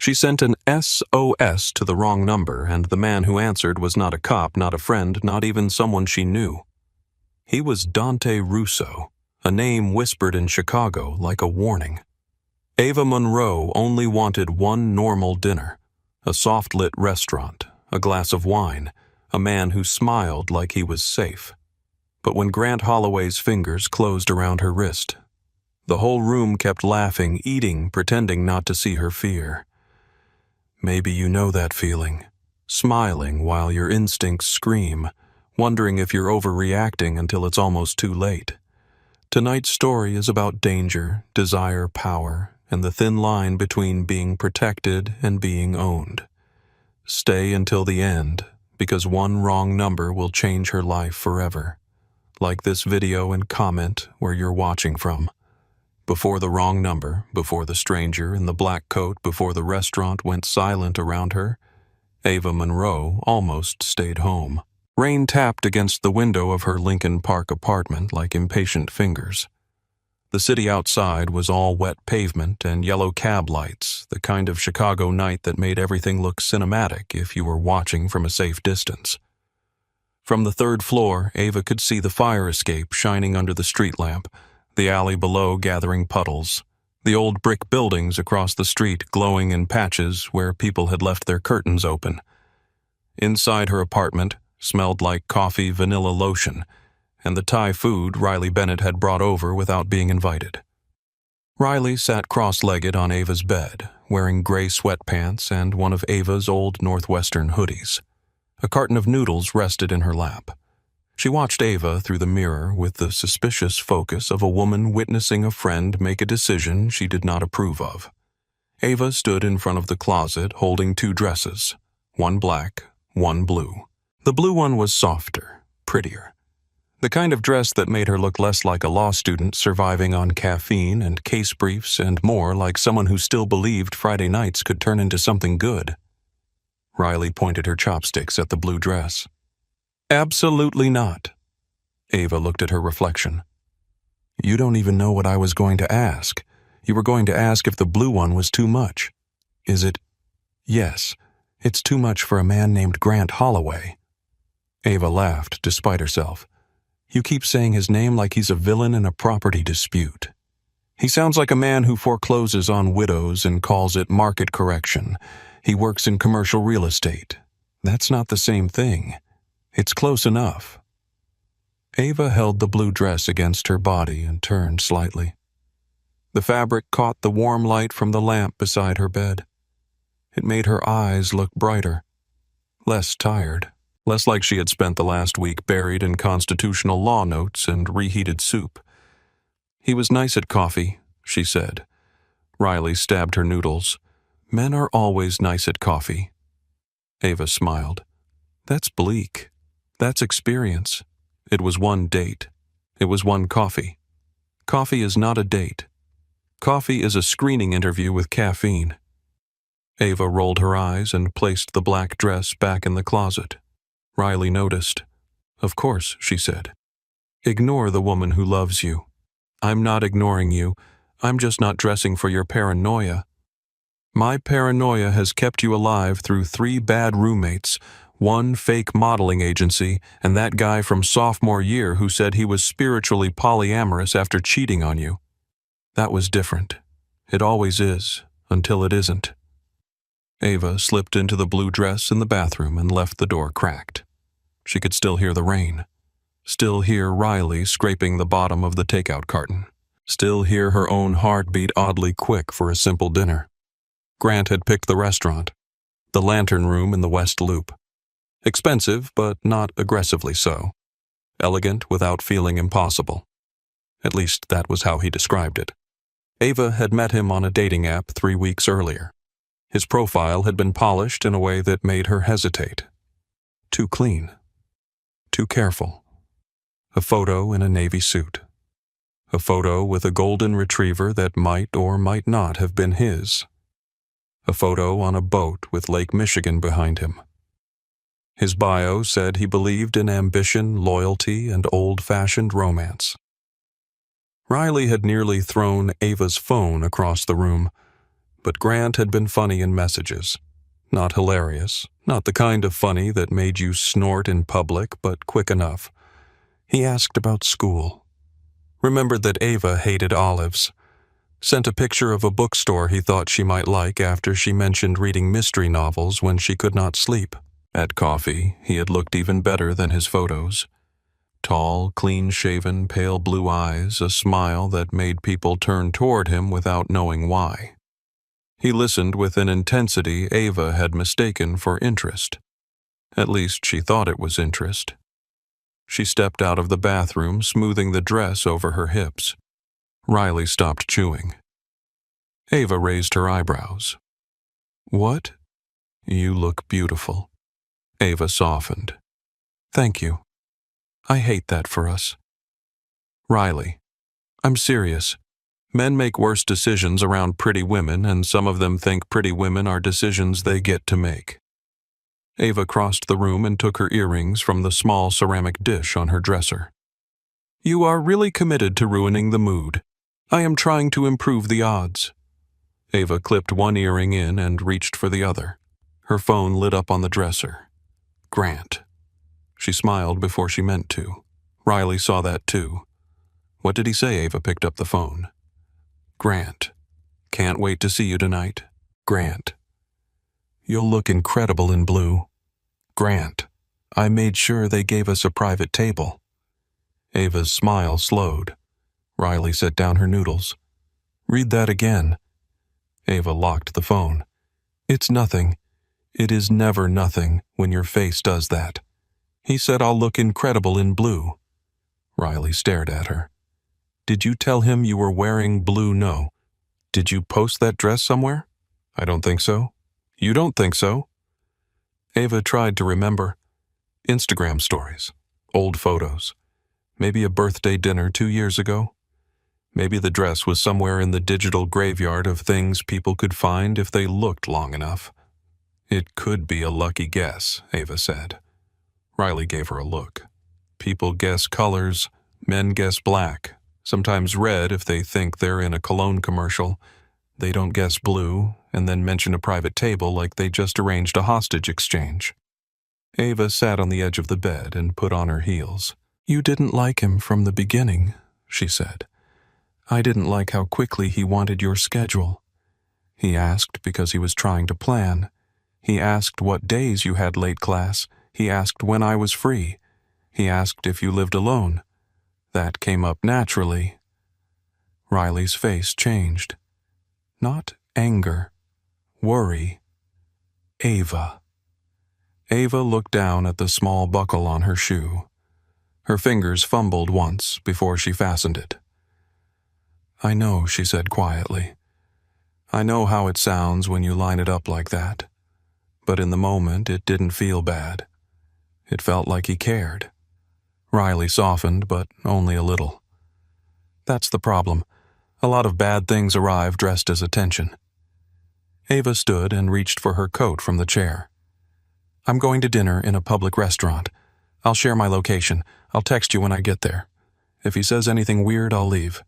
She sent an SOS to the wrong number, and the man who answered was not a cop, not a friend, not even someone she knew. He was Dante Russo, a name whispered in Chicago like a warning. Ava Monroe only wanted one normal dinner, a soft-lit restaurant, a glass of wine, a man who smiled like he was safe. But when Grant Holloway's fingers closed around her wrist, the whole room kept laughing, eating, pretending not to see her fear. Maybe you know that feeling, smiling while your instincts scream, wondering if you're overreacting until it's almost too late. Tonight's story is about danger, desire, power, and the thin line between being protected and being owned. Stay until the end, because one wrong number will change her life forever. Like this video and comment where you're watching from. Before the wrong number, before the stranger in the black coat, before the restaurant went silent around her, Ava Monroe almost stayed home. Rain tapped against the window of her Lincoln Park apartment like impatient fingers. The city outside was all wet pavement and yellow cab lights, the kind of Chicago night that made everything look cinematic if you were watching from a safe distance. From the third floor, Ava could see the fire escape shining under the street lamp, the alley below gathering puddles, the old brick buildings across the street glowing in patches where people had left their curtains open. Inside her apartment smelled like coffee vanilla lotion, and the Thai food Riley Bennett had brought over without being invited. Riley sat cross-legged on Ava's bed, wearing gray sweatpants and one of Ava's old Northwestern hoodies. A carton of noodles rested in her lap. She watched Ava through the mirror with the suspicious focus of a woman witnessing a friend make a decision she did not approve of. Ava stood in front of the closet holding two dresses, one black, one blue. The blue one was softer, prettier. The kind of dress that made her look less like a law student surviving on caffeine and case briefs and more like someone who still believed Friday nights could turn into something good. Riley pointed her chopsticks at the blue dress. Absolutely not. Ava looked at her reflection. You don't even know what I was going to ask. You were going to ask if the blue one was too much. Is it? Yes, it's too much for a man named Grant Holloway. Ava laughed, despite herself. You keep saying his name like he's a villain in a property dispute. He sounds like a man who forecloses on widows and calls it market correction. He works in commercial real estate. That's not the same thing. It's close enough. Ava held the blue dress against her body and turned slightly. The fabric caught the warm light from the lamp beside her bed. It made her eyes look brighter, less tired, less like she had spent the last week buried in constitutional law notes and reheated soup. He was nice at coffee, she said. Riley stabbed her noodles. Men are always nice at coffee. Ava smiled. That's bleak. That's experience. It was one date. It was one coffee. Coffee is not a date. Coffee is a screening interview with caffeine. Ava rolled her eyes and placed the black dress back in the closet. Riley noticed. Of course, she said. Ignore the woman who loves you. I'm not ignoring you. I'm just not dressing for your paranoia. My paranoia has kept you alive through 3 bad roommates, 1 fake modeling agency, and that guy from sophomore year who said he was spiritually polyamorous after cheating on you. That was different. It always is, until it isn't. Ava slipped into the blue dress in the bathroom and left the door cracked. She could still hear the rain. Still hear Riley scraping the bottom of the takeout carton. Still hear her own heartbeat oddly quick for a simple dinner. Grant had picked the restaurant, the Lantern Room in the West Loop. Expensive, but not aggressively so. Elegant without feeling impossible. At least that was how he described it. Ava had met him on a dating app 3 weeks earlier. His profile had been polished in a way that made her hesitate. Too clean. Too careful. A photo in a navy suit. A photo with a golden retriever that might or might not have been his. A photo on a boat with Lake Michigan behind him. His bio said he believed in ambition, loyalty, and old-fashioned romance. Riley had nearly thrown Ava's phone across the room, but Grant had been funny in messages. Not hilarious, not the kind of funny that made you snort in public, but quick enough. He asked about school. Remembered that Ava hated olives. Sent a picture of a bookstore he thought she might like after she mentioned reading mystery novels when she could not sleep. At coffee, he had looked even better than his photos. Tall, clean-shaven, pale blue eyes, a smile that made people turn toward him without knowing why. He listened with an intensity Ava had mistaken for interest. At least she thought it was interest. She stepped out of the bathroom, smoothing the dress over her hips. Riley stopped chewing. Ava raised her eyebrows. "What? You look beautiful." Ava softened. "Thank you. I hate that for us." Riley, "I'm serious. Men make worse decisions around pretty women, and some of them think pretty women are decisions they get to make." Ava crossed the room and took her earrings from the small ceramic dish on her dresser. "You are really committed to ruining the mood. I am trying to improve the odds." Ava clipped one earring in and reached for the other. Her phone lit up on the dresser. Grant. She smiled before she meant to. Riley saw that too. "What did he say?" Ava picked up the phone. "Grant. Can't wait to see you tonight." Grant. "You'll look incredible in blue." Grant. "I made sure they gave us a private table." Ava's smile slowed. Riley set down her noodles. "Read that again." Ava locked the phone. "It's nothing. It is never nothing when your face does that. He said I'll look incredible in blue." Riley stared at her. "Did you tell him you were wearing blue? No. Did you post that dress somewhere?" "I don't think so." "You don't think so?" Ava tried to remember. Instagram stories. Old photos. Maybe a birthday dinner 2 years ago. Maybe the dress was somewhere in the digital graveyard of things people could find if they looked long enough. "It could be a lucky guess," Ava said. Riley gave her a look. "People guess colors. Men guess black. Sometimes red if they think they're in a cologne commercial. They don't guess blue, and then mention a private table like they just arranged a hostage exchange." Ava sat on the edge of the bed and put on her heels. "You didn't like him from the beginning," she said. "I didn't like how quickly he wanted your schedule. He asked because he was trying to plan. He asked what days you had late class. He asked when I was free. He asked if you lived alone. That came up naturally." Riley's face changed. Not anger. Worry. "Ava." Ava looked down at the small buckle on her shoe. Her fingers fumbled once before she fastened it. "I know," she said quietly. "I know how it sounds when you line it up like that. But in the moment, it didn't feel bad. It felt like he cared." Riley softened, but only a little. "That's the problem. A lot of bad things arrive dressed as attention." Ava stood and reached for her coat from the chair. "I'm going to dinner in a public restaurant. I'll share my location. I'll text you when I get there. If he says anything weird, I'll leave.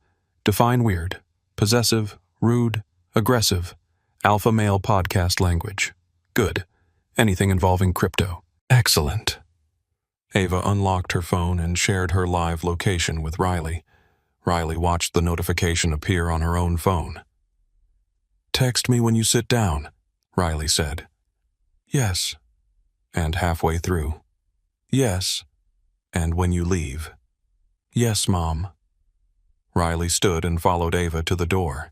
Define weird. Possessive, rude, aggressive, alpha male podcast language. Good. Anything involving crypto. Excellent." Ava unlocked her phone and shared her live location with Riley. Riley watched the notification appear on her own phone. "Text me when you sit down," Riley said. "Yes." And halfway through. "Yes." And when you leave. "Yes, Mom." Riley stood and followed Ava to the door.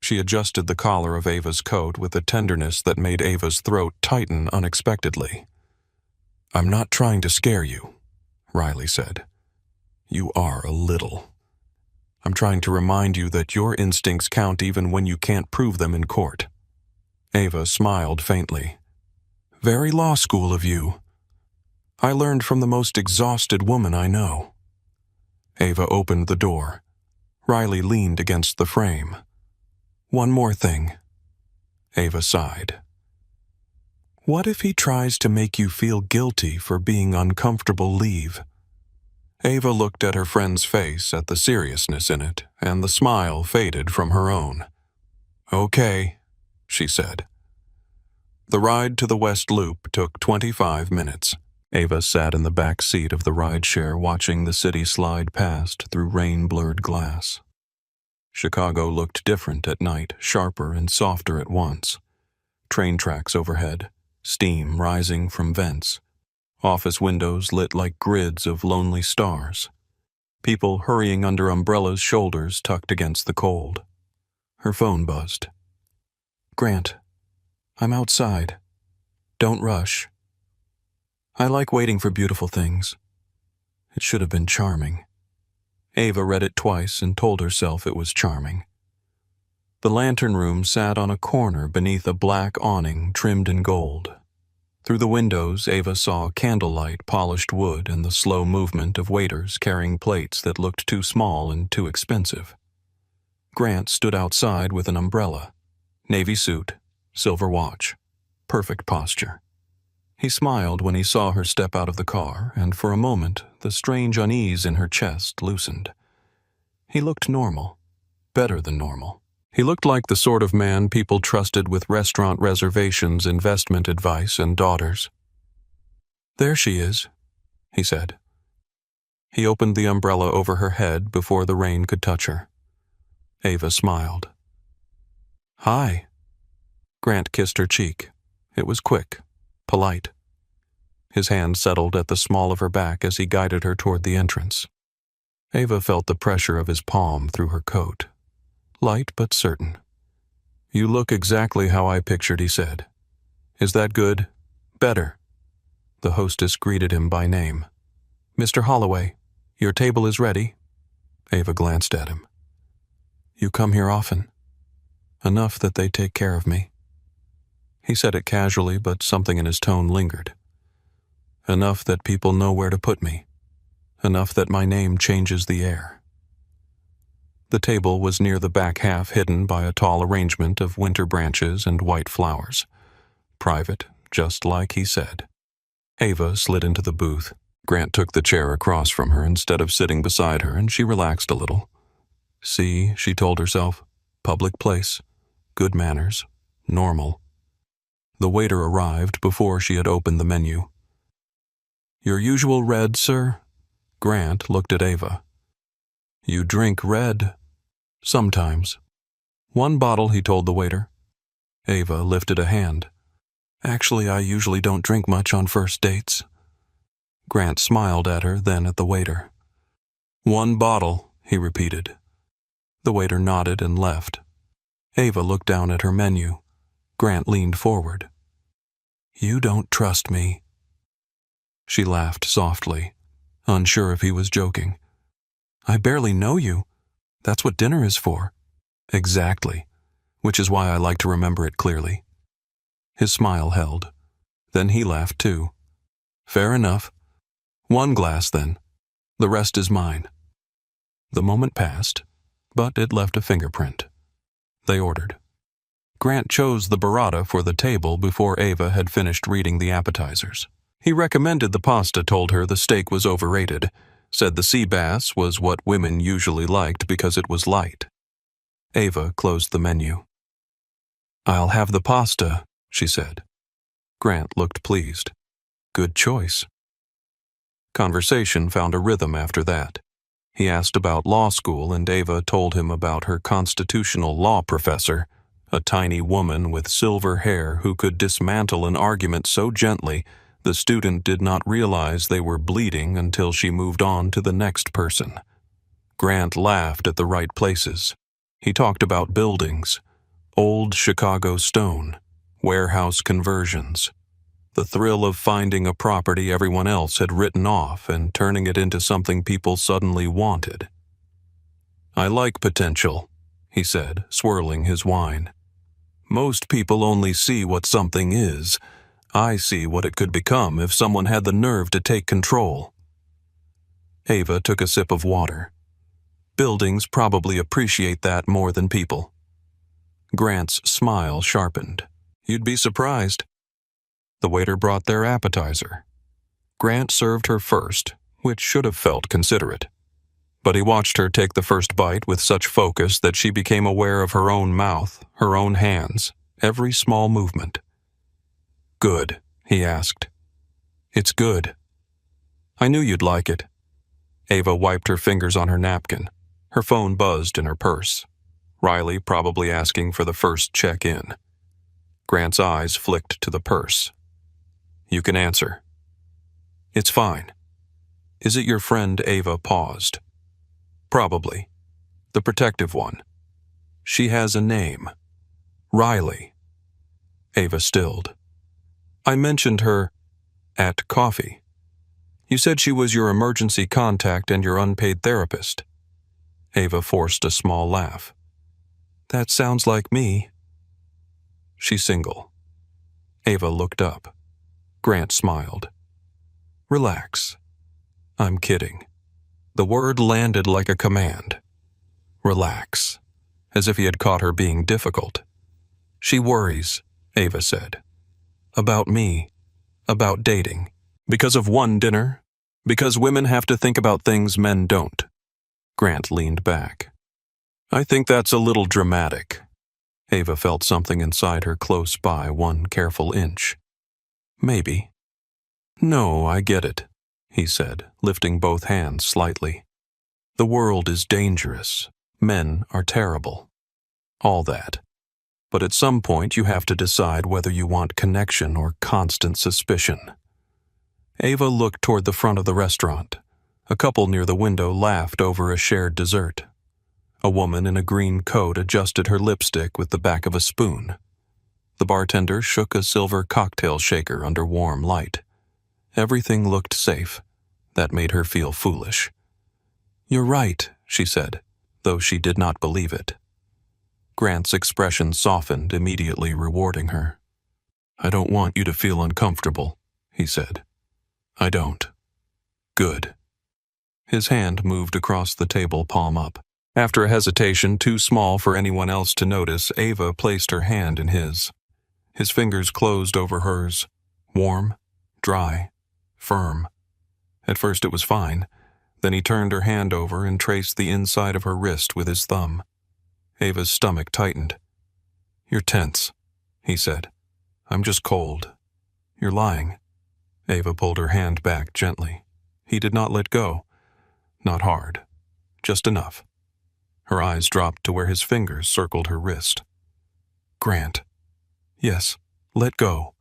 She adjusted the collar of Ava's coat with a tenderness that made Ava's throat tighten unexpectedly. "I'm not trying to scare you," Riley said. "You are a little. I'm trying to remind you that your instincts count even when you can't prove them in court." Ava smiled faintly. "Very law school of you. I learned from the most exhausted woman I know." Ava opened the door. Riley leaned against the frame. "One more thing." Ava sighed. "What if he tries to make you feel guilty for being uncomfortable? Leave." Ava looked at her friend's face, at the seriousness in it, and the smile faded from her own. "Okay." she said. The ride to the West Loop took 25 minutes. Ava sat in the back seat of the rideshare watching the city slide past through rain-blurred glass. Chicago looked different at night, sharper and softer at once. Train tracks overhead, steam rising from vents, office windows lit like grids of lonely stars, people hurrying under umbrellas, shoulders tucked against the cold. Her phone buzzed. "Grant, I'm outside. Don't rush. I like waiting for beautiful things. It should have been charming." Ava read it twice and told herself it was charming. The lantern room sat on a corner beneath a black awning trimmed in gold. Through the windows, Ava saw candlelight, polished wood, and the slow movement of waiters carrying plates that looked too small and too expensive. Grant stood outside with an umbrella, navy suit, silver watch, perfect posture. He smiled when he saw her step out of the car, and for a moment, the strange unease in her chest loosened. He looked normal, better than normal. He looked like the sort of man people trusted with restaurant reservations, investment advice, and daughters. "There she is," he said. He opened the umbrella over her head before the rain could touch her. Ava smiled. "Hi." Grant kissed her cheek. It was quick, polite. His hand settled at the small of her back as he guided her toward the entrance. Ava felt the pressure of his palm through her coat. Light but certain. "You look exactly how I pictured," he said. "Is that good? Better." The hostess greeted him by name. "Mr. Holloway, your table is ready." Ava glanced at him. "You come here often?" "Enough that they take care of me." He said it casually, but something in his tone lingered. "Enough that people know where to put me. Enough that my name changes the air." The table was near the back half, hidden by a tall arrangement of winter branches and white flowers. Private, just like he said. Ava slid into the booth. Grant took the chair across from her instead of sitting beside her, and she relaxed a little. "See," she told herself, "public place, good manners, normal." The waiter arrived before she had opened the menu. "Your usual red, sir?" Grant looked at Ava. "You drink red?" "Sometimes." "One bottle," he told the waiter. Ava lifted a hand. "Actually, I usually don't drink much on first dates." Grant smiled at her, then at the waiter. "One bottle," he repeated. The waiter nodded and left. Ava looked down at her menu. Grant leaned forward. "You don't trust me." She laughed softly, unsure if he was joking. "I barely know you. That's what dinner is for." "Exactly, which is why I like to remember it clearly." His smile held. Then he laughed too. "Fair enough. One glass, then. The rest is mine." The moment passed, but it left a fingerprint. They ordered. Grant chose the burrata for the table before Ava had finished reading the appetizers. He recommended the pasta, told her the steak was overrated, said the sea bass was what women usually liked because it was light. Ava closed the menu. "I'll have the pasta," she said. Grant looked pleased. "Good choice." Conversation found a rhythm after that. He asked about law school, and Ava told him about her constitutional law professor, a tiny woman with silver hair who could dismantle an argument so gently the student did not realize they were bleeding until she moved on to the next person. Grant laughed at the right places. He talked about buildings, old Chicago stone, warehouse conversions, the thrill of finding a property everyone else had written off and turning it into something people suddenly wanted. "I like potential," he said, swirling his wine. "Most people only see what something is. I see what it could become if someone had the nerve to take control." Ava took a sip of water. "Buildings probably appreciate that more than people." Grant's smile sharpened. "You'd be surprised." The waiter brought their appetizer. Grant served her first, which should have felt considerate. But he watched her take the first bite with such focus that she became aware of her own mouth, her own hands, every small movement. "Good," he asked. "It's good. I knew you'd like it." Ava wiped her fingers on her napkin. Her phone buzzed in her purse. Riley probably asking for the first check-in. Grant's eyes flicked to the purse. "You can answer." "It's fine." "Is it your friend?" Ava paused. "Probably. The protective one. She has a name. Riley." Ava stilled. "I mentioned her at coffee. You said she was your emergency contact and your unpaid therapist." Ava forced a small laugh. "That sounds like me." "She's single." Ava looked up. Grant smiled. "Relax. I'm kidding." The word landed like a command. Relax. As if he had caught her being difficult. "She worries," Ava said. "About me. About dating. Because of one dinner. Because women have to think about things men don't." Grant leaned back. "I think that's a little dramatic." Ava felt something inside her close by 1 careful inch. "Maybe." "No, I get it," he said, lifting both hands slightly. "The world is dangerous. Men are terrible. All that. But at some point you have to decide whether you want connection or constant suspicion." Ava looked toward the front of the restaurant. A couple near the window laughed over a shared dessert. A woman in a green coat adjusted her lipstick with the back of a spoon. The bartender shook a silver cocktail shaker under warm light. Everything looked safe. That made her feel foolish. "You're right," she said, though she did not believe it. Grant's expression softened, immediately rewarding her. "I don't want you to feel uncomfortable," he said. "I don't." "Good." His hand moved across the table, palm up. After a hesitation too small for anyone else to notice, Ava placed her hand in his. His fingers closed over hers. Warm, dry, firm. At first it was fine. Then he turned her hand over and traced the inside of her wrist with his thumb. Ava's stomach tightened. "You're tense," he said. "I'm just cold." "You're lying." Ava pulled her hand back gently. He did not let go. Not hard. Just enough. Her eyes dropped to where his fingers circled her wrist. "Grant." "Yes, let go."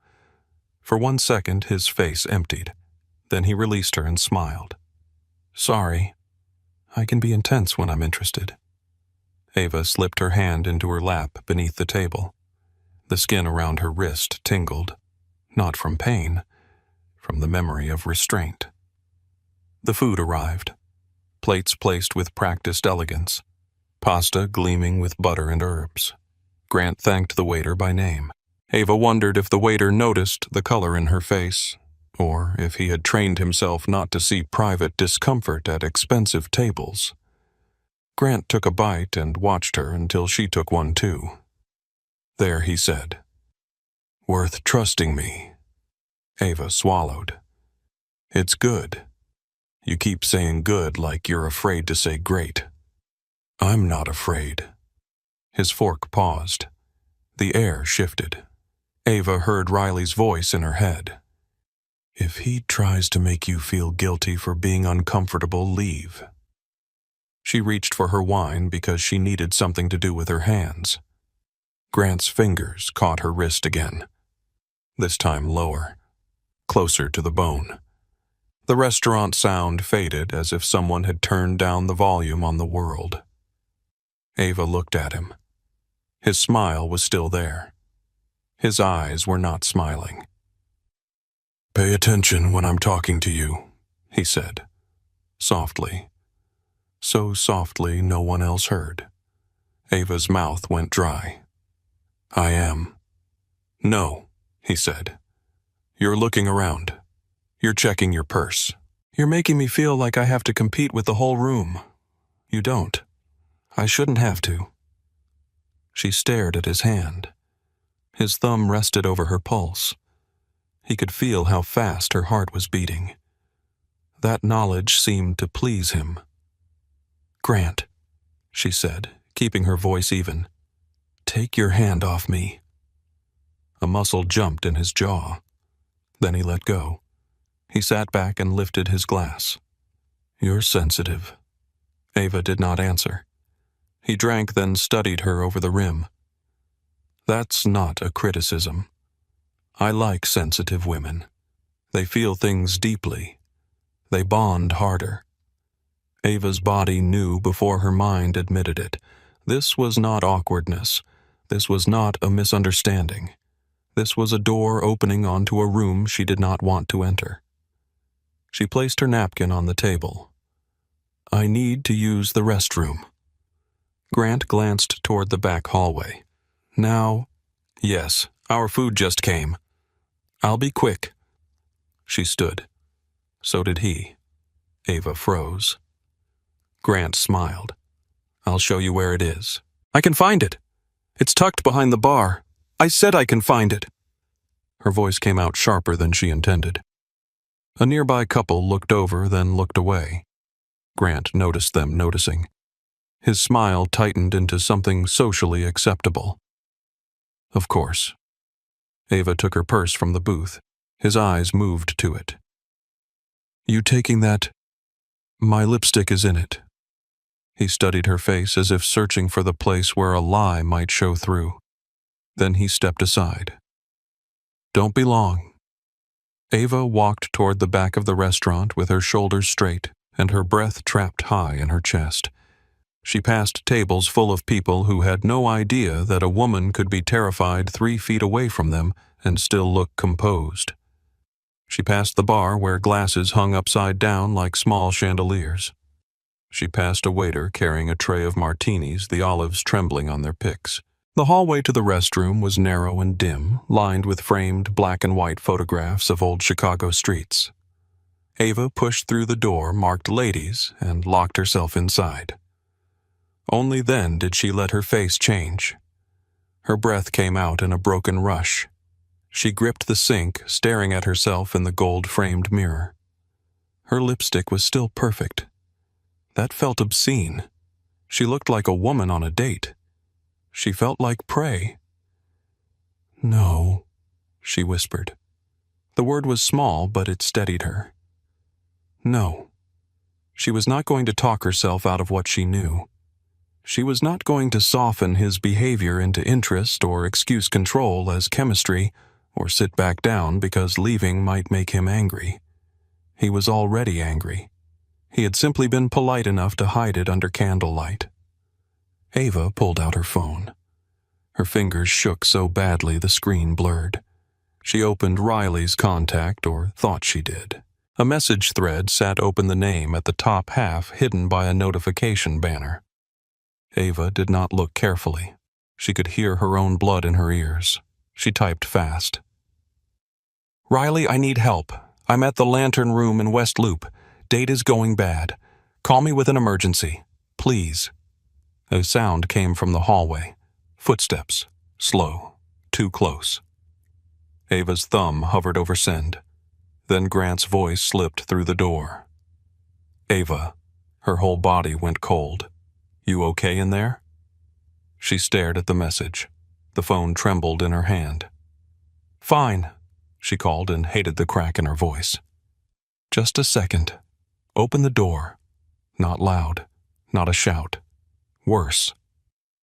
For 1 second his face emptied. Then he released her and smiled. "Sorry. I can be intense when I'm interested." Ava slipped her hand into her lap beneath the table. The skin around her wrist tingled. Not from pain. From the memory of restraint. The food arrived. Plates placed with practiced elegance. Pasta gleaming with butter and herbs. Grant thanked the waiter by name. Ava wondered if the waiter noticed the color in her face, or if he had trained himself not to see private discomfort at expensive tables. Grant took a bite and watched her until she took one too. "There," he said. "Worth trusting me." Ava swallowed. "It's good. You keep saying good like you're afraid to say great." "I'm not afraid." His fork paused. The air shifted. Ava heard Riley's voice in her head. "If he tries to make you feel guilty for being uncomfortable, leave." She reached for her wine because she needed something to do with her hands. Grant's fingers caught her wrist again. This time lower, closer to the bone. The restaurant sound faded as if someone had turned down the volume on the world. Ava looked at him. His smile was still there. His eyes were not smiling. "Pay attention when I'm talking to you," he said, softly. So softly no one else heard. Ava's mouth went dry. "I am." "No," he said. "You're looking around. You're checking your purse. You're making me feel like I have to compete with the whole room. You don't. I shouldn't have to." She stared at his hand. His thumb rested over her pulse. He could feel how fast her heart was beating. That knowledge seemed to please him. "Grant," she said, keeping her voice even. "Take your hand off me." A muscle jumped in his jaw. Then he let go. He sat back and lifted his glass. "You're sensitive." Ava did not answer. He drank, then studied her over the rim. "That's not a criticism. I like sensitive women. They feel things deeply. They bond harder." Ava's body knew before her mind admitted it. This was not awkwardness. This was not a misunderstanding. This was a door opening onto a room she did not want to enter. She placed her napkin on the table. "I need to use the restroom." Grant glanced toward the back hallway. "Now?" "Yes, our food just came." "I'll be quick." She stood. So did he. Ava froze. Grant smiled. "I'll show you where it is." "I can find it. It's tucked behind the bar. I said I can find it." Her voice came out sharper than she intended. A nearby couple looked over, then looked away. Grant noticed them noticing. His smile tightened into something socially acceptable. "Of course." Ava took her purse from the booth. His eyes moved to it. "You taking that? My lipstick is in it." He studied her face as if searching for the place where a lie might show through. Then he stepped aside. "Don't be long." Ava walked toward the back of the restaurant with her shoulders straight and her breath trapped high in her chest. She passed tables full of people who had no idea that a woman could be terrified 3 feet away from them and still look composed. She passed the bar where glasses hung upside down like small chandeliers. She passed a waiter carrying a tray of martinis, the olives trembling on their picks. The hallway to the restroom was narrow and dim, lined with framed black and white photographs of old Chicago streets. Ava pushed through the door marked "Ladies" and locked herself inside. Only then did she let her face change. Her breath came out in a broken rush. She gripped the sink, staring at herself in the gold-framed mirror. Her lipstick was still perfect. That felt obscene. She looked like a woman on a date. She felt like prey. "No," she whispered. The word was small, but it steadied her. No. She was not going to talk herself out of what she knew. She was not going to soften his behavior into interest or excuse control as chemistry, or sit back down because leaving might make him angry. He was already angry. He had simply been polite enough to hide it under candlelight. Ava pulled out her phone. Her fingers shook so badly the screen blurred. She opened Riley's contact, or thought she did. A message thread sat open, the name at the top half hidden by a notification banner. Ava did not look carefully. She could hear her own blood in her ears. She typed fast. "Riley, I need help. I'm at the Lantern Room in West Loop. Date is going bad. Call me with an emergency. Please." A sound came from the hallway. Footsteps. Slow. Too close. Ava's thumb hovered over send. Then Grant's voice slipped through the door. "Ava." Her whole body went cold. "You okay in there?" She stared at the message. The phone trembled in her hand. "Fine," she called and hated the crack in her voice. "Just a second. Open the door." Not loud. Not a shout. Worse.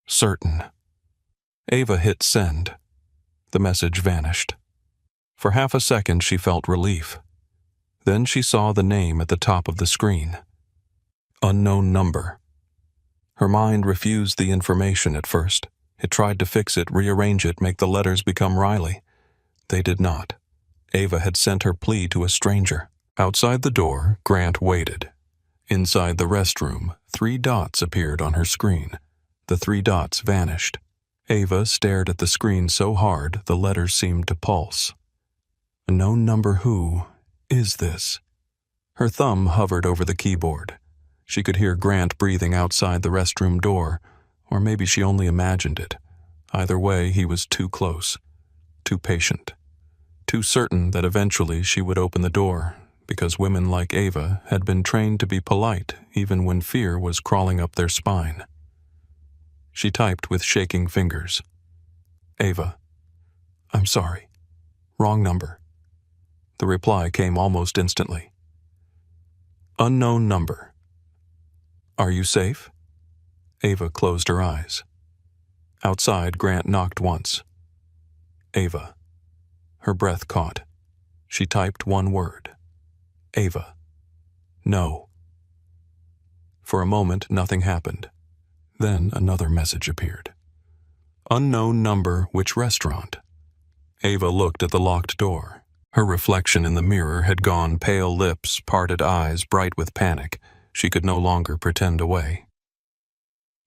Certain. Ava hit send. The message vanished. For half a second she felt relief. Then she saw the name at the top of the screen. Unknown number. Her mind refused the information at first. It tried to fix it, rearrange it, make the letters become Riley. They did not. Ava had sent her plea to a stranger. Outside the door, Grant waited. Inside the restroom, 3 dots appeared on her screen. The 3 dots vanished. Ava stared at the screen so hard the letters seemed to pulse. A known number. Who is this? Her thumb hovered over the keyboard. She could hear Grant breathing outside the restroom door, or maybe she only imagined it. Either way, he was too close, too patient, too certain that eventually she would open the door, because women like Ava had been trained to be polite even when fear was crawling up their spine. She typed with shaking fingers. "Ava, I'm sorry. Wrong number. The reply came almost instantly. Unknown number. Are you safe? Ava closed her eyes. Outside, Grant knocked once. Ava. Her breath caught. She typed one word. Ava. No. For a moment, nothing happened. Then another message appeared. Unknown number, which restaurant? Ava looked at the locked door. Her reflection in the mirror had gone, pale lips, parted eyes, bright with panic. She could no longer pretend away.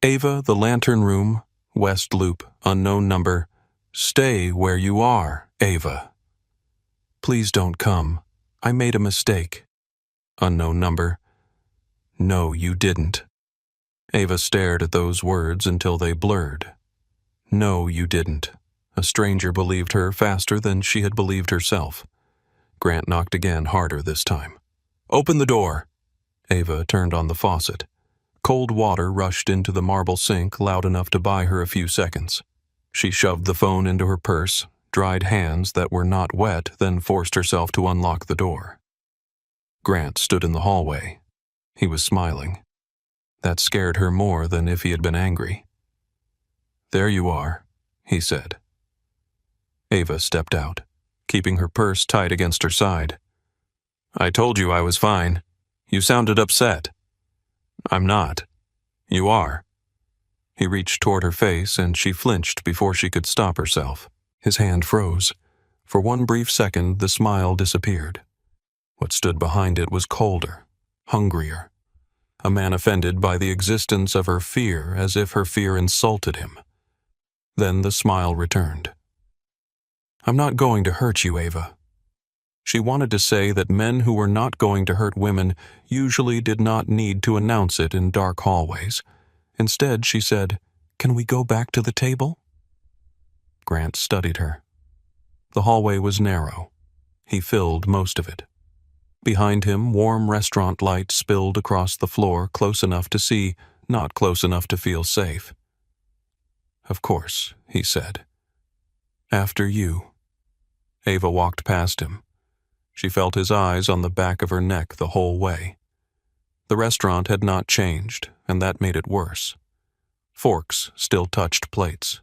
Ava, the Lantern Room, West Loop, unknown number. Stay where you are, Ava. Please don't come. I made a mistake. Unknown number. No, you didn't. Ava stared at those words until they blurred. No, you didn't. A stranger believed her faster than she had believed herself. Grant knocked again, harder this time. Open the door. Ava turned on the faucet. Cold water rushed into the marble sink loud enough to buy her a few seconds. She shoved the phone into her purse, dried hands that were not wet, then forced herself to unlock the door. Grant stood in the hallway. He was smiling. That scared her more than if he had been angry. There you are, he said. Ava stepped out, keeping her purse tight against her side. I told you I was fine. You sounded upset. I'm not. You are. He reached toward her face, and she flinched before she could stop herself. His hand froze. For one brief second, the smile disappeared. What stood behind it was colder, hungrier. A man offended by the existence of her fear, as if her fear insulted him. Then the smile returned. I'm not going to hurt you, Ava. She wanted to say that men who were not going to hurt women usually did not need to announce it in dark hallways. Instead, she said, Can we go back to the table? Grant studied her. The hallway was narrow. He filled most of it. Behind him, warm restaurant light spilled across the floor, close enough to see, not close enough to feel safe. Of course, he said. After you. Ava walked past him. She felt his eyes on the back of her neck the whole way. The restaurant had not changed, and that made it worse. Forks still touched plates.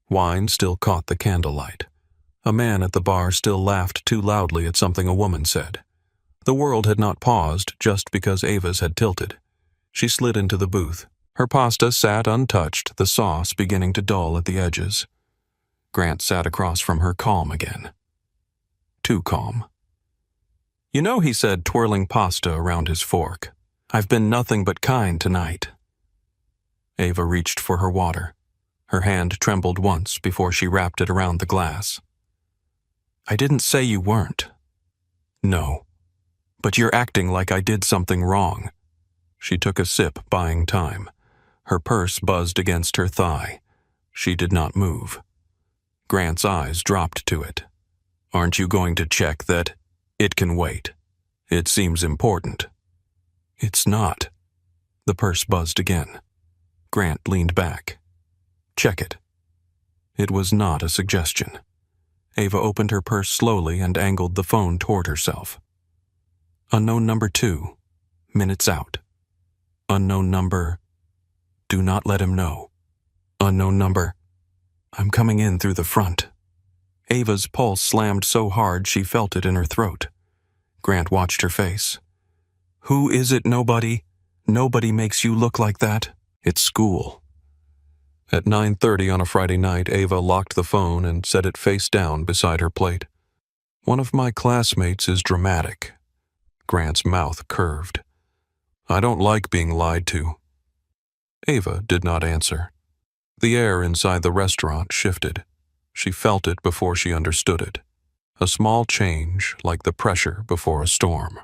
Wine still caught the candlelight. A man at the bar still laughed too loudly at something a woman said. The world had not paused just because Ava's had tilted. She slid into the booth. Her pasta sat untouched, the sauce beginning to dull at the edges. Grant sat across from her, calm again. Too calm. You know, he said, twirling pasta around his fork, I've been nothing but kind tonight. Ava reached for her water. Her hand trembled once before she wrapped it around the glass. I didn't say you weren't. No. But you're acting like I did something wrong. She took a sip, buying time. Her purse buzzed against her thigh. She did not move. Grant's eyes dropped to it. Aren't you going to check that? It can wait. It seems important. It's not. The purse buzzed again. Grant leaned back. Check it. It was not a suggestion. Ava opened her purse slowly and angled the phone toward herself. Unknown number 2. Minutes out. Unknown number. Do not let him know. Unknown number. I'm coming in through the front. Ava's pulse slammed so hard she felt it in her throat. Grant watched her face. Who is it, nobody? Nobody makes you look like that. It's school. At 9:30 on a Friday night, Ava locked the phone and set it face down beside her plate. One of my classmates is dramatic. Grant's mouth curved. I don't like being lied to. Ava did not answer. The air inside the restaurant shifted. She felt it before she understood it. A small change, like the pressure before a storm.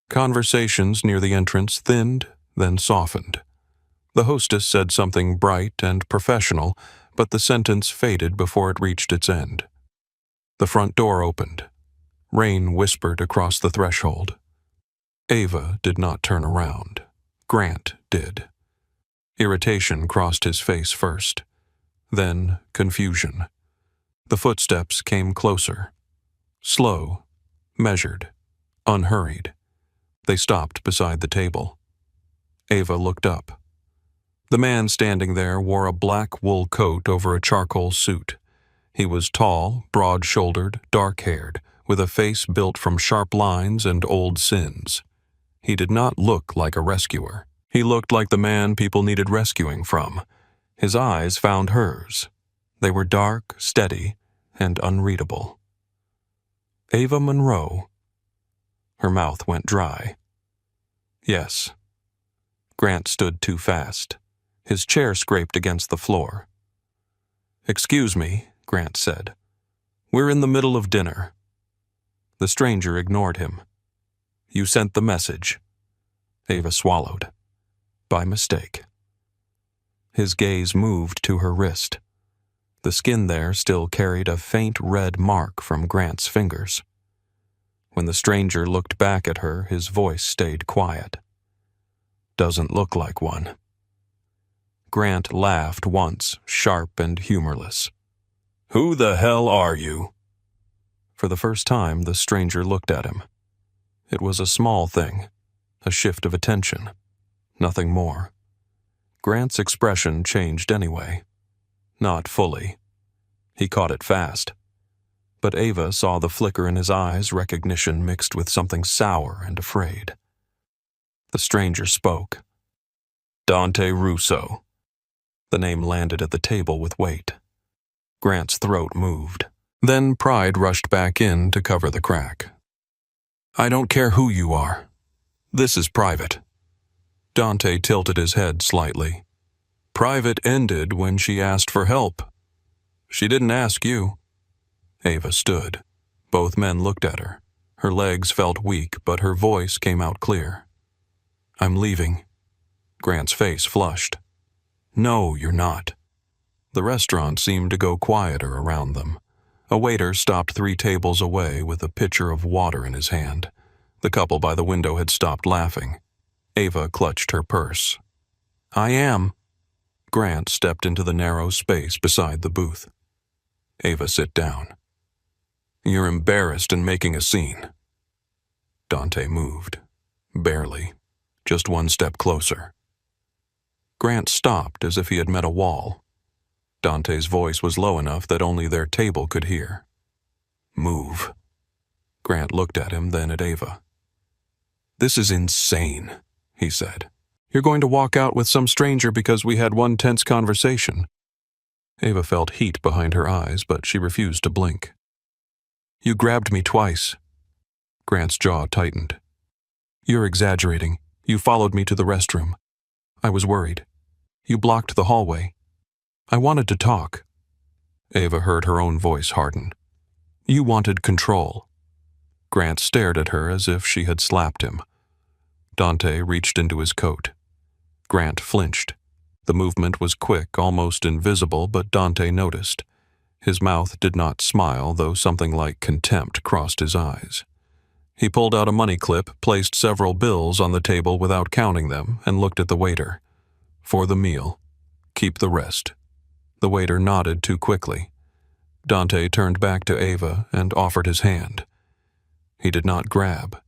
Conversations near the entrance thinned, then softened. The hostess said something bright and professional, but the sentence faded before it reached its end. The front door opened. Rain whispered across the threshold. Ava did not turn around. Grant did. Irritation crossed his face first. Then confusion. The footsteps came closer. Slow, measured, unhurried. They stopped beside the table. Ava looked up. The man standing there wore a black wool coat over a charcoal suit. He was tall, broad-shouldered, dark-haired, with a face built from sharp lines and old sins. He did not look like a rescuer. He looked like the man people needed rescuing from. His eyes found hers. They were dark, steady, and unreadable. Ava Monroe. Her mouth went dry. Yes. Grant stood too fast. His chair scraped against the floor. "Excuse me," Grant said. "We're in the middle of dinner." The stranger ignored him. "You sent the message." Ava swallowed. By mistake. His gaze moved to her wrist. The skin there still carried a faint red mark from Grant's fingers. When the stranger looked back at her, his voice stayed quiet. "Doesn't look like one." Grant laughed once, sharp and humorless. "Who the hell are you?" For the first time, the stranger looked at him. It was a small thing, a shift of attention, nothing more. Grant's expression changed anyway. Not fully. He caught it fast. But Ava saw the flicker in his eyes, recognition mixed with something sour and afraid. The stranger spoke. "Dante Russo." The name landed at the table with weight. Grant's throat moved. Then pride rushed back in to cover the crack. "I don't care who you are. This is private." Dante tilted his head slightly. "Private ended when she asked for help. She didn't ask you." Ava stood. Both men looked at her. Her legs felt weak, but her voice came out clear. "I'm leaving." Grant's face flushed. "No, you're not." The restaurant seemed to go quieter around them. A waiter stopped 3 tables away with a pitcher of water in his hand. The couple by the window had stopped laughing. Ava clutched her purse. "I am." Grant stepped into the narrow space beside the booth. "Ava, sit down." "You're embarrassed and making a scene." Dante moved. Barely. Just 1 step closer. Grant stopped as if he had met a wall. Dante's voice was low enough that only their table could hear. "Move." Grant looked at him, then at Ava. "This is insane," he said. "You're going to walk out with some stranger because we had one tense conversation." Ava felt heat behind her eyes, but she refused to blink. "You grabbed me twice." Grant's jaw tightened. "You're exaggerating. You followed me to the restroom. I was worried. You blocked the hallway. I wanted to talk." Ava heard her own voice harden. "You wanted control." Grant stared at her as if she had slapped him. Dante reached into his coat. Grant flinched. The movement was quick, almost invisible, but Dante noticed. His mouth did not smile, though something like contempt crossed his eyes. He pulled out a money clip, placed several bills on the table without counting them, and looked at the waiter. "For the meal. Keep the rest." The waiter nodded too quickly. Dante turned back to Ava and offered his hand. He did not grab.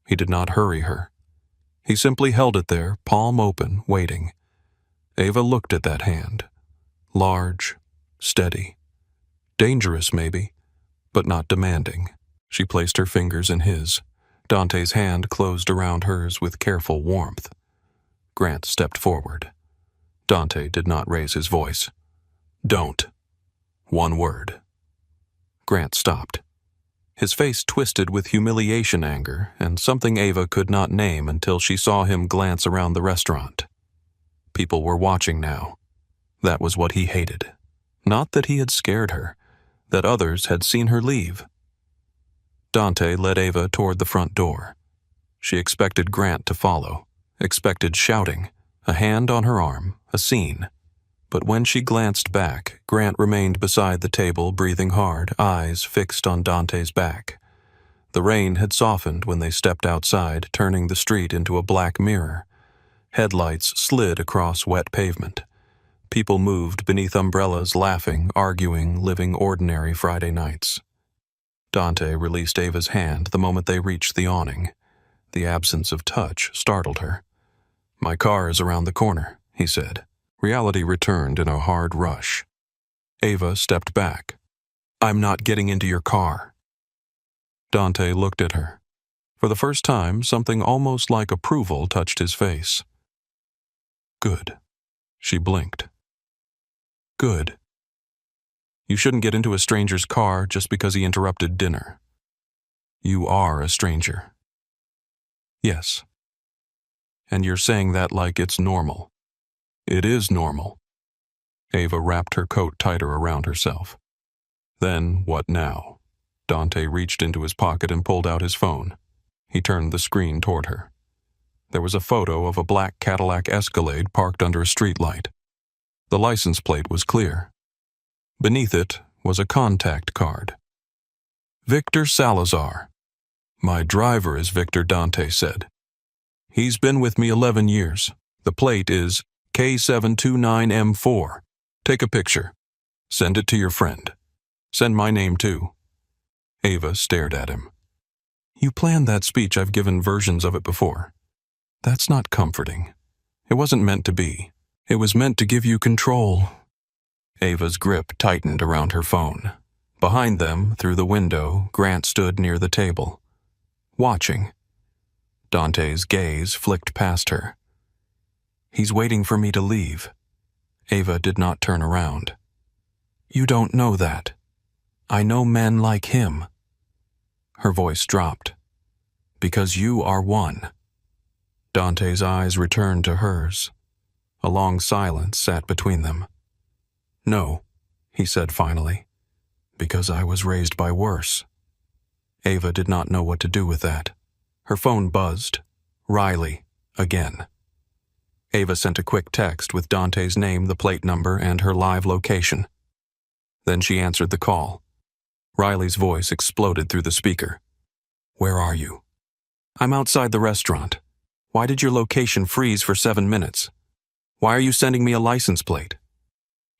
He did not hurry her. He simply held it there, palm open, waiting. Ava looked at that hand. Large, steady. Dangerous, maybe, but not demanding. She placed her fingers in his. Dante's hand closed around hers with careful warmth. Grant stepped forward. Dante did not raise his voice. "Don't." 1 word. Grant stopped. His face twisted with humiliation, anger, and something Ava could not name until she saw him glance around the restaurant. People were watching now. That was what he hated. Not that he had scared her, that others had seen her leave. Dante led Ava toward the front door. She expected Grant to follow, expected shouting, a hand on her arm, a scene. But when she glanced back, Grant remained beside the table, breathing hard, eyes fixed on Dante's back. The rain had softened when they stepped outside, turning the street into a black mirror. Headlights slid across wet pavement. People moved beneath umbrellas, laughing, arguing, living ordinary Friday nights. Dante released Ava's hand the moment they reached the awning. The absence of touch startled her. "My car is around the corner," he said. Reality returned in a hard rush. Ava stepped back. "I'm not getting into your car." Dante looked at her. For the first time, something almost like approval touched his face. "Good." She blinked. "Good. You shouldn't get into a stranger's car just because he interrupted dinner. You are a stranger." "Yes." "And you're saying that like it's normal." "It is normal." Ava wrapped her coat tighter around herself. "Then what now?" Dante reached into his pocket and pulled out his phone. He turned the screen toward her. There was a photo of a black Cadillac Escalade parked under a streetlight. The license plate was clear. Beneath it was a contact card. "Victor Salazar." "My driver is Victor," Dante said. "He's been with me 11 years. The plate is K729M4. Take a picture. Send it to your friend. Send my name too." Ava stared at him. "You planned that speech. I've given versions of it before. That's not comforting. It wasn't meant to be. It was meant to give you control." Ava's grip tightened around her phone. Behind them, through the window, Grant stood near the table, watching. Dante's gaze flicked past her. "He's waiting for me to leave." Ava did not turn around. "You don't know that. I know men like him." Her voice dropped. "Because you are one." Dante's eyes returned to hers. A long silence sat between them. "No," he said finally, "because I was raised by worse." Ava did not know what to do with that. Her phone buzzed. Riley, again. Ava sent a quick text with Dante's name, the plate number, and her live location. Then she answered the call. Riley's voice exploded through the speaker. "Where are you?" "I'm outside the restaurant. Why did your location freeze for 7 minutes? Why are you sending me a license plate?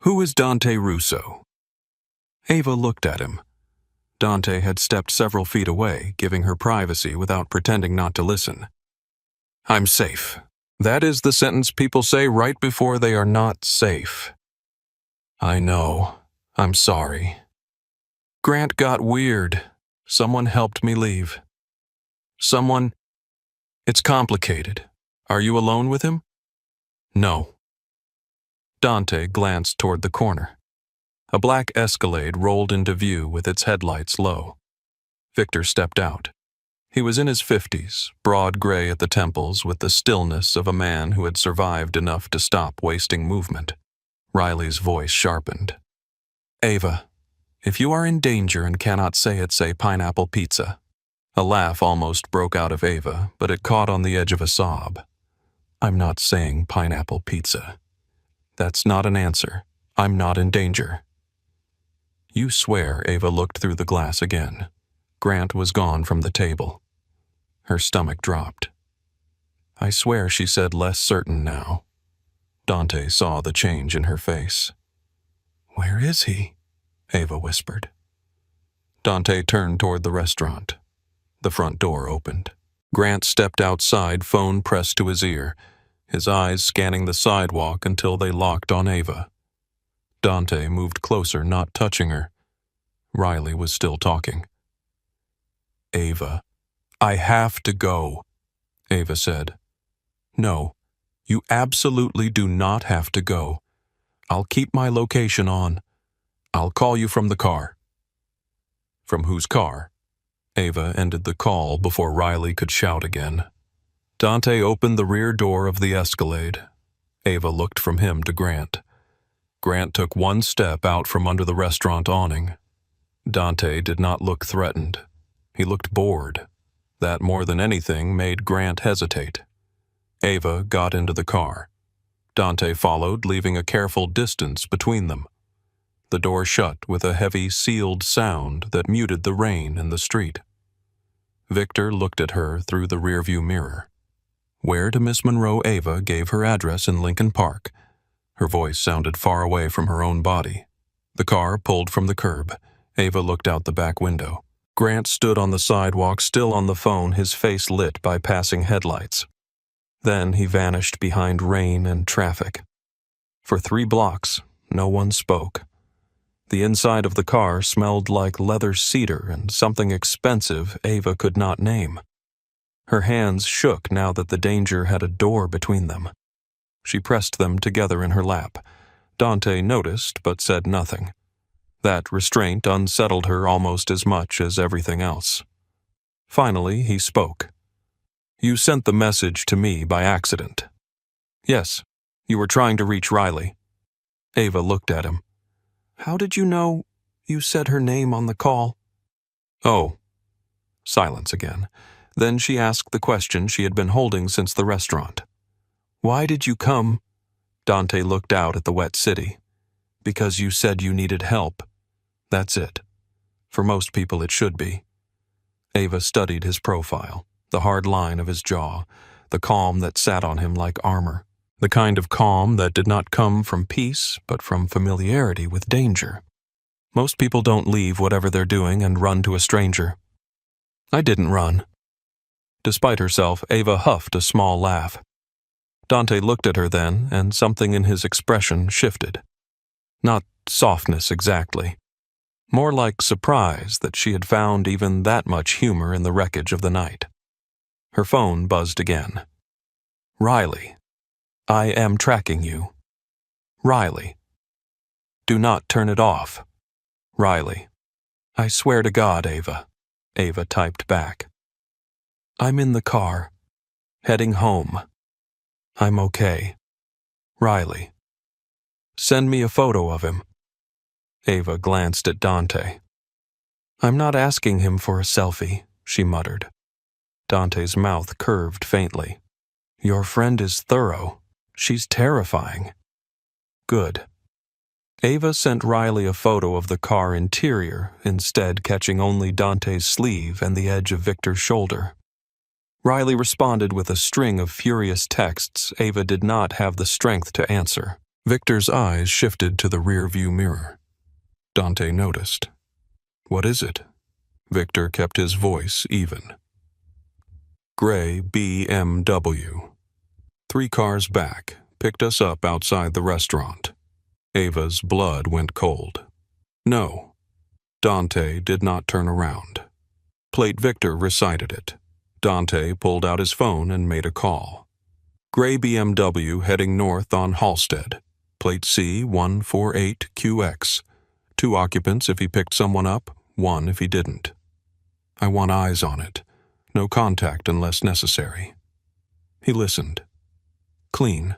Who is Dante Russo?" Ava looked at him. Dante had stepped several feet away, giving her privacy without pretending not to listen. "I'm safe." That is the sentence people say right before they are not safe. "I know. I'm sorry. Grant got weird. Someone helped me leave. Someone... It's complicated. Are you alone with him?" "No." Dante glanced toward the corner. A black Escalade rolled into view with its headlights low. Victor stepped out. He was in his 50s, broad gray at the temples with the stillness of a man who had survived enough to stop wasting movement. Riley's voice sharpened. "Ava, if you are in danger and cannot say it, say pineapple pizza." A laugh almost broke out of Ava, but it caught on the edge of a sob. "I'm not saying pineapple pizza. That's not an answer. I'm not in danger." "You swear?" Ava looked through the glass again. Grant was gone from the table. Her stomach dropped. "I swear," she said, less certain now. Dante saw the change in her face. "Where is he?" Ava whispered. Dante turned toward the restaurant. The front door opened. Grant stepped outside, phone pressed to his ear, his eyes scanning the sidewalk until they locked on Ava. Dante moved closer, not touching her. Riley was still talking. "Ava, I have to go," Ava said. "No, you absolutely do not have to go. I'll keep my location on. I'll call you from the car." "From whose car?" Ava ended the call before Riley could shout again. Dante opened the rear door of the Escalade. Ava looked from him to Grant. Grant took one step out from under the restaurant awning. Dante did not look threatened. He looked bored. That, more than anything, made Grant hesitate. Ava got into the car. Dante followed, leaving a careful distance between them. The door shut with a heavy, sealed sound that muted the rain in the street. Victor looked at her through the rearview mirror. Where to Miss Monroe Ava gave her address in Lincoln Park. Her voice sounded far away from her own body. The car pulled from the curb. Ava looked out the back window. Grant stood on the sidewalk, still on the phone, his face lit by passing headlights. Then he vanished behind rain and traffic. For 3 blocks, no one spoke. The inside of the car smelled like leather cedar and something expensive Ava could not name. Her hands shook now that the danger had a door between them. She pressed them together in her lap. Dante noticed but said nothing. That restraint unsettled her almost as much as everything else. Finally, he spoke. "You sent the message to me by accident." "Yes, you were trying to reach Riley." Ava looked at him. "How did you know you said her name on the call?" "Oh." Silence again. Then she asked the question she had been holding since the restaurant. "Why did you come?" Dante looked out at the wet city. "Because you said you needed help. That's it. For most people it should be." Ava studied his profile, the hard line of his jaw, the calm that sat on him like armor, the kind of calm that did not come from peace but from familiarity with danger. Most people don't leave whatever they're doing and run to a stranger. "I didn't run." Despite herself, Ava huffed a small laugh. Dante looked at her then, and something in his expression shifted. Not softness exactly. More like surprise that she had found even that much humor in the wreckage of the night. Her phone buzzed again. "Riley. I am tracking you. Riley. Do not turn it off. Riley." "I swear to God, Ava," Ava typed back. "I'm in the car. Heading home. I'm okay. Riley. Send me a photo of him." Ava glanced at Dante. "I'm not asking him for a selfie," she muttered. Dante's mouth curved faintly. "Your friend is thorough. She's terrifying." "Good." Ava sent Riley a photo of the car interior, instead catching only Dante's sleeve and the edge of Victor's shoulder. Riley responded with a string of furious texts Ava did not have the strength to answer. Victor's eyes shifted to the rear-view mirror. Dante noticed. "What is it?" Victor kept his voice even. "Gray BMW. 3 cars back, picked us up outside the restaurant." Ava's blood went cold. "No." Dante did not turn around. Plate Victor recited it. Dante pulled out his phone and made a call. "Gray BMW heading north on Halstead. Plate C148QX. 2 occupants if he picked someone up, 1 if he didn't. I want eyes on it. No contact unless necessary." He listened. "Clean."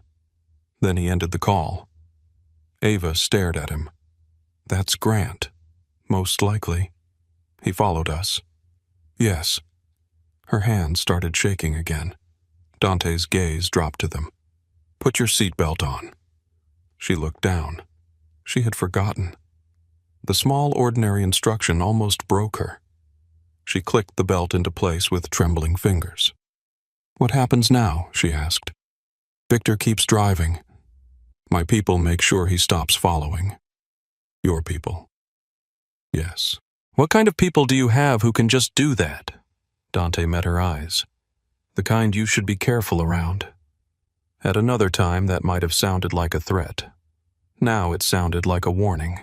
Then he ended the call. Ava stared at him. "That's Grant. Most likely. He followed us." "Yes." Her hands started shaking again. Dante's gaze dropped to them. "Put your seatbelt on." She looked down. She had forgotten. The small, ordinary instruction almost broke her. She clicked the belt into place with trembling fingers. "What happens now?" she asked. "Victor keeps driving. My people make sure he stops following." "Your people?" "Yes." "What kind of people do you have who can just do that?" Dante met her eyes. "The kind you should be careful around." At another time, that might have sounded like a threat. Now it sounded like a warning.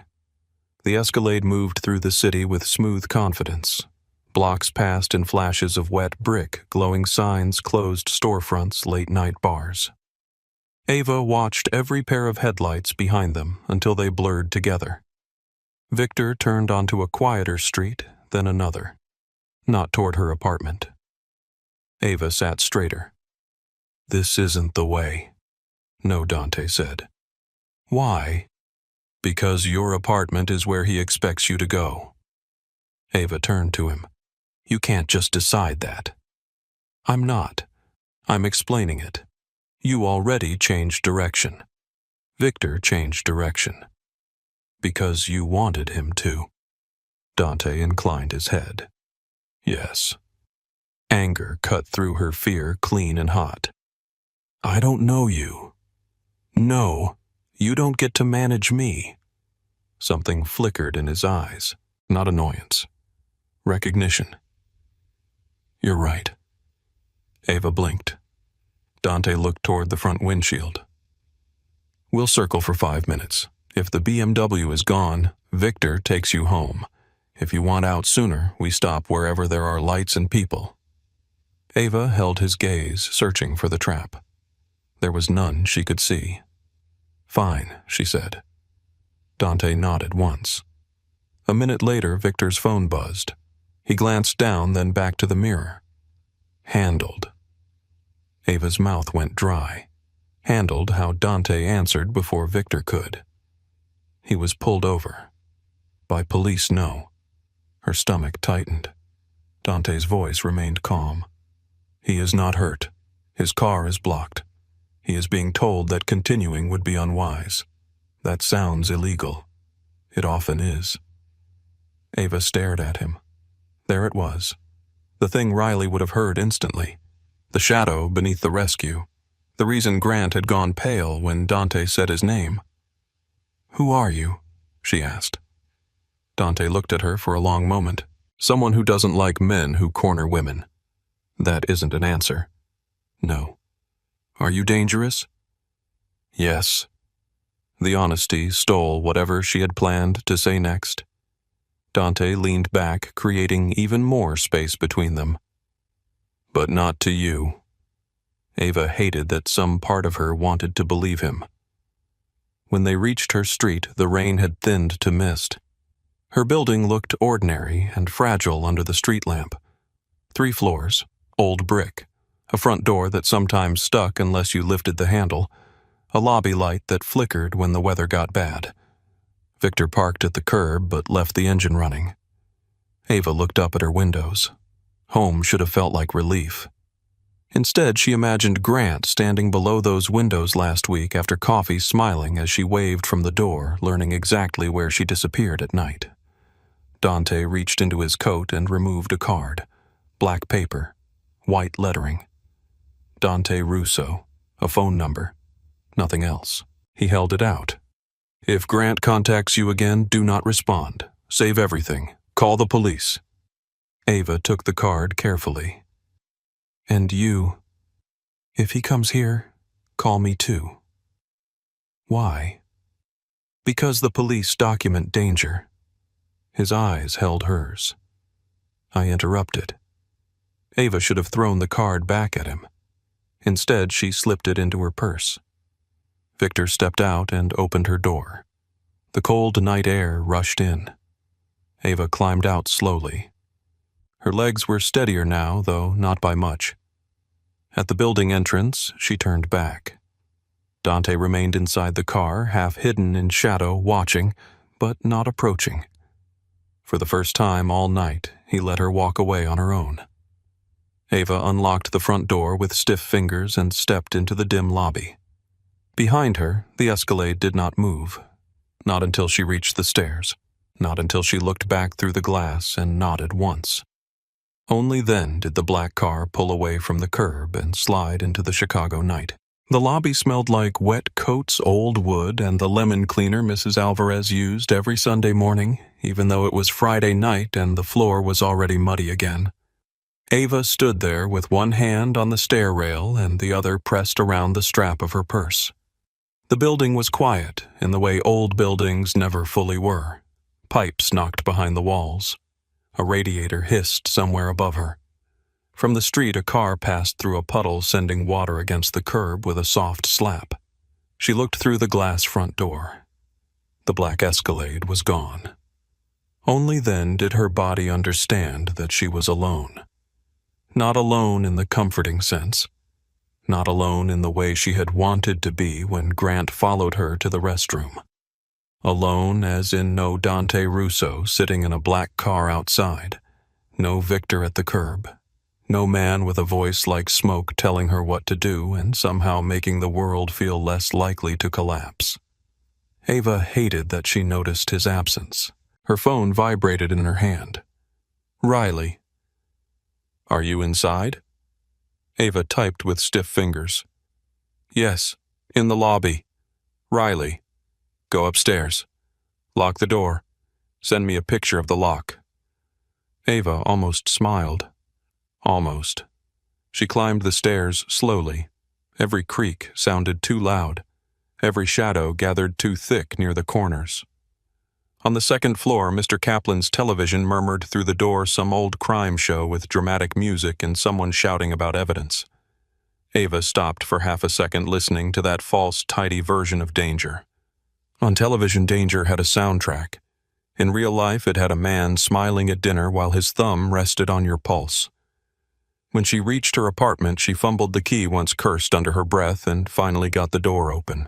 The Escalade moved through the city with smooth confidence. Blocks passed in flashes of wet brick, glowing signs, closed storefronts, late-night bars. Ava watched every pair of headlights behind them until they blurred together. Victor turned onto a quieter street, then another. Not toward her apartment. Ava sat straighter. "This isn't the way." "No," Dante said. "Why?" "Because your apartment is where he expects you to go." Ava turned to him. "You can't just decide that." "I'm not. I'm explaining it. You already changed direction." Victor changed direction. "Because you wanted him to." Dante inclined his head. "Yes." Anger cut through her fear clean and hot. "I don't know you." "No, You don't get to manage me. Something flickered in his eyes, not annoyance. Recognition. You're right. Ava blinked. Dante looked toward the front windshield. We'll circle for 5 minutes. If the BMW is gone, Victor takes you home. If you want out sooner, we stop wherever there are lights and people. Ava held his gaze, searching for the trap. There was none she could see. Fine, she said. Dante nodded once. A minute later, Victor's phone buzzed. He glanced down, then back to the mirror. Handled. Ava's mouth went dry. Handled how Dante answered before Victor could. He was pulled over. By police, no. Her stomach tightened. Dante's voice remained calm. He is not hurt. His car is blocked. He is being told that continuing would be unwise. That sounds illegal. It often is. Ava stared at him. There it was. The thing Riley would have heard instantly. The shadow beneath the rescue. The reason Grant had gone pale when Dante said his name. Who are you? She asked. Dante looked at her for a long moment. Someone who doesn't like men who corner women. That isn't an answer. No. Are you dangerous? Yes. The honesty stole whatever she had planned to say next. Dante leaned back, creating even more space between them. But not to you. Ava hated that some part of her wanted to believe him. When they reached her street, the rain had thinned to mist. Her building looked ordinary and fragile under the street lamp. 3 floors, old brick, a front door that sometimes stuck unless you lifted the handle, a lobby light that flickered when the weather got bad. Victor parked at the curb but left the engine running. Ava looked up at her windows. Home should have felt like relief. Instead, she imagined Grant standing below those windows last week after coffee, smiling as she waved from the door, learning exactly where she disappeared at night. Dante reached into his coat and removed a card. Black paper. White lettering. Dante Russo. A phone number. Nothing else. He held it out. If Grant contacts you again, do not respond. Save everything. Call the police. Ava took the card carefully. And you, if he comes here, call me too. Why? Because the police document danger. His eyes held hers. I interrupted. Ava should have thrown the card back at him. Instead, she slipped it into her purse. Victor stepped out and opened her door. The cold night air rushed in. Ava climbed out slowly. Her legs were steadier now, though not by much. At the building entrance, she turned back. Dante remained inside the car, half hidden in shadow, watching, but not approaching. For the first time all night, he let her walk away on her own. Ava unlocked the front door with stiff fingers and stepped into the dim lobby. Behind her, the Escalade did not move. Not until she reached the stairs. Not until she looked back through the glass and nodded once. Only then did the black car pull away from the curb and slide into the Chicago night. The lobby smelled like wet coats, old wood, and the lemon cleaner Mrs. Alvarez used every Sunday morning, even though it was Friday night and the floor was already muddy again. Ava stood there with one hand on the stair rail and the other pressed around the strap of her purse. The building was quiet, in the way old buildings never fully were. Pipes knocked behind the walls. A radiator hissed somewhere above her. From the street, a car passed through a puddle, sending water against the curb with a soft slap. She looked through the glass front door. The black Escalade was gone. Only then did her body understand that she was alone. Not alone in the comforting sense. Not alone in the way she had wanted to be when Grant followed her to the restroom. Alone as in no Dante Russo sitting in a black car outside. No Victor at the curb. No man with a voice like smoke telling her what to do and somehow making the world feel less likely to collapse. Ava hated that she noticed his absence. Her phone vibrated in her hand. Riley. Are you inside? Ava typed with stiff fingers. Yes, in the lobby. Riley. Go upstairs. Lock the door. Send me a picture of the lock." Ava almost smiled. Almost. She climbed the stairs slowly. Every creak sounded too loud. Every shadow gathered too thick near the corners. On the second floor, Mr. Kaplan's television murmured through the door some old crime show with dramatic music and someone shouting about evidence. Ava stopped for half a second listening to that false, tidy version of danger. On television, danger had a soundtrack. In real life, it had a man smiling at dinner while his thumb rested on your pulse. When she reached her apartment, she fumbled the key once, cursed under her breath, and finally got the door open.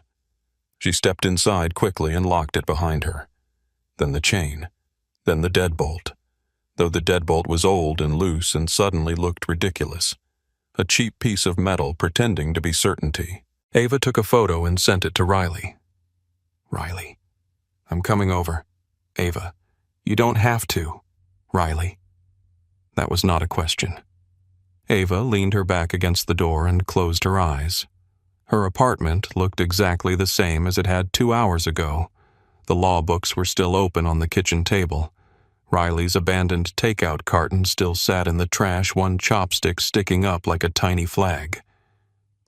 She stepped inside quickly and locked it behind her. Then the chain. Then the deadbolt. Though the deadbolt was old and loose and suddenly looked ridiculous. A cheap piece of metal pretending to be certainty. Ava took a photo and sent it to Riley. "Riley, I'm coming over." "Ava, you don't have to." "Riley." That was not a question. Ava leaned her back against the door and closed her eyes. Her apartment looked exactly the same as it had 2 hours ago. The law books were still open on the kitchen table. Riley's abandoned takeout carton still sat in the trash, one chopstick sticking up like a tiny flag.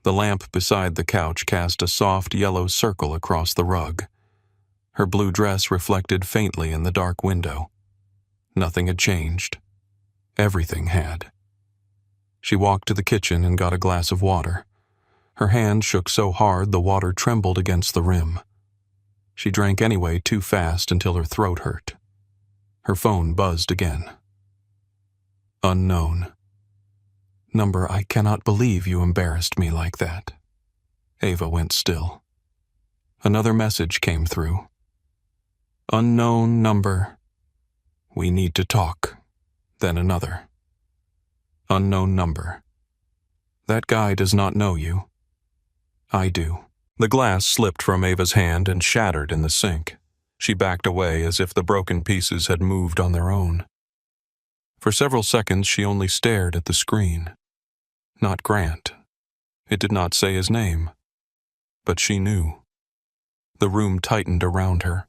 The lamp beside the couch cast a soft yellow circle across the rug. Her blue dress reflected faintly in the dark window. Nothing had changed. Everything had. She walked to the kitchen and got a glass of water. Her hand shook so hard the water trembled against the rim. She drank anyway, too fast until her throat hurt. Her phone buzzed again. Unknown. Number, "I cannot believe you embarrassed me like that." Ava went still. Another message came through. "Unknown number. We need to talk." Then another. "Unknown number. That guy does not know you. I do." The glass slipped from Ava's hand and shattered in the sink. She backed away as if the broken pieces had moved on their own. For several seconds she only stared at the screen. Not Grant. It did not say his name. But she knew. The room tightened around her.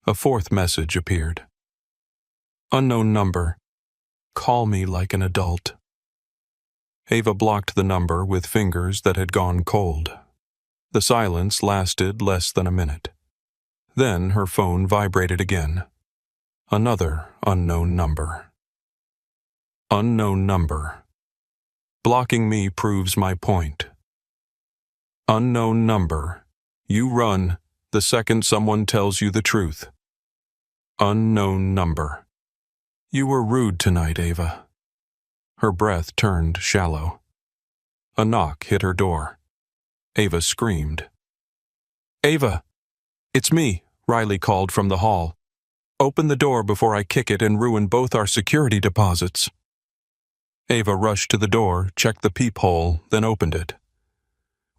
A fourth message appeared. "Unknown number. Call me like an adult." Ava blocked the number with fingers that had gone cold. The silence lasted less than a minute. Then her phone vibrated again. Another unknown number. Unknown number. Blocking me proves my point. Unknown number. You run the second someone tells you the truth. Unknown number. You were rude tonight, Ava. Her breath turned shallow. A knock hit her door. Ava screamed. "Ava! It's me," Riley called from the hall. "Open the door before I kick it and ruin both our security deposits." Ava rushed to the door, checked the peephole, then opened it.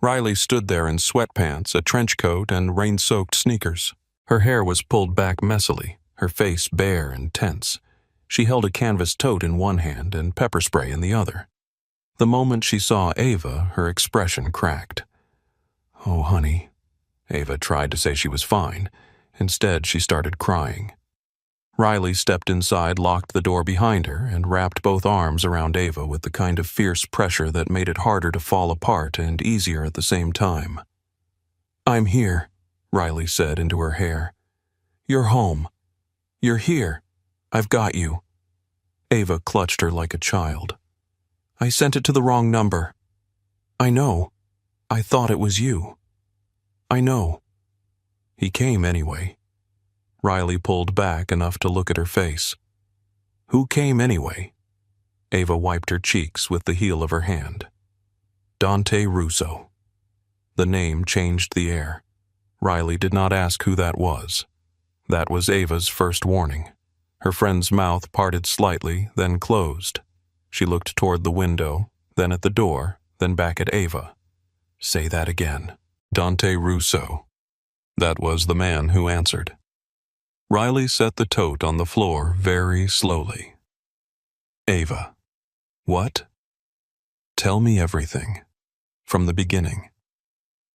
Riley stood there in sweatpants, a trench coat, and rain-soaked sneakers. Her hair was pulled back messily, her face bare and tense. She held a canvas tote in one hand and pepper spray in the other. The moment she saw Ava, her expression cracked. "Oh, honey." Ava tried to say she was fine. Instead, she started crying. Riley stepped inside, locked the door behind her, and wrapped both arms around Ava with the kind of fierce pressure that made it harder to fall apart and easier at the same time. "I'm here," Riley said into her hair. "You're home. You're here. I've got you." Ava clutched her like a child. "I sent it to the wrong number." "I know. I thought it was you." "I know." "He came anyway." Riley pulled back enough to look at her face. "Who came anyway?" Ava wiped her cheeks with the heel of her hand. "Dante Russo." The name changed the air. Riley did not ask who that was. That was Ava's first warning. Her friend's mouth parted slightly, then closed. She looked toward the window, then at the door, then back at Ava. "Say that again." "Dante Russo." That was the man who answered. Riley set the tote on the floor very slowly. "Ava." "What?" "Tell me everything. From the beginning."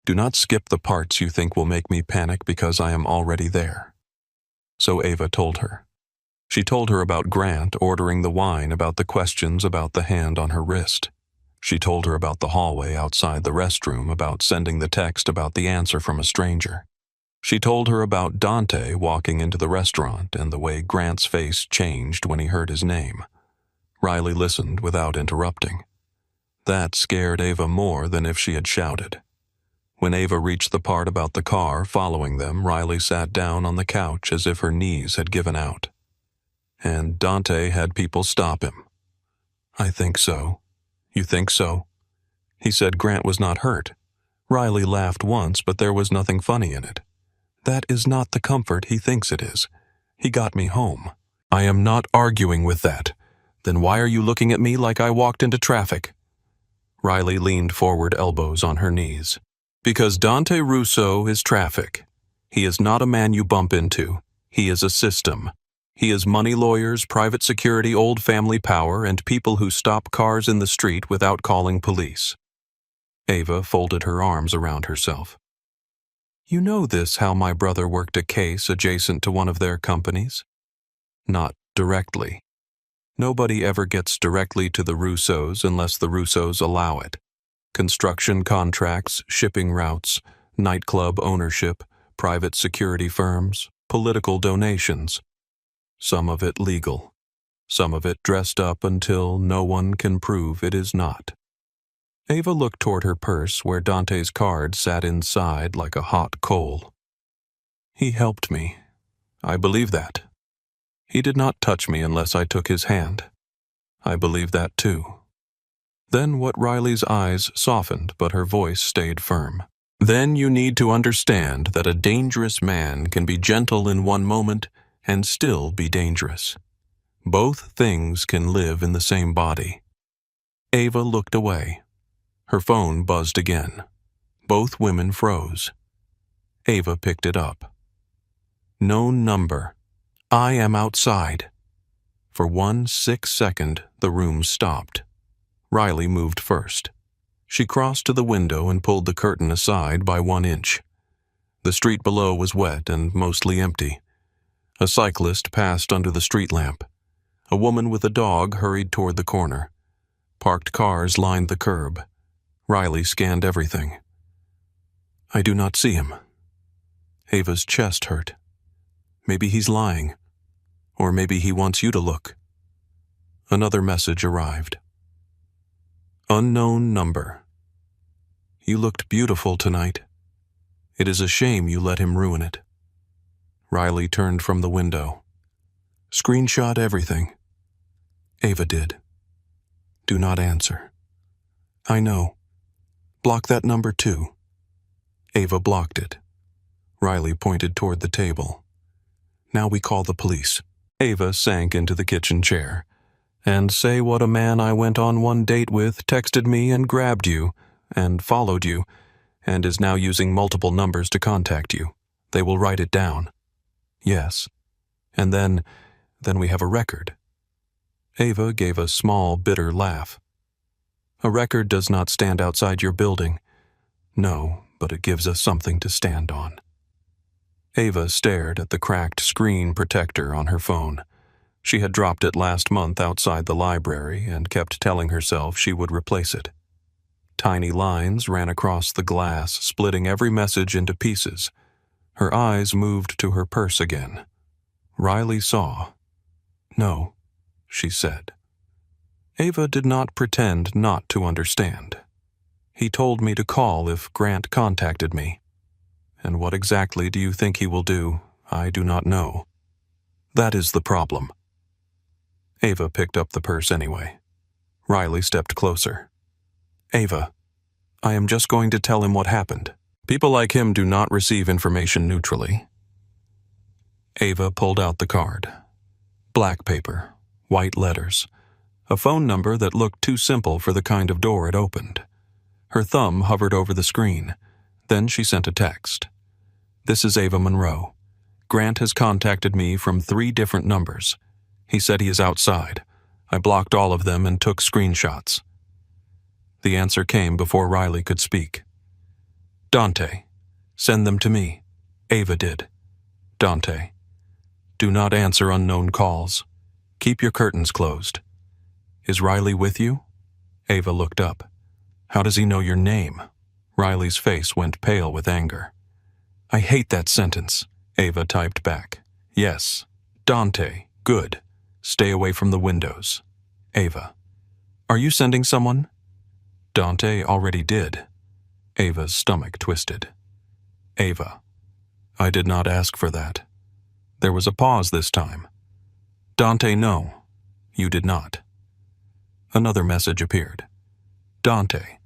Do not skip the parts you think will make me panic because I am already there. So Ava told her. She told her about Grant ordering the wine, about the questions about the hand on her wrist. She told her about the hallway outside the restroom, about sending the text about the answer from a stranger. She told her about Dante walking into the restaurant and the way Grant's face changed when he heard his name. Riley listened without interrupting. That scared Ava more than if she had shouted. When Ava reached the part about the car following them, Riley sat down on the couch as if her knees had given out. And Dante had people stop him. I think so. You think so? He said Grant was not hurt. Riley laughed once, but there was nothing funny in it. That is not the comfort he thinks it is. He got me home. I am not arguing with that. Then why are you looking at me like I walked into traffic? Riley leaned forward, elbows on her knees. Because Dante Russo is traffic. He is not a man you bump into. He is a system. He is money lawyers, private security, old family power, and people who stop cars in the street without calling police. Ava folded her arms around herself. You know this, how my brother worked a case adjacent to one of their companies? Not directly. Nobody ever gets directly to the Russos unless the Russos allow it. Construction contracts, shipping routes, nightclub ownership, private security firms, political donations. Some of it legal. Some of it dressed up until no one can prove it is not. Ava looked toward her purse where Dante's card sat inside like a hot coal. He helped me. I believe that. He did not touch me unless I took his hand. I believe that too. Then what Riley's eyes softened, but her voice stayed firm. Then you need to understand that a dangerous man can be gentle in one moment and still be dangerous. Both things can live in the same body. Ava looked away. Her phone buzzed again. Both women froze. Ava picked it up. Known number. I am outside. For 1 6-second, the room stopped. Riley moved first. She crossed to the window and pulled the curtain aside by 1 inch. The street below was wet and mostly empty. A cyclist passed under the street lamp. A woman with a dog hurried toward the corner. Parked cars lined the curb. Riley scanned everything. I do not see him. Ava's chest hurt. Maybe he's lying. Or maybe he wants you to look. Another message arrived. Unknown number. You looked beautiful tonight. It is a shame you let him ruin it. Riley turned from the window. Screenshot everything. Ava did. Do not answer. I know. Block that number too. Ava blocked it. Riley pointed toward the table. Now we call the police. Ava sank into the kitchen chair. And say what a man I went on one date with texted me and grabbed you, and followed you, and is now using multiple numbers to contact you. They will write it down. Yes. And then we have a record. Ava gave a small, bitter laugh. A record does not stand outside your building. No, but it gives us something to stand on. Ava stared at the cracked screen protector on her phone. She had dropped it last month outside the library and kept telling herself she would replace it. Tiny lines ran across the glass, splitting every message into pieces. Her eyes moved to her purse again. Riley saw. No, she said. Ava did not pretend not to understand. He told me to call if Grant contacted me. And what exactly do you think he will do? I do not know. That is the problem. Ava picked up the purse anyway. Riley stepped closer. Ava, I am just going to tell him what happened. People like him do not receive information neutrally. Ava pulled out the card. Black paper, white letters, a phone number that looked too simple for the kind of door it opened. Her thumb hovered over the screen. Then she sent a text. This is Ava Monroe. Grant has contacted me from 3 different numbers. He said he is outside. I blocked all of them and took screenshots. The answer came before Riley could speak. Dante, send them to me. Ava did. Dante, do not answer unknown calls. Keep your curtains closed. Is Riley with you? Ava looked up. How does he know your name? Riley's face went pale with anger. I hate that sentence, Ava typed back. Yes. Dante, good. Stay away from the windows. Ava, are you sending someone? Dante already did. Ava's stomach twisted. Ava, I did not ask for that. There was a pause this time. Dante, no, you did not. Another message appeared. Dante,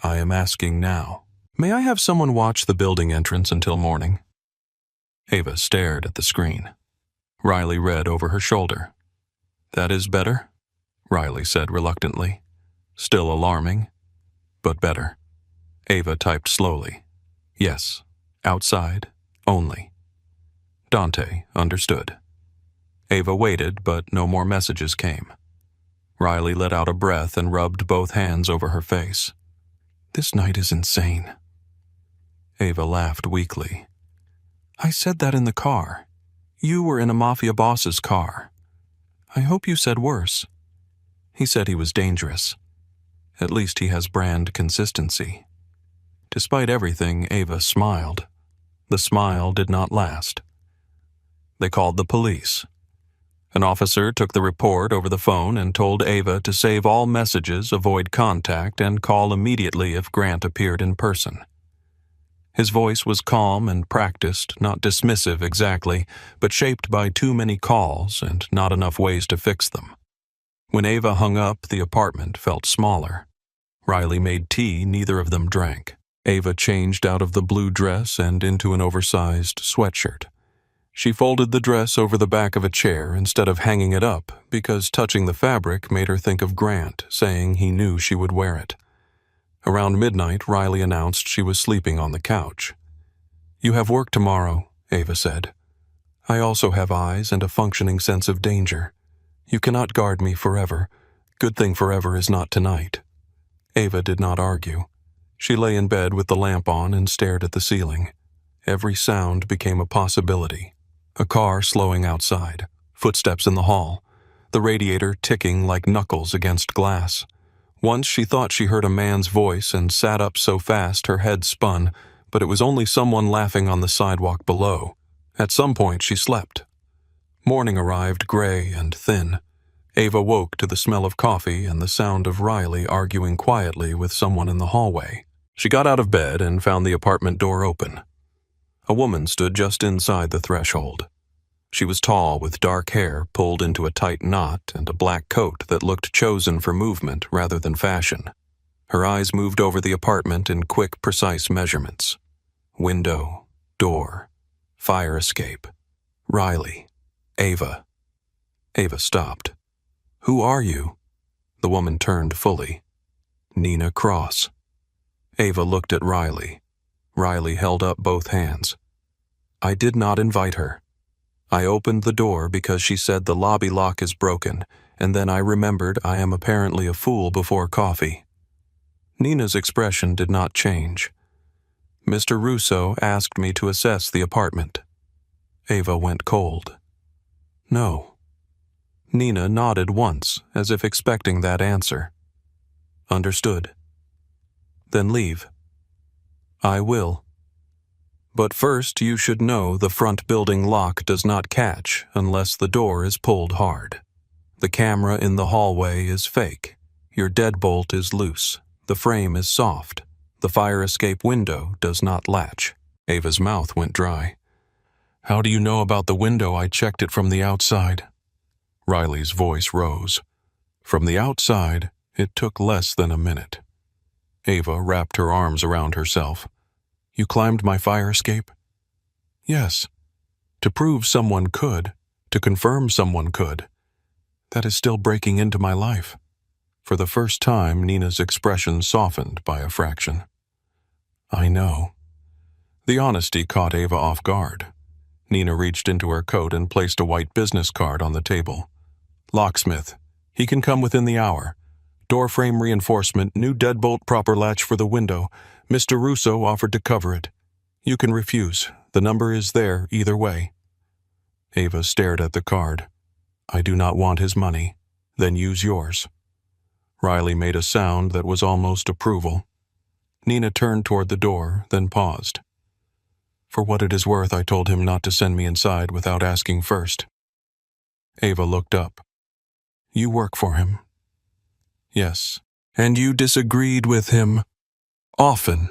I am asking now. May I have someone watch the building entrance until morning? Ava stared at the screen. Riley read over her shoulder. That is better, Riley said reluctantly. Still alarming, but better. Ava typed slowly. Yes, outside, only. Dante understood. Ava waited, but no more messages came. Riley let out a breath and rubbed both hands over her face. This night is insane. Ava laughed weakly. I said that in the car. You were in a Mafia boss's car. I hope you said worse. He said he was dangerous. At least he has brand consistency. Despite everything, Ava smiled. The smile did not last. They called the police. An officer took the report over the phone and told Ava to save all messages, avoid contact, and call immediately if Grant appeared in person. His voice was calm and practiced, not dismissive exactly, but shaped by too many calls and not enough ways to fix them. When Ava hung up, the apartment felt smaller. Riley made tea neither of them drank. Ava changed out of the blue dress and into an oversized sweatshirt. She folded the dress over the back of a chair instead of hanging it up because touching the fabric made her think of Grant, saying he knew she would wear it. Around midnight, Riley announced she was sleeping on the couch. You have work tomorrow, Ava said. I also have eyes and a functioning sense of danger. You cannot guard me forever. Good thing forever is not tonight. Ava did not argue. She lay in bed with the lamp on and stared at the ceiling. Every sound became a possibility. A car slowing outside, footsteps in the hall, the radiator ticking like knuckles against glass. Once she thought she heard a man's voice and sat up so fast her head spun, but it was only someone laughing on the sidewalk below. At some point she slept. Morning arrived gray and thin. Ava woke to the smell of coffee and the sound of Riley arguing quietly with someone in the hallway. She got out of bed and found the apartment door open. A woman stood just inside the threshold. She was tall with dark hair pulled into a tight knot and a black coat that looked chosen for movement rather than fashion. Her eyes moved over the apartment in quick, precise measurements. Window, door, fire escape, Riley, Ava. Ava stopped. Who are you? The woman turned fully. Nina Cross. Ava looked at Riley. Riley held up both hands. I did not invite her. I opened the door because she said the lobby lock is broken, and then I remembered I am apparently a fool before coffee. Nina's expression did not change. Mr. Russo asked me to assess the apartment. Ava went cold. No. Nina nodded once, as if expecting that answer. Understood. Then leave. I will. But first you should know the front building lock does not catch unless the door is pulled hard. The camera in the hallway is fake. Your deadbolt is loose. The frame is soft. The fire escape window does not latch. Ava's mouth went dry. How do you know about the window? I checked it from the outside. Riley's voice rose. From the outside, it took less than a minute. Ava wrapped her arms around herself. You climbed my fire escape? Yes. To prove someone could, to confirm someone could. That is still breaking into my life. For the first time, Nina's expression softened by a fraction. I know. The honesty caught Ava off guard. Nina reached into her coat and placed a white business card on the table. Locksmith. He can come within the hour. Door frame reinforcement, new deadbolt, proper latch for the window. Mr. Russo offered to cover it. You can refuse. The number is there either way. Ava stared at the card. I do not want his money. Then use yours. Riley made a sound that was almost approval. Nina turned toward the door, then paused. For what it is worth, I told him not to send me inside without asking first. Ava looked up. You work for him. Yes. And you disagreed with him. Often.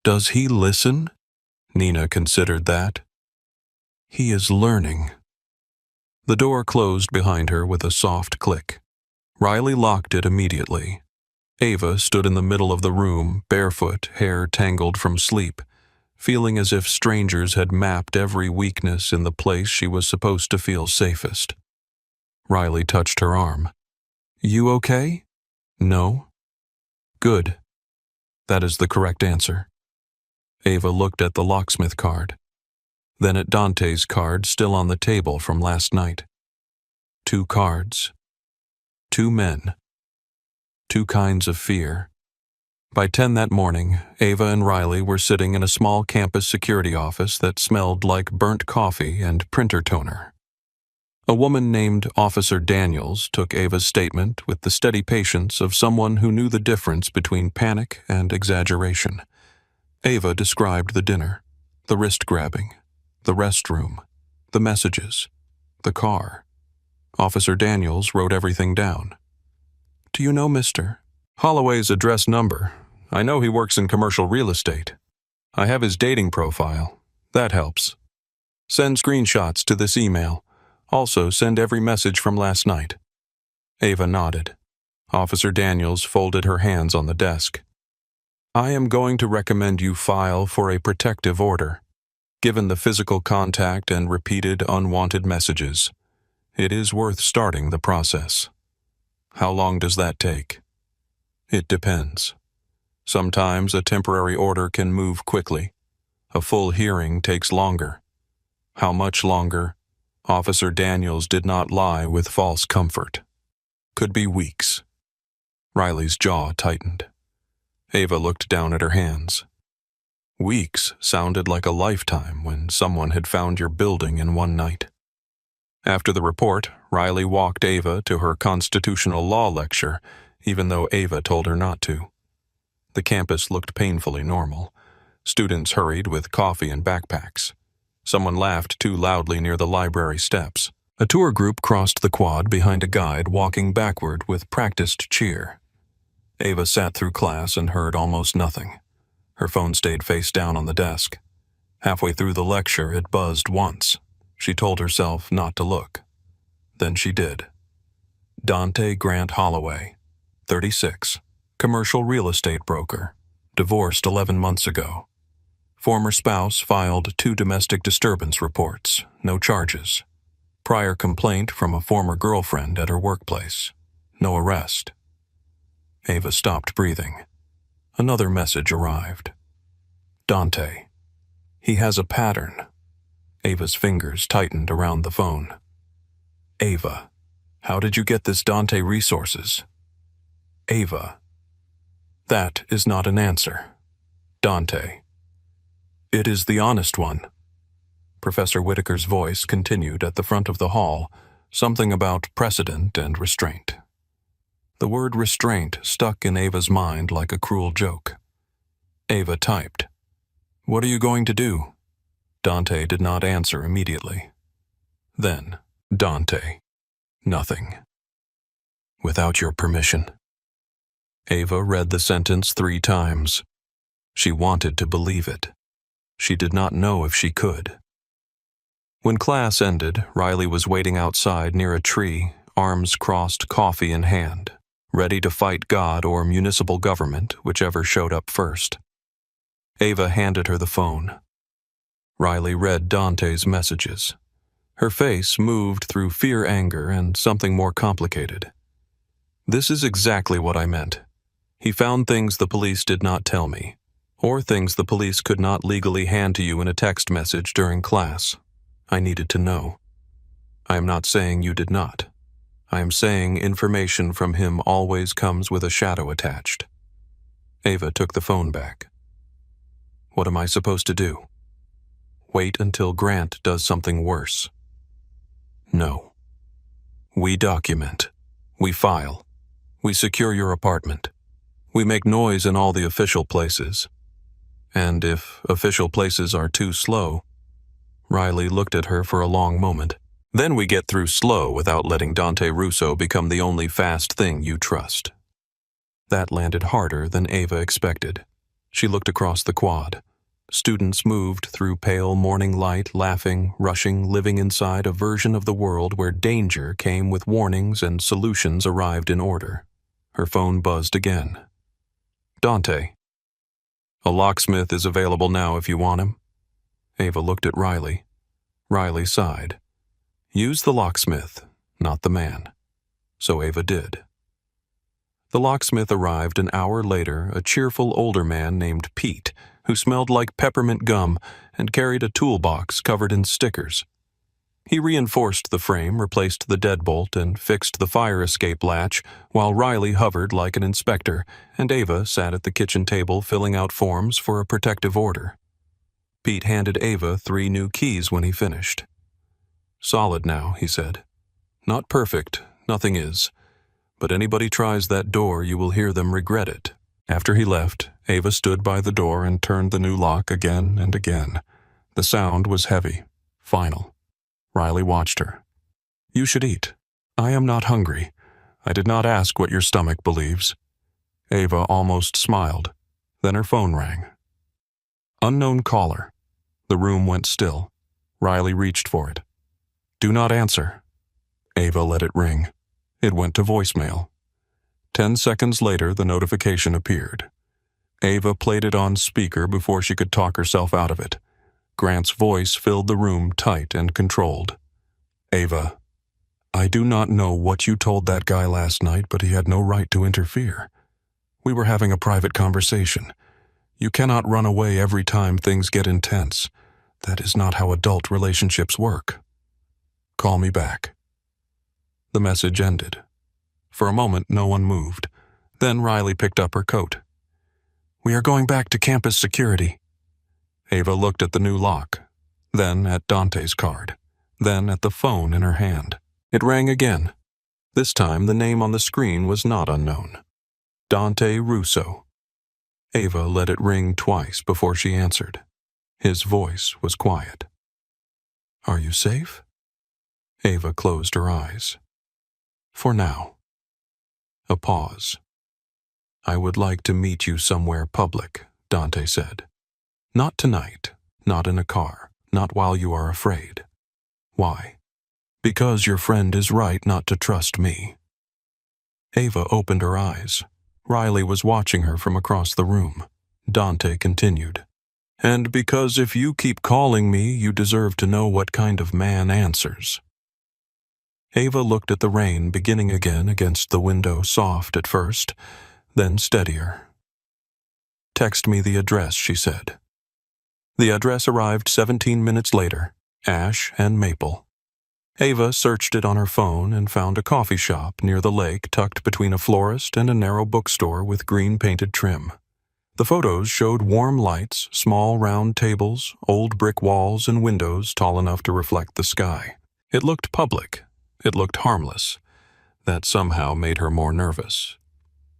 Does he listen? Nina considered that. He is learning. The door closed behind her with a soft click. Riley locked it immediately. Ava stood in the middle of the room, barefoot, hair tangled from sleep, feeling as if strangers had mapped every weakness in the place she was supposed to feel safest. Riley touched her arm. You okay? No. Good. That is the correct answer. Ava looked at the locksmith card, then at Dante's card still on the table from last night. 2 cards. 2 men. 2 kinds of fear. By 10 that morning, Ava and Riley were sitting in a small campus security office that smelled like burnt coffee and printer toner. A woman named Officer Daniels took Ava's statement with the steady patience of someone who knew the difference between panic and exaggeration. Ava described the dinner, the wrist-grabbing, the restroom, the messages, the car. Officer Daniels wrote everything down. Do you know Mr. Holloway's address number? I know he works in commercial real estate. I have his dating profile. That helps. Send screenshots to this email. Also, send every message from last night. Ava nodded. Officer Daniels folded her hands on the desk. I am going to recommend you file for a protective order. Given the physical contact and repeated unwanted messages, it is worth starting the process. How long does that take? It depends. Sometimes a temporary order can move quickly. A full hearing takes longer. How much longer? Officer Daniels did not lie with false comfort. Could be weeks. Riley's jaw tightened. Ava looked down at her hands. Weeks sounded like a lifetime when someone had found your building in one night. After the report, Riley walked Ava to her constitutional law lecture, even though Ava told her not to. The campus looked painfully normal. Students hurried with coffee and backpacks. Someone laughed too loudly near the library steps. A tour group crossed the quad behind a guide walking backward with practiced cheer. Ava sat through class and heard almost nothing. Her phone stayed face down on the desk. Halfway through the lecture, it buzzed once. She told herself not to look. Then she did. Dante Grant Holloway, 36, commercial real estate broker, divorced 11 months ago. Former spouse filed 2 domestic disturbance reports, no charges. Prior complaint from a former girlfriend at her workplace, no arrest. Ava stopped breathing. Another message arrived. Dante. He has a pattern. Ava's fingers tightened around the phone. Ava. How did you get this Dante resources? Ava. That is not an answer. Dante. It is the honest one. Professor Whitaker's voice continued at the front of the hall, something about precedent and restraint. The word restraint stuck in Ava's mind like a cruel joke. Ava typed. What are you going to do? Dante did not answer immediately. Then, Dante. Nothing. Without your permission. Ava read the sentence 3 times. She wanted to believe it. She did not know if she could. When class ended, Riley was waiting outside near a tree, arms crossed, coffee in hand, ready to fight God or municipal government, whichever showed up first. Ava handed her the phone. Riley read Dante's messages. Her face moved through fear, anger, and something more complicated. This is exactly what I meant. He found things the police did not tell me, or things the police could not legally hand to you in a text message during class. I needed to know. I am not saying you did not. I am saying information from him always comes with a shadow attached. Ava took the phone back. What am I supposed to do? Wait until Grant does something worse. No. We document. We file. We secure your apartment. We make noise in all the official places. And if official places are too slow, Riley looked at her for a long moment. Then we get through slow without letting Dante Russo become the only fast thing you trust. That landed harder than Ava expected. She looked across the quad. Students moved through pale morning light, laughing, rushing, living inside a version of the world where danger came with warnings and solutions arrived in order. Her phone buzzed again. Dante. A locksmith is available now if you want him. Ava looked at Riley. Riley sighed. Use the locksmith, not the man. So Ava did. The locksmith arrived an hour later, a cheerful older man named Pete, who smelled like peppermint gum and carried a toolbox covered in stickers. He reinforced the frame, replaced the deadbolt, and fixed the fire escape latch, while Riley hovered like an inspector, and Ava sat at the kitchen table filling out forms for a protective order. Pete handed Ava 3 new keys when he finished. Solid now, he said. Not perfect, nothing is. But anybody tries that door, you will hear them regret it. After he left, Ava stood by the door and turned the new lock again and again. The sound was heavy, final. Riley watched her. You should eat. I am not hungry. I did not ask what your stomach believes. Ava almost smiled. Then her phone rang. Unknown caller. The room went still. Riley reached for it. Do not answer. Ava let it ring. It went to voicemail. 10 seconds later, the notification appeared. Ava played it on speaker before she could talk herself out of it. Grant's voice filled the room tight and controlled. Ava, I do not know what you told that guy last night, but he had no right to interfere. We were having a private conversation. You cannot run away every time things get intense. That is not how adult relationships work. Call me back. The message ended. For a moment, no one moved. Then Riley picked up her coat. We are going back to campus security. Ava looked at the new lock, then at Dante's card, then at the phone in her hand. It rang again. This time, the name on the screen was not unknown. Dante Russo. Ava let it ring twice before she answered. His voice was quiet. Are you safe? Ava closed her eyes. For now. A pause. I would like to meet you somewhere public, Dante said. Not tonight, not in a car, not while you are afraid. Why? Because your friend is right not to trust me. Ava opened her eyes. Riley was watching her from across the room. Dante continued. And because if you keep calling me, you deserve to know what kind of man answers. Ava looked at the rain beginning again against the window, soft at first, then steadier. Text me the address, she said. The address arrived 17 minutes later, Ash and Maple. Ava searched it on her phone and found a coffee shop near the lake tucked between a florist and a narrow bookstore with green-painted trim. The photos showed warm lights, small round tables, old brick walls, and windows tall enough to reflect the sky. It looked public. It looked harmless. That somehow made her more nervous.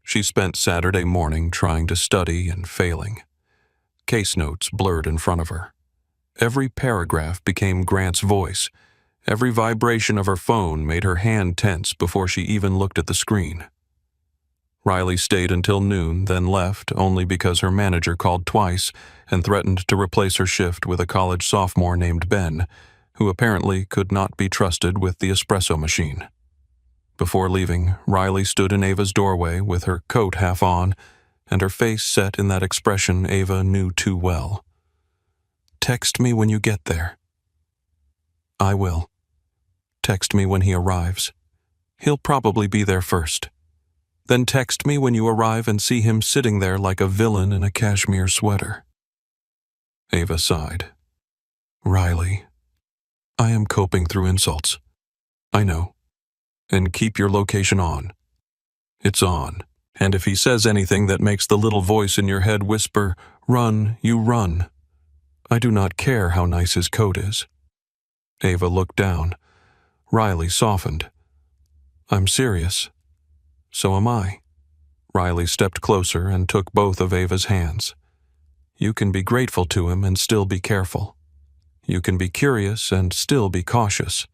She spent Saturday morning trying to study and failing. Case notes blurred in front of her. Every paragraph became Grant's voice. Every vibration of her phone made her hand tense before she even looked at the screen. Riley stayed until noon, then left only because her manager called twice and threatened to replace her shift with a college sophomore named Ben, who apparently could not be trusted with the espresso machine. Before leaving, Riley stood in Ava's doorway with her coat half on and her face set in that expression Ava knew too well. Text me when you get there. I will. Text me when he arrives. He'll probably be there first. Then text me when you arrive and see him sitting there like a villain in a cashmere sweater. Ava sighed. Riley, I am coping through insults. I know. And keep your location on. It's on. And if he says anything that makes the little voice in your head whisper, "Run, you run," I do not care how nice his coat is. Ava looked down. Riley softened. I'm serious. So am I. Riley stepped closer and took both of Ava's hands. You can be grateful to him and still be careful. You can be curious and still be cautious.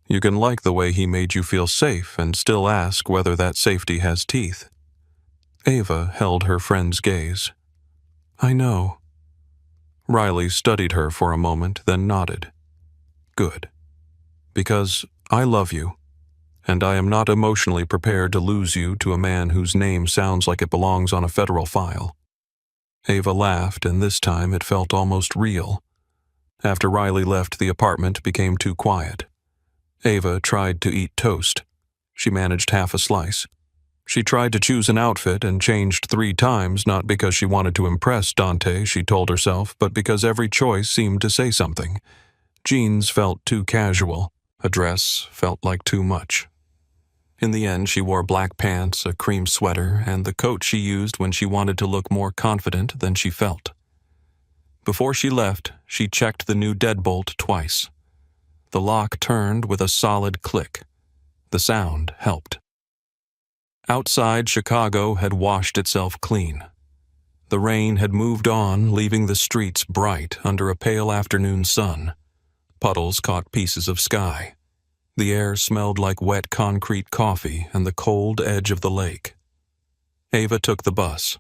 You can like the way he made you feel safe and still ask whether that safety has teeth. Ava held her friend's gaze. I know. Riley studied her for a moment, then nodded. Good. Because I love you, and I am not emotionally prepared to lose you to a man whose name sounds like it belongs on a federal file. Ava laughed, and this time it felt almost real. After Riley left, the apartment became too quiet. Ava tried to eat toast. She managed half a slice. She tried to choose an outfit and changed 3 times, not because she wanted to impress Dante, she told herself, but because every choice seemed to say something. Jeans felt too casual. A dress felt like too much. In the end, she wore black pants, a cream sweater, and the coat she used when she wanted to look more confident than she felt. Before she left, she checked the new deadbolt twice. The lock turned with a solid click. The sound helped. Outside, Chicago had washed itself clean. The rain had moved on, leaving the streets bright under a pale afternoon sun. Puddles caught pieces of sky. The air smelled like wet concrete coffee and the cold edge of the lake. Ava took the bus.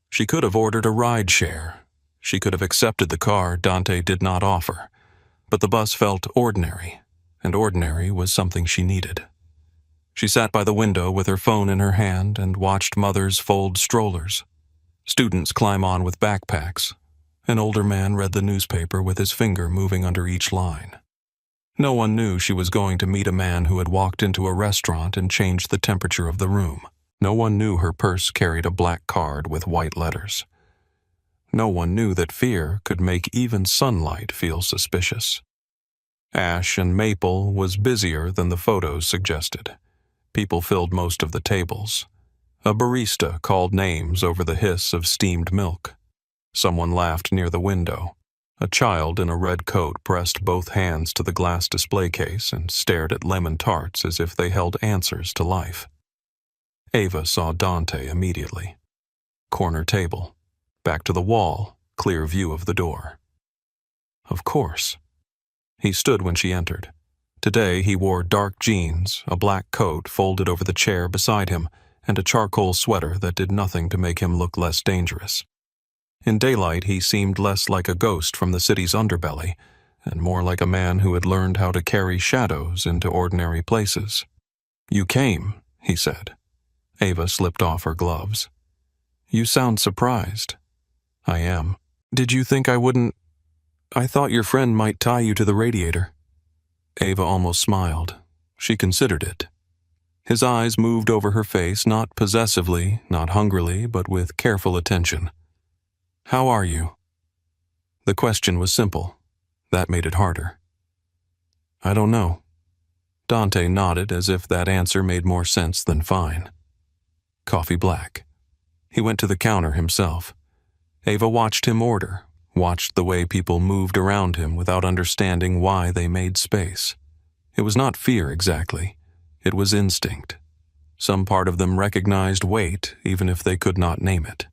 She could have ordered a ride share. She could have accepted the car Dante did not offer. But the bus felt ordinary, and ordinary was something she needed. She sat by the window with her phone in her hand and watched mothers fold strollers. Students climb on with backpacks. An older man read the newspaper with his finger moving under each line. No one knew she was going to meet a man who had walked into a restaurant and changed the temperature of the room. No one knew her purse carried a black card with white letters. No one knew that fear could make even sunlight feel suspicious. Ash and Maple was busier than the photos suggested. People filled most of the tables. A barista called names over the hiss of steamed milk. Someone laughed near the window. A child in a red coat pressed both hands to the glass display case and stared at lemon tarts as if they held answers to life. Ava saw Dante immediately. Corner table. Back to the wall, clear view of the door. Of course. He stood when she entered. Today he wore dark jeans, a black coat folded over the chair beside him, and a charcoal sweater that did nothing to make him look less dangerous. In daylight he seemed less like a ghost from the city's underbelly, and more like a man who had learned how to carry shadows into ordinary places. You came, he said. Ava slipped off her gloves. You sound surprised. I am. Did you think I wouldn't? I thought your friend might tie you to the radiator. Ava almost smiled. She considered it. His eyes moved over her face, not possessively, not hungrily, but with careful attention. How are you? The question was simple. That made it harder. I don't know. Dante nodded as if that answer made more sense than fine. Coffee black. He went to the counter himself. Ava watched him order, watched the way people moved around him without understanding why they made space. It was not fear exactly. It was instinct. Some part of them recognized weight, even if they could not name it.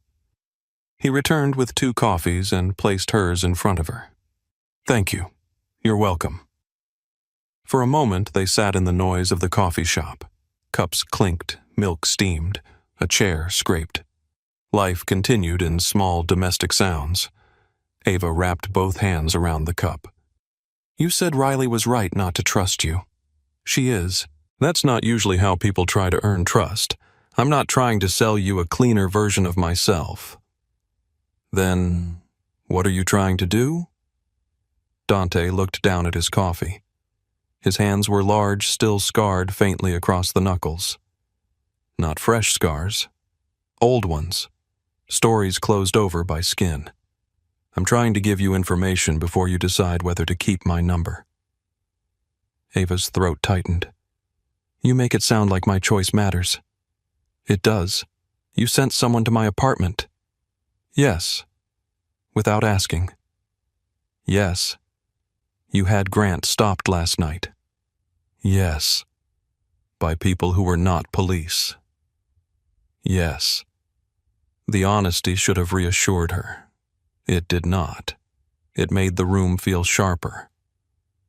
He returned with 2 coffees and placed hers in front of her. Thank you. You're welcome. For a moment they sat in the noise of the coffee shop. Cups clinked, milk steamed, a chair scraped. Life continued in small domestic sounds. Ava wrapped both hands around the cup. You said Riley was right not to trust you. She is. That's not usually how people try to earn trust. I'm not trying to sell you a cleaner version of myself. Then, what are you trying to do? Dante looked down at his coffee. His hands were large, still scarred faintly across the knuckles. Not fresh scars. Old ones. Stories closed over by skin. I'm trying to give you information before you decide whether to keep my number. Ava's throat tightened. You make it sound like my choice matters. It does. You sent someone to my apartment. Yes. Without asking. Yes. You had Grant stopped last night. Yes. By people who were not police. Yes. The honesty should have reassured her. It did not. It made the room feel sharper.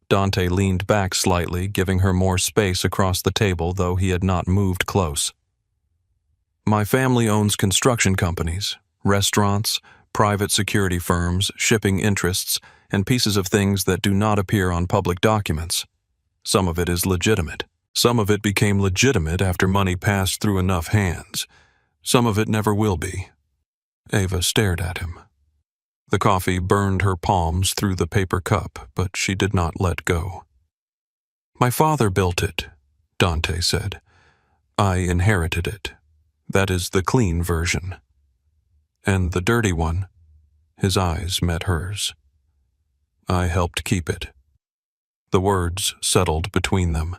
Dante leaned back slightly, giving her more space across the table, though he had not moved close. My family owns construction companies, restaurants, private security firms, shipping interests, and pieces of things that do not appear on public documents. Some of it is legitimate. Some of it became legitimate after money passed through enough hands. Some of it never will be. Ava stared at him. The coffee burned her palms through the paper cup, but she did not let go. My father built it, Dante said. I inherited it. That is the clean version. And the dirty one, his eyes met hers. I helped keep it. The words settled between them.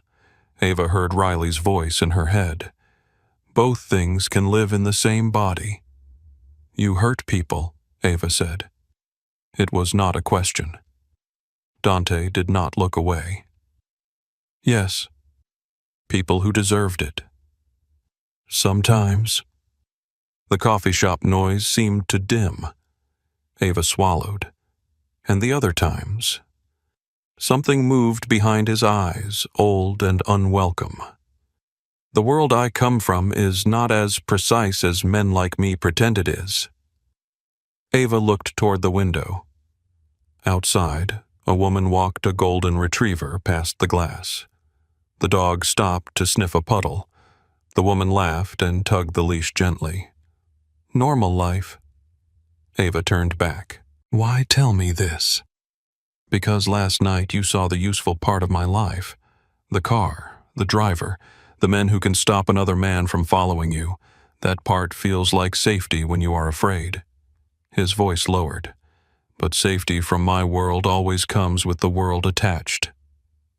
Ava heard Riley's voice in her head. Both things can live in the same body. You hurt people, Ava said. It was not a question. Dante did not look away. Yes, people who deserved it. Sometimes. The coffee shop noise seemed to dim. Ava swallowed. And the other times. Something moved behind his eyes, old and unwelcome. The world I come from is not as precise as men like me pretend it is. Ava looked toward the window. Outside, a woman walked a golden retriever past the glass. The dog stopped to sniff a puddle. The woman laughed and tugged the leash gently. Normal life. Ava turned back. Why tell me this? Because last night you saw the useful part of my life. The car, the driver, the men who can stop another man from following you. That part feels like safety when you are afraid. His voice lowered. But safety from my world always comes with the world attached.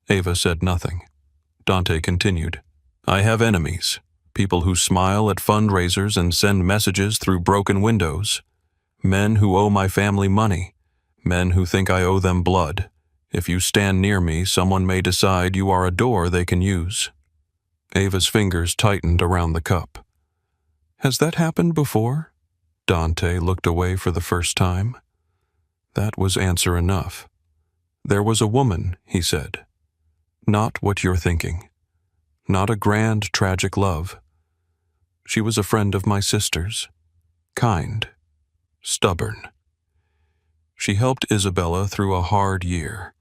Ava said nothing. Dante continued. I have enemies, people who smile at fundraisers and send messages through broken windows. Men who owe my family money. Men who think I owe them blood. If you stand near me, someone may decide you are a door they can use. Ava's fingers tightened around the cup. Has that happened before? Dante looked away for the first time. That was answer enough. There was a woman, he said. Not what you're thinking. Not a grand, tragic love. She was a friend of my sister's. Kind. Stubborn. She helped Isabella through a hard year.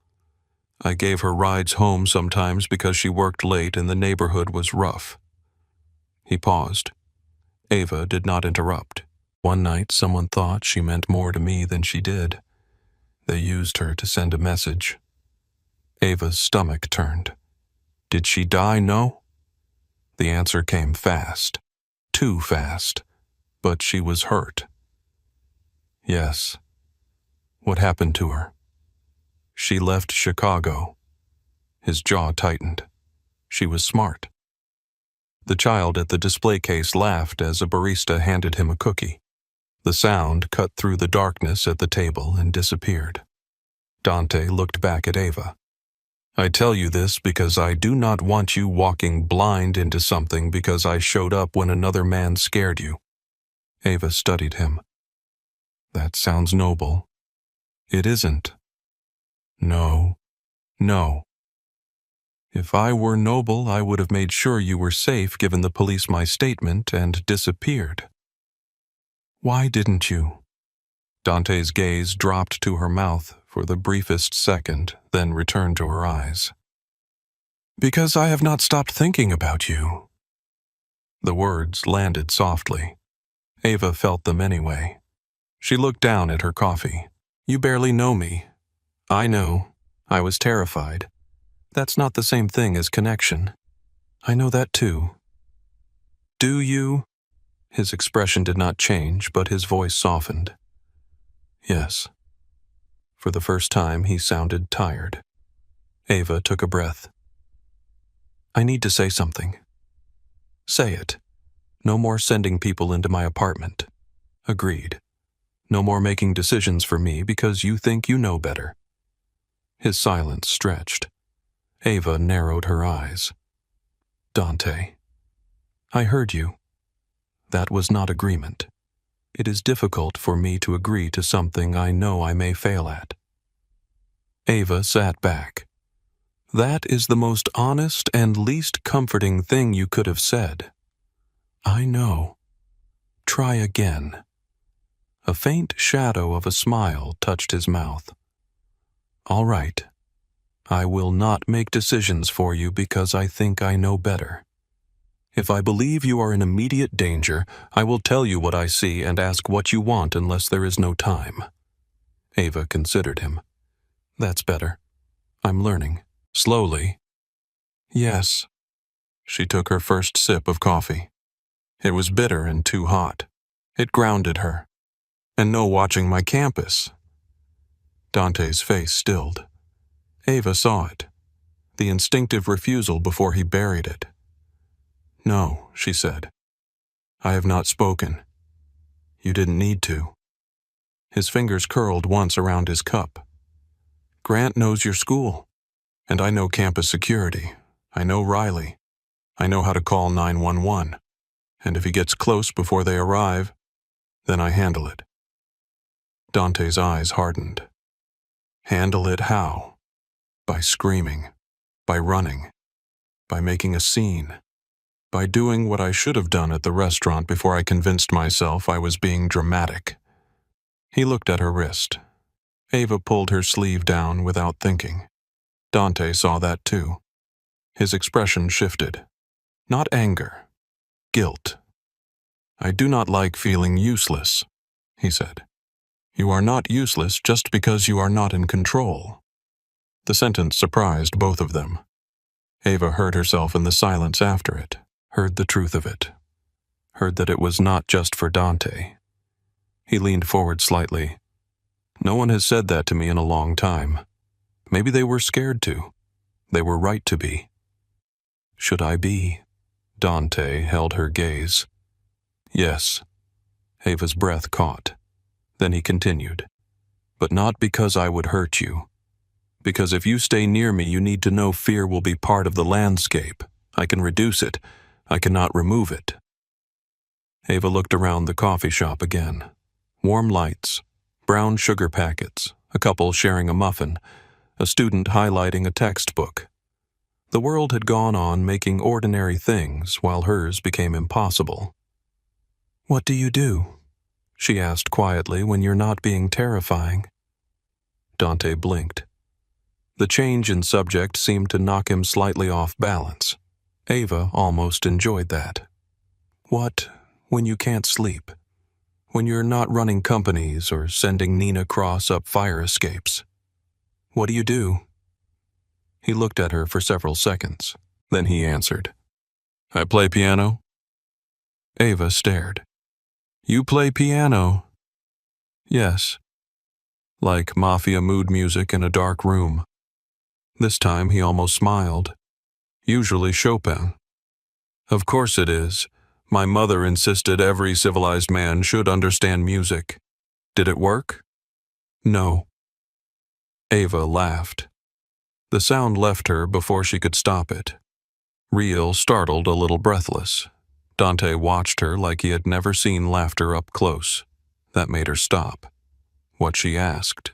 I gave her rides home sometimes because she worked late and the neighborhood was rough. He paused. Ava did not interrupt. One night someone thought she meant more to me than she did. They used her to send a message. Ava's stomach turned. Did she die? No? The answer came fast. Too fast. But she was hurt. Yes. What happened to her? She left Chicago. His jaw tightened. She was smart. The child at the display case laughed as a barista handed him a cookie. The sound cut through the darkness at the table and disappeared. Dante looked back at Ava. I tell you this because I do not want you walking blind into something because I showed up when another man scared you. Ava studied him. That sounds noble. It isn't. No. No. If I were noble, I would have made sure you were safe, given the police my statement, and disappeared. Why didn't you? Dante's gaze dropped to her mouth for the briefest second, then returned to her eyes. Because I have not stopped thinking about you. The words landed softly. Ava felt them anyway. She looked down at her coffee. You barely know me. I know. I was terrified. That's not the same thing as connection. I know that too. Do you? His expression did not change, but his voice softened. Yes. For the first time, he sounded tired. Ava took a breath. I need to say something. Say it. No more sending people into my apartment. Agreed. No more making decisions for me because you think you know better. His silence stretched. Ava narrowed her eyes. Dante, I heard you. That was not agreement. It is difficult for me to agree to something I know I may fail at. Ava sat back. That is the most honest and least comforting thing you could have said. I know. Try again. A faint shadow of a smile touched his mouth. All right. I will not make decisions for you because I think I know better. If I believe you are in immediate danger, I will tell you what I see and ask what you want unless there is no time. Ava considered him. That's better. I'm learning. Slowly. Yes. She took her first sip of coffee. It was bitter and too hot. It grounded her. And no watching my campus. Dante's face stilled. Ava saw it. The instinctive refusal before he buried it. No, she said. I have not spoken. You didn't need to. His fingers curled once around his cup. Grant knows your school. And I know campus security. I know Riley. I know how to call 911. And if he gets close before they arrive, then I handle it. Dante's eyes hardened. Handle it how? By screaming. By running. By making a scene. By doing what I should have done at the restaurant before I convinced myself I was being dramatic. He looked at her wrist. Ava pulled her sleeve down without thinking. Dante saw that too. His expression shifted. Not anger. Guilt. I do not like feeling useless, he said. You are not useless just because you are not in control. The sentence surprised both of them. Ava heard herself in the silence after it, heard the truth of it, heard that it was not just for Dante. He leaned forward slightly. No one has said that to me in a long time. Maybe they were scared to. They were right to be. Should I be? Dante held her gaze. Yes. Ava's breath caught. Then he continued. But not because I would hurt you. Because if you stay near me, you need to know fear will be part of the landscape. I can reduce it. I cannot remove it. Ava looked around the coffee shop again. Warm lights, brown sugar packets, a couple sharing a muffin, a student highlighting a textbook. The world had gone on making ordinary things while hers became impossible. What do you do? She asked quietly, when you're not being terrifying. Dante blinked. The change in subject seemed to knock him slightly off balance. Ava almost enjoyed that. What, when you can't sleep? When you're not running companies or sending Nina Cross up fire escapes? What do you do? He looked at her for several seconds. Then he answered. I play piano. Ava stared. You play piano? Yes. Like Mafia mood music in a dark room. This time he almost smiled. Usually Chopin. Of course it is. My mother insisted every civilized man should understand music. Did it work? No. Ava laughed. The sound left her before she could stop it. Real, startled, a little breathless. Dante watched her like he had never seen laughter up close. That made her stop. What she asked?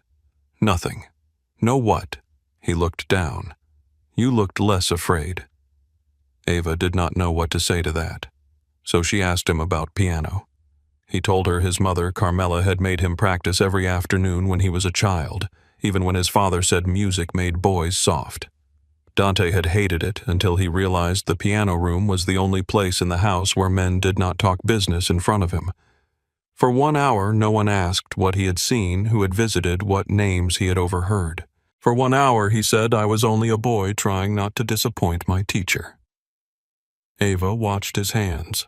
Nothing. No what? He looked down. You looked less afraid. Ava did not know what to say to that. So she asked him about piano. He told her his mother, Carmela, had made him practice every afternoon when he was a child, even when his father said music made boys soft. Dante had hated it until he realized the piano room was the only place in the house where men did not talk business in front of him. For 1 hour, no one asked what he had seen, who had visited, what names he had overheard. For 1 hour, he said, I was only a boy trying not to disappoint my teacher. Ava watched his hands.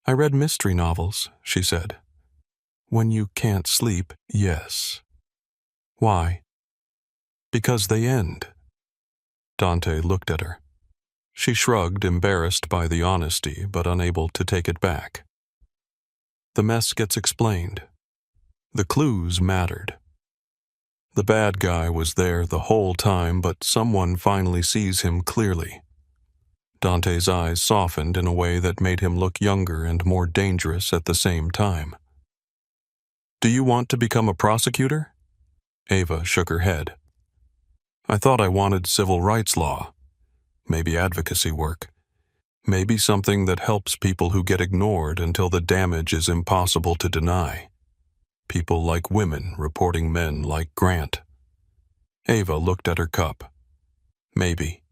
I read mystery novels, she said. When you can't sleep, yes. Why? Because they end. Dante looked at her. She shrugged, embarrassed by the honesty, but unable to take it back. The mess gets explained. The clues mattered. The bad guy was there the whole time, but someone finally sees him clearly. Dante's eyes softened in a way that made him look younger and more dangerous at the same time. "Do you want to become a prosecutor?" Ava shook her head. "I thought I wanted civil rights law. Maybe advocacy work. Maybe something that helps people who get ignored until the damage is impossible to deny. People like women reporting men like Grant." Ava looked at her cup. Maybe.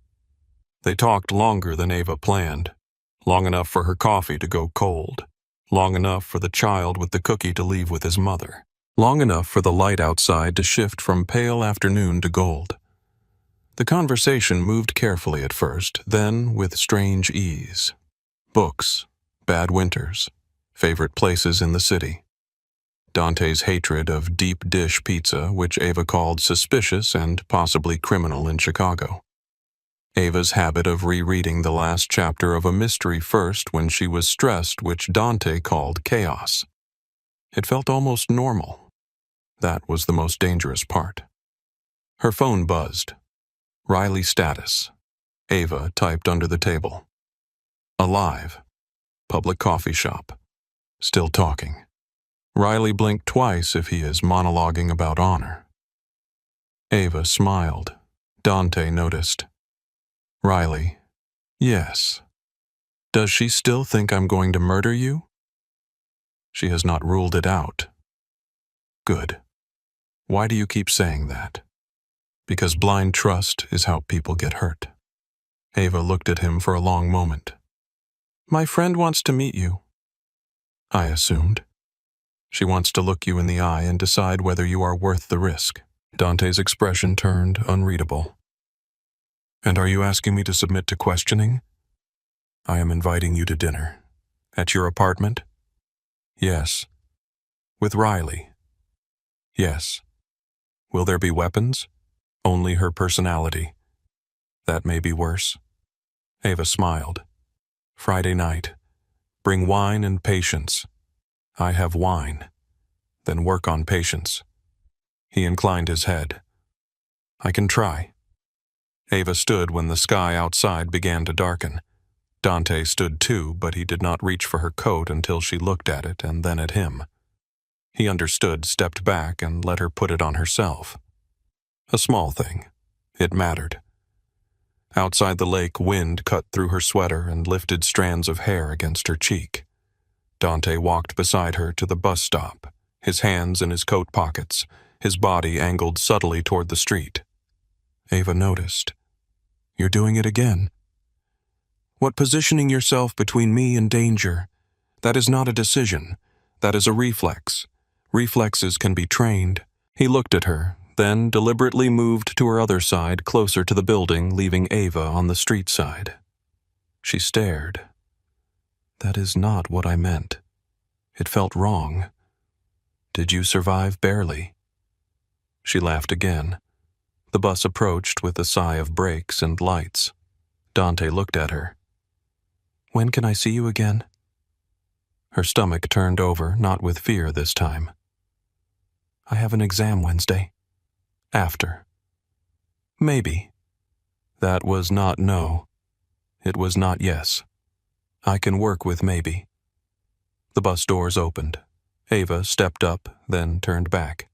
They talked longer than Ava planned. Long enough for her coffee to go cold. Long enough for the child with the cookie to leave with his mother. Long enough for the light outside to shift from pale afternoon to gold. The conversation moved carefully at first, then with strange ease. Books, bad winters, favorite places in the city. Dante's hatred of deep dish pizza, which Ava called suspicious and possibly criminal in Chicago. Ava's habit of rereading the last chapter of a mystery first when she was stressed, which Dante called chaos. It felt almost normal. That was the most dangerous part. Her phone buzzed. Riley status. Ava typed under the table. Alive. Public coffee shop. Still talking. Riley blinked twice if he is monologuing about honor. Ava smiled. Dante noticed. Riley. Yes. Does she still think I'm going to murder you? She has not ruled it out. Good. Why do you keep saying that? Because blind trust is how people get hurt. Ava looked at him for a long moment. My friend wants to meet you. I assumed. She wants to look you in the eye and decide whether you are worth the risk. Dante's expression turned unreadable. And are you asking me to submit to questioning? I am inviting you to dinner. At your apartment? Yes. With Riley? Yes. Will there be weapons? Only her personality. That may be worse. Ava smiled. Friday night. Bring wine and patience. I have wine. Then work on patience. He inclined his head. I can try. Ava stood when the sky outside began to darken. Dante stood too, but he did not reach for her coat until she looked at it and then at him. He understood, stepped back, and let her put it on herself. A small thing. It mattered. Outside the lake, wind cut through her sweater and lifted strands of hair against her cheek. Dante walked beside her to the bus stop, his hands in his coat pockets, his body angled subtly toward the street. Ava noticed. You're doing it again. What positioning yourself between me and danger? That is not a decision. That is a reflex. Reflexes can be trained. He looked at her, then deliberately moved to her other side, closer to the building, leaving Ava on the street side. She stared. That is not what I meant. It felt wrong. Did you survive barely? She laughed again. The bus approached with a sigh of brakes and lights. Dante looked at her. When can I see you again? Her stomach turned over, not with fear this time. I have an exam Wednesday. After. Maybe. That was not no. It was not yes. I can work with maybe. The bus doors opened. Ava stepped up, then turned back.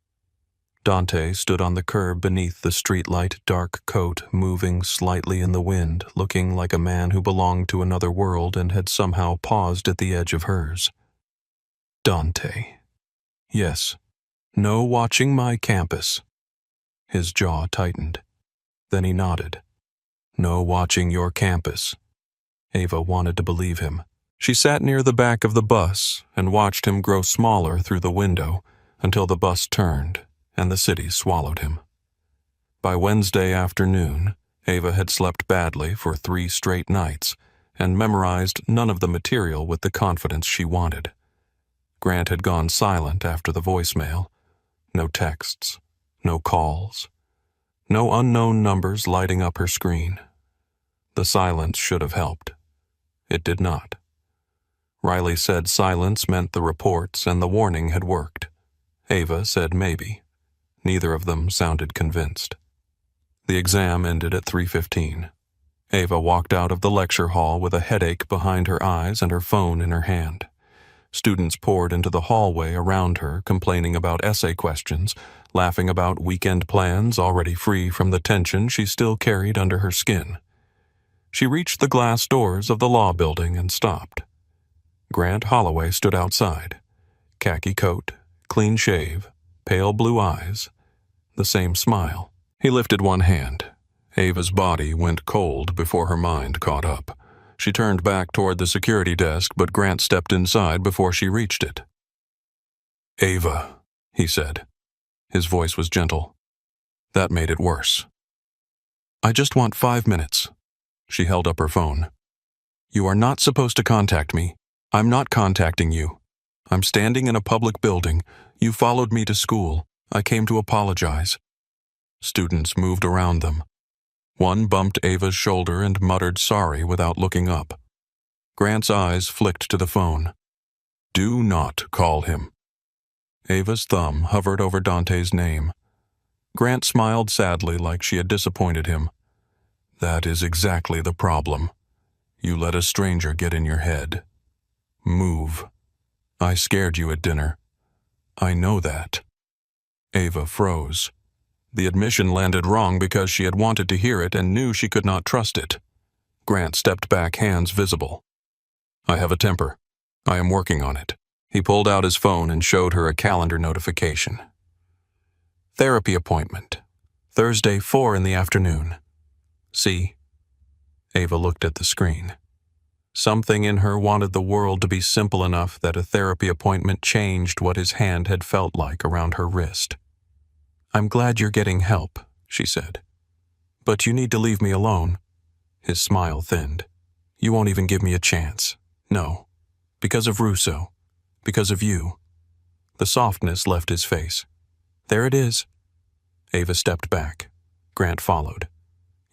Dante stood on the curb beneath the streetlight, dark coat moving slightly in the wind, looking like a man who belonged to another world and had somehow paused at the edge of hers. Dante. Yes. No watching my campus. His jaw tightened. Then he nodded. No watching your campus. Ava wanted to believe him. She sat near the back of the bus and watched him grow smaller through the window until the bus turned and the city swallowed him. By Wednesday afternoon, Ava had slept badly for 3 straight nights and memorized none of the material with the confidence she wanted. Grant had gone silent after the voicemail. No texts, no calls, no unknown numbers lighting up her screen. The silence should have helped. It did not. Riley said silence meant the reports and the warning had worked. Ava said maybe. Neither of them sounded convinced. The exam ended at 3:15. Ava walked out of the lecture hall with a headache behind her eyes and her phone in her hand. Students poured into the hallway around her, complaining about essay questions, laughing about weekend plans already free from the tension she still carried under her skin. She reached the glass doors of the law building and stopped. Grant Holloway stood outside. Khaki coat, clean shave, pale blue eyes, the same smile. He lifted one hand. Ava's body went cold before her mind caught up. She turned back toward the security desk, but Grant stepped inside before she reached it. "Ava," he said. His voice was gentle. That made it worse. "I just want 5 minutes." She held up her phone. "You are not supposed to contact me. I'm not contacting you. I'm standing in a public building. You followed me to school. I came to apologize." Students moved around them. One bumped Ava's shoulder and muttered sorry without looking up. Grant's eyes flicked to the phone. "Do not call him." Ava's thumb hovered over Dante's name. Grant smiled sadly like she had disappointed him. "That is exactly the problem. You let a stranger get in your head. Move. I scared you at dinner. I know that." Ava froze. The admission landed wrong because she had wanted to hear it and knew she could not trust it. Grant stepped back, hands visible. "I have a temper. I am working on it." He pulled out his phone and showed her a calendar notification. "Therapy appointment. Thursday, 4 in the afternoon. See?" Ava looked at the screen. Something in her wanted the world to be simple enough that a therapy appointment changed what his hand had felt like around her wrist. "I'm glad you're getting help," she said. "But you need to leave me alone." His smile thinned. "You won't even give me a chance. No. Because of Russo. Because of you." The softness left his face. "There it is." Ava stepped back. Grant followed.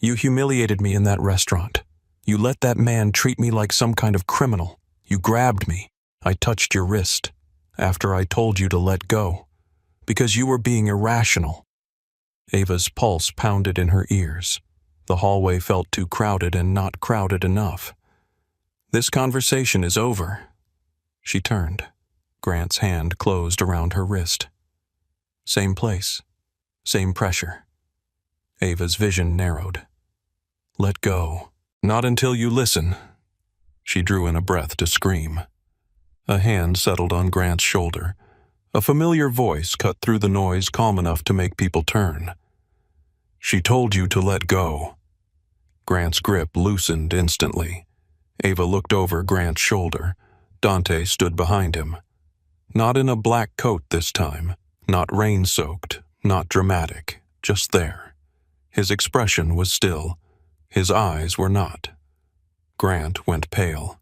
"You humiliated me in that restaurant. You let that man treat me like some kind of criminal. You grabbed me. I touched your wrist. After I told you to let go. Because you were being irrational." Ava's pulse pounded in her ears. The hallway felt too crowded and not crowded enough. "This conversation is over." She turned. Grant's hand closed around her wrist. Same place. Same pressure. Ava's vision narrowed. "Let go. Not until you listen." She drew in a breath to scream. A hand settled on Grant's shoulder. A familiar voice cut through the noise calm enough to make people turn. "She told you to let go." Grant's grip loosened instantly. Ava looked over Grant's shoulder. Dante stood behind him. Not in a black coat this time, not rain-soaked, not dramatic, just there. His expression was still. His eyes were not. Grant went pale.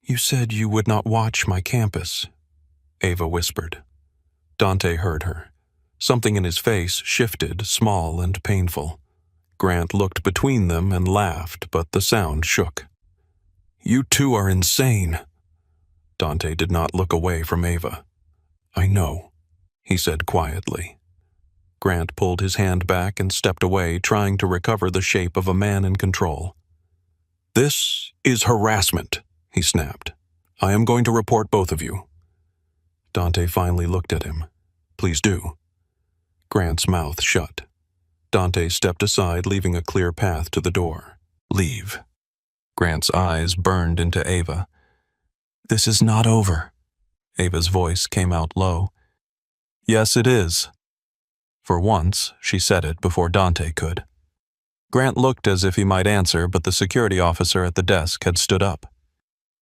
"You said you would not watch my campus," Ava whispered. Dante heard her. Something in his face shifted, small and painful. Grant looked between them and laughed, but the sound shook. "You two are insane." Dante did not look away from Ava. "I know," he said quietly. Grant pulled his hand back and stepped away, trying to recover the shape of a man in control. "This is harassment," he snapped. "I am going to report both of you." Dante finally looked at him. "Please do." Grant's mouth shut. Dante stepped aside, leaving a clear path to the door. "Leave." Grant's eyes burned into Ava. "This is not over." Ava's voice came out low. "Yes, it is." For once, she said it before Dante could. Grant looked as if he might answer, but the security officer at the desk had stood up.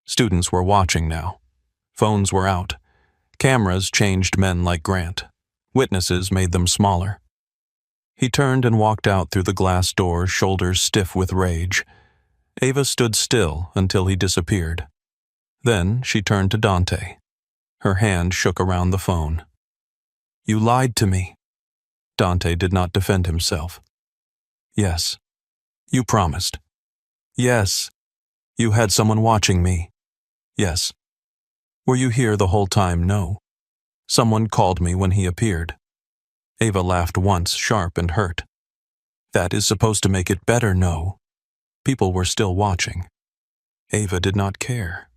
Students were watching now. Phones were out. Cameras changed men like Grant. Witnesses made them smaller. He turned and walked out through the glass door, shoulders stiff with rage. Ava stood still until he disappeared. Then she turned to Dante. Her hand shook around the phone. "You lied to me." Dante did not defend himself. "Yes, you promised." Yes. You had someone watching me. Yes. Were you here the whole time? No. Someone called me when he appeared. Ava laughed once, sharp and hurt. That is supposed to make it better, no. People were still watching. Ava did not care.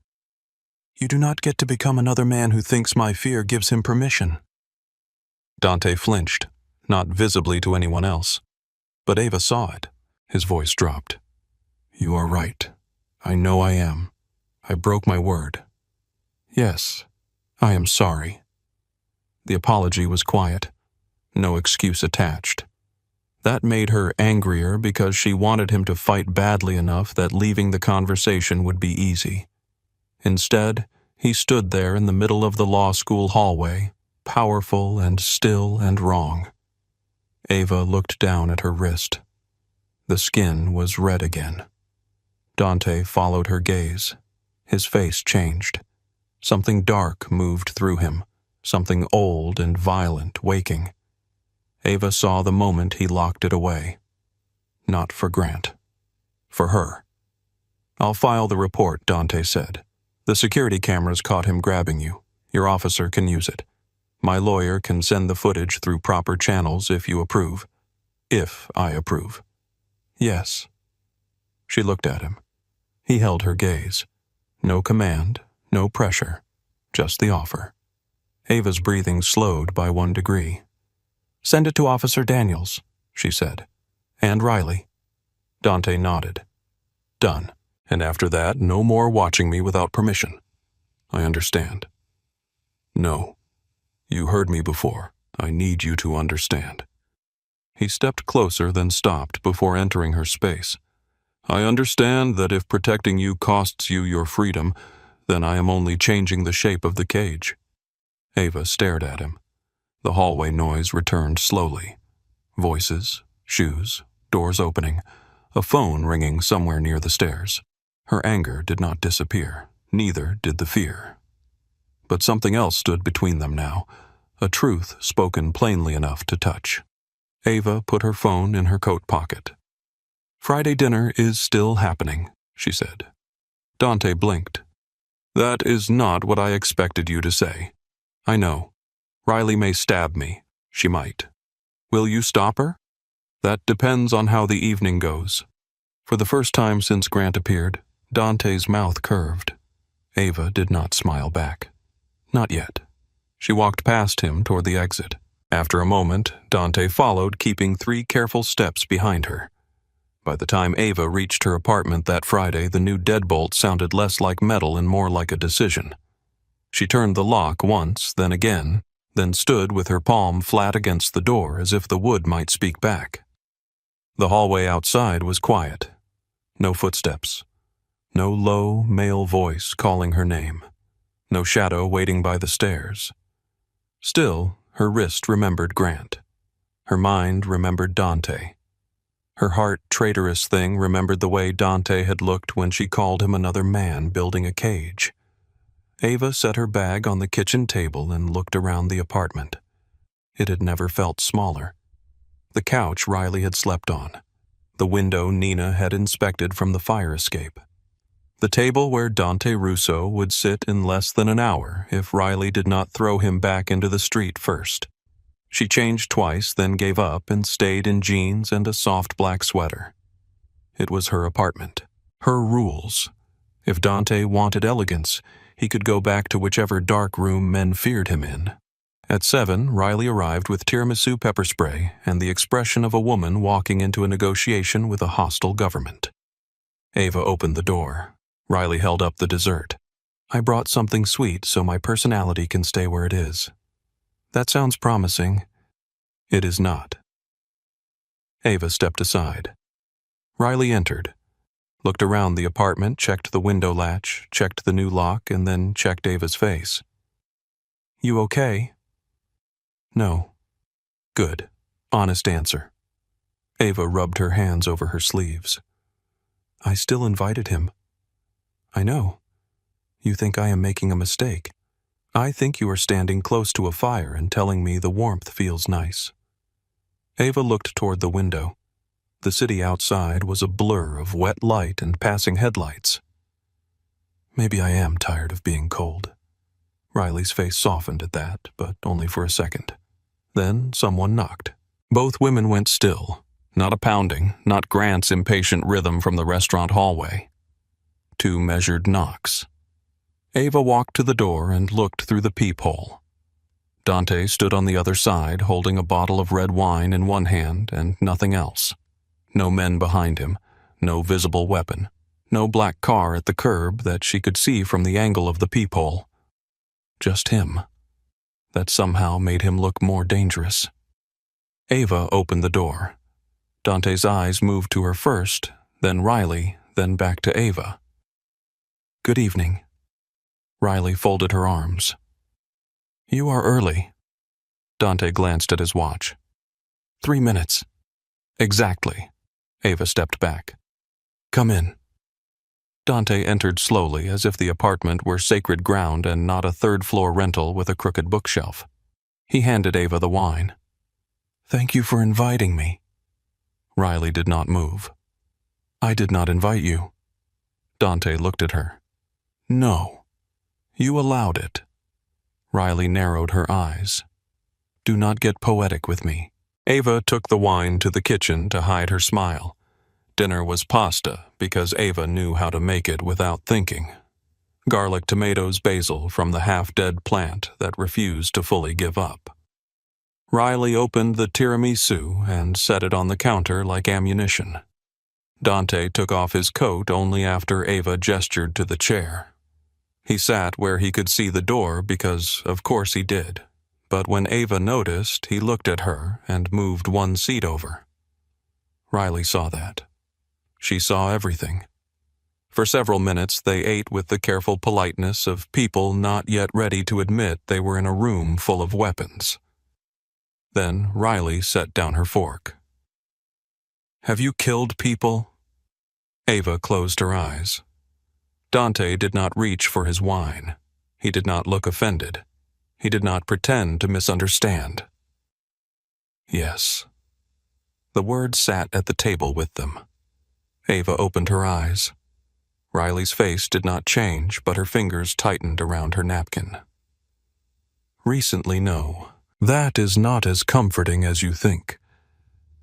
You do not get to become another man who thinks my fear gives him permission. Dante flinched, not visibly to anyone else. But Ava saw it. His voice dropped. You are right. I know I am. I broke my word. Yes, I am sorry. The apology was quiet. No excuse attached. That made her angrier because she wanted him to fight badly enough that leaving the conversation would be easy. Instead, he stood there in the middle of the law school hallway, powerful and still and wrong. Ava looked down at her wrist. The skin was red again. Dante followed her gaze. His face changed. Something dark moved through him, something old and violent waking. Ava saw the moment he locked it away. Not for Grant. For her. I'll file the report, Dante said. The security cameras caught him grabbing you. Your officer can use it. My lawyer can send the footage through proper channels if you approve. If I approve. Yes. She looked at him. He held her gaze. No command, no pressure, just the offer. Ava's breathing slowed by 1 degree. Send it to Officer Daniels, she said. And Riley. Dante nodded. Done. And after that, no more watching me without permission. I understand. No. You heard me before. I need you to understand. He stepped closer, then stopped before entering her space. I understand that if protecting you costs you your freedom, then I am only changing the shape of the cage. Ava stared at him. The hallway noise returned slowly. Voices, shoes, doors opening, a phone ringing somewhere near the stairs. Her anger did not disappear, neither did the fear. But something else stood between them now, a truth spoken plainly enough to touch. Ava put her phone in her coat pocket. Friday dinner is still happening, she said. Dante blinked. That is not what I expected you to say. I know. Riley may stab me. She might. Will you stop her? That depends on how the evening goes. For the first time since Grant appeared, Dante's mouth curved. Ava did not smile back. Not yet. She walked past him toward the exit. After a moment, Dante followed, keeping 3 careful steps behind her. By the time Ava reached her apartment that Friday, the new deadbolt sounded less like metal and more like a decision. She turned the lock once, then again, then stood with her palm flat against the door as if the wood might speak back. The hallway outside was quiet. No footsteps. No low, male voice calling her name. No shadow waiting by the stairs. Still, her wrist remembered Grant. Her mind remembered Dante. Her heart, traitorous thing, remembered the way Dante had looked when she called him another man building a cage. Ava set her bag on the kitchen table and looked around the apartment. It had never felt smaller. The couch Riley had slept on. The window Nina had inspected from the fire escape. The table where Dante Russo would sit in less than an hour if Riley did not throw him back into the street first. She changed twice, then gave up and stayed in jeans and a soft black sweater. It was her apartment. Her rules. If Dante wanted elegance, he could go back to whichever dark room men feared him in. At 7, Riley arrived with tiramisu pepper spray and the expression of a woman walking into a negotiation with a hostile government. Ava opened the door. Riley held up the dessert. I brought something sweet so my personality can stay where it is. That sounds promising. It is not. Ava stepped aside. Riley entered, looked around the apartment, checked the window latch, checked the new lock, and then checked Ava's face. You okay? No. Good. Honest answer. Ava rubbed her hands over her sleeves. I still invited him. I know. You think I am making a mistake. I think you are standing close to a fire and telling me the warmth feels nice. Ava looked toward the window. The city outside was a blur of wet light and passing headlights. Maybe I am tired of being cold. Riley's face softened at that, but only for a second. Then someone knocked. Both women went still. Not a pounding, not Grant's impatient rhythm from the restaurant hallway. 2 measured knocks. Ava walked to the door and looked through the peephole. Dante stood on the other side, holding a bottle of red wine in one hand and nothing else. No men behind him, no visible weapon, no black car at the curb that she could see from the angle of the peephole. Just him. That somehow made him look more dangerous. Ava opened the door. Dante's eyes moved to her first, then Riley, then back to Ava. "Good evening." Riley folded her arms. "You are early." Dante glanced at his watch. 3 minutes. "Exactly." Ava stepped back. "Come in." Dante entered slowly, as if the apartment were sacred ground and not a third-floor rental with a crooked bookshelf. He handed Ava the wine. "Thank you for inviting me." Riley did not move. "I did not invite you." Dante looked at her. "No. You allowed it." Riley narrowed her eyes. "Do not get poetic with me." Ava took the wine to the kitchen to hide her smile. Dinner was pasta because Ava knew how to make it without thinking. Garlic, tomatoes, basil from the half-dead plant that refused to fully give up. Riley opened the tiramisu and set it on the counter like ammunition. Dante took off his coat only after Ava gestured to the chair. He sat where he could see the door because, of course, he did. But when Ava noticed, he looked at her and moved 1 seat over. Riley saw that. She saw everything. For several minutes they ate with the careful politeness of people not yet ready to admit they were in a room full of weapons. Then Riley set down her fork. "Have you killed people?" Ava closed her eyes. Dante did not reach for his wine. He did not look offended. He did not pretend to misunderstand. "Yes." The words sat at the table with them. Ava opened her eyes. Riley's face did not change, but her fingers tightened around her napkin. "Recently, no. That is not as comforting as you think.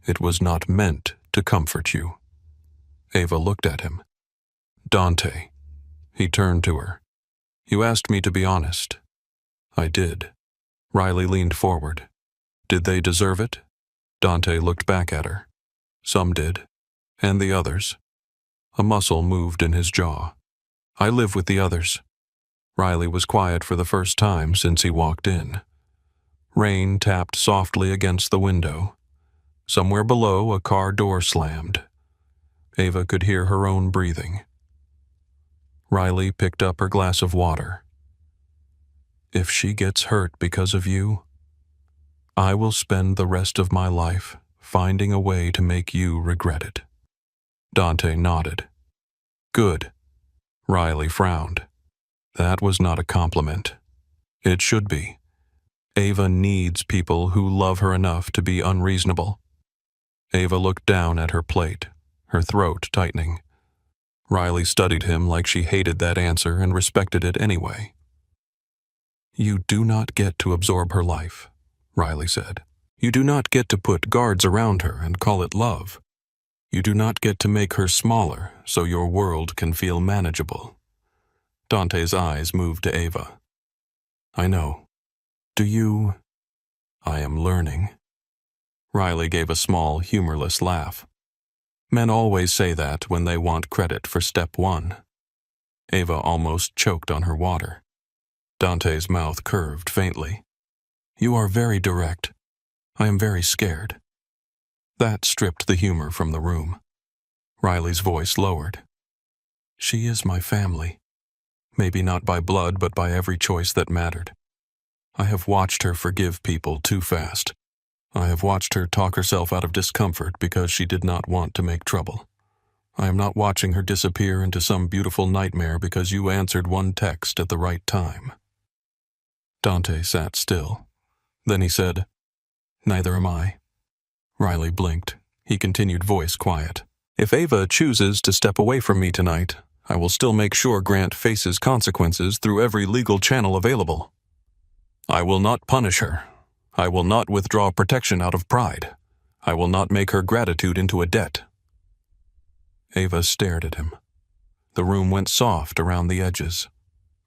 It was not meant to comfort you." Ava looked at him. "Dante." He turned to her. "You asked me to be honest." "I did." Riley leaned forward. "Did they deserve it?" Dante looked back at her. "Some did. And the others?" A muscle moved in his jaw. "I live with the others." Riley was quiet for the first time since he walked in. Rain tapped softly against the window. Somewhere below, a car door slammed. Ava could hear her own breathing. Riley picked up her glass of water. "If she gets hurt because of you, I will spend the rest of my life finding a way to make you regret it." Dante nodded. "Good." Riley frowned. That was not a compliment. It should be. Ava needs people who love her enough to be unreasonable. Ava looked down at her plate, her throat tightening. Riley studied him like she hated that answer and respected it anyway. "You do not get to absorb her life," Riley said. "You do not get to put guards around her and call it love. You do not get to make her smaller so your world can feel manageable." Dante's eyes moved to Ava. "I know. Do you—" "I am learning." Riley gave a small, humorless laugh. Men always say that when they want credit for step 1. Ava almost choked on her water. Dante's mouth curved faintly. "You are very direct. I am very scared." That stripped the humor from the room. Riley's voice lowered. "She is my family. Maybe not by blood, but by every choice that mattered. I have watched her forgive people too fast. I have watched her talk herself out of discomfort because she did not want to make trouble. I am not watching her disappear into some beautiful nightmare because you answered one text at the right time." Dante sat still. Then he said, "Neither am I." Riley blinked. he continued, voice quiet. If Ava chooses to step away from me tonight, I will still make sure Grant faces consequences through every legal channel available. I will not punish her. I will not withdraw protection out of pride. I will not make her gratitude into a debt. Ava stared at him. The room went soft around the edges.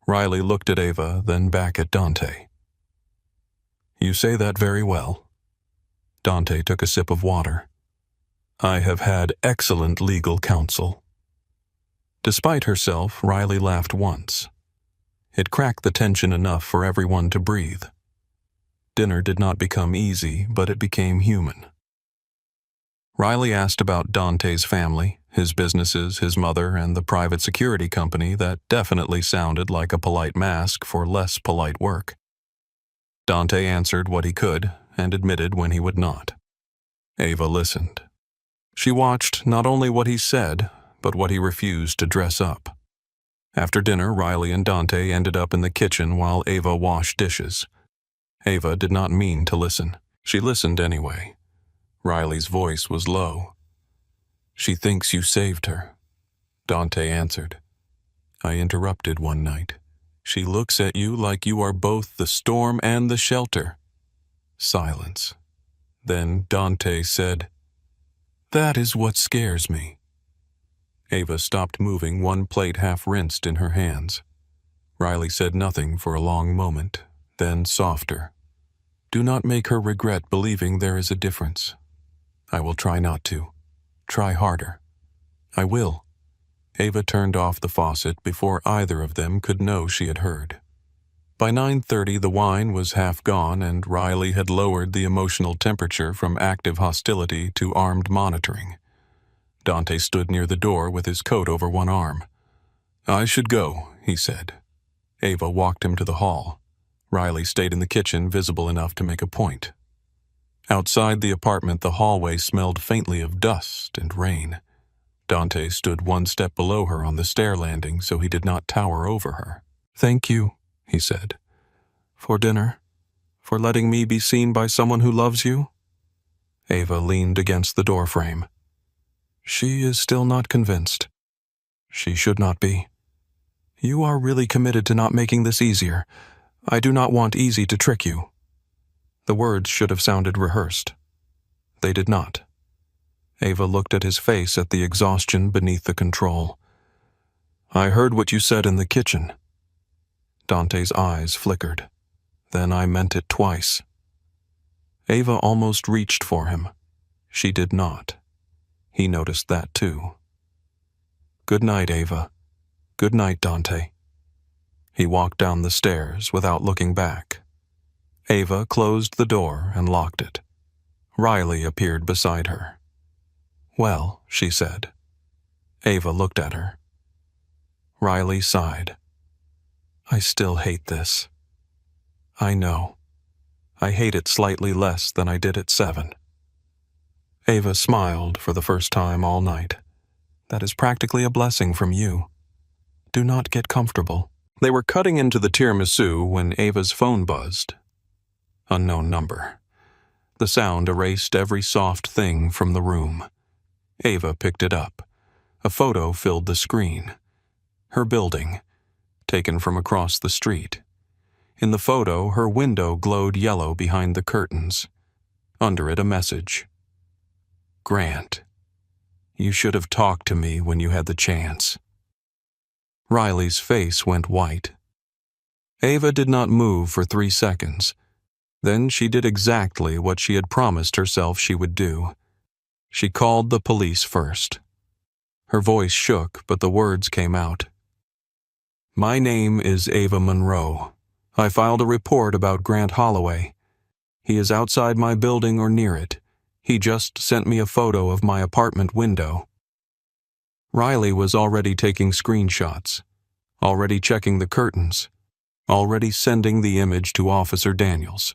Riley looked at Ava, then back at Dante. You say that very well. Dante took a sip of water. I have had excellent legal counsel. Despite herself, Riley laughed once. It cracked the tension enough for everyone to breathe. Dinner did not become easy, but it became human. Riley asked about Dante's family, his businesses, his mother, and the private security company that definitely sounded like a polite mask for less polite work. Dante answered what he could and admitted when he would not. Ava listened. She watched not only what he said, but what he refused to dress up. After dinner, Riley and Dante ended up in the kitchen while Ava washed dishes. Ava did not mean to listen. She listened anyway. Riley's voice was low. She thinks you saved her, Dante answered. I interrupted one night. She looks at you like you are both the storm and the shelter. Silence. Then Dante said, That is what scares me. Ava stopped moving, one plate half rinsed in her hands. Riley said nothing for a long moment, then softer. Do not make her regret believing there is a difference. I will try not to. Try harder. I will. Ava turned off the faucet before either of them could know she had heard. By 9:30 the wine was half gone and Riley had lowered the emotional temperature from active hostility to armed monitoring. Dante stood near the door with his coat over one arm. I should go, he said. Ava walked him to the hall. Riley stayed in the kitchen, visible enough to make a point. Outside the apartment, the hallway smelled faintly of dust and rain. Dante stood one step below her on the stair landing so he did not tower over her. Thank you, he said. For dinner? For letting me be seen by someone who loves you? Ava leaned against the doorframe. She is still not convinced. She should not be. You are really committed to not making this easier. I do not want easy to trick you. The words should have sounded rehearsed. They did not. Ava looked at his face at the exhaustion beneath the control. I heard what you said in the kitchen. Dante's eyes flickered. Then I meant it twice. Ava almost reached for him. She did not. He noticed that too. Good night, Ava. Good night, Dante. He walked down the stairs without looking back. Ava closed the door and locked it. Riley appeared beside her. Well, she said. Ava looked at her. Riley sighed. I still hate this. I know. I hate it slightly less than I did at 7. Ava smiled for the first time all night. That is practically a blessing from you. Do not get comfortable. They were cutting into the tiramisu when Ava's phone buzzed. Unknown number. The sound erased every soft thing from the room. Ava picked it up. A photo filled the screen. Her building, taken from across the street. In the photo, her window glowed yellow behind the curtains. Under it, a message. Grant, you should have talked to me when you had the chance. Riley's face went white. Ava did not move for 3 seconds. Then she did exactly what she had promised herself she would do. She called the police first. Her voice shook, but the words came out. My name is Ava Monroe. I filed a report about Grant Holloway. He is outside my building or near it. He just sent me a photo of my apartment window. Riley was already taking screenshots, already checking the curtains, already sending the image to Officer Daniels.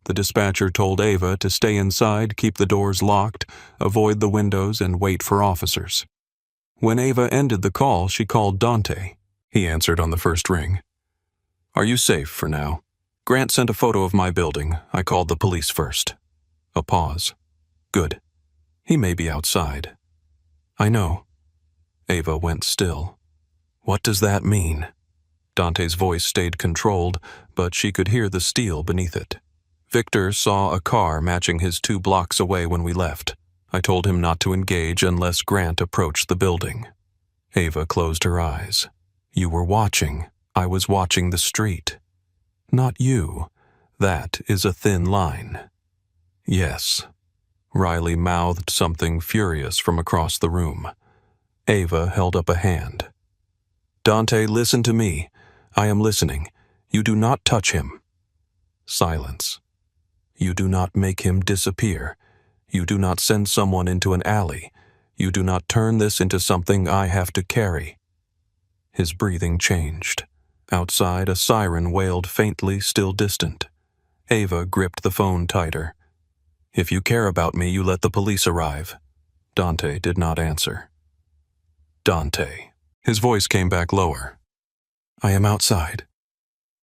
The dispatcher told Ava to stay inside, keep the doors locked, avoid the windows, and wait for officers. When Ava ended the call, she called Dante. He answered on the first ring. Are you safe for now? Grant sent a photo of my building. I called the police first. A pause. Good. He may be outside. I know. Ava went still. What does that mean? Dante's voice stayed controlled, but she could hear the steel beneath it. Victor saw a car matching his 2 blocks away when we left. I told him not to engage unless Grant approached the building. Ava closed her eyes. You were watching. I was watching the street. Not you. That is a thin line. Yes. Riley mouthed something furious from across the room. Ava held up a hand. Dante, listen to me. I am listening. You do not touch him. Silence. You do not make him disappear. You do not send someone into an alley. You do not turn this into something I have to carry. His breathing changed. Outside, a siren wailed faintly, still distant. Ava gripped the phone tighter. If you care about me, you let the police arrive. Dante did not answer. Dante. His voice came back lower. I am outside.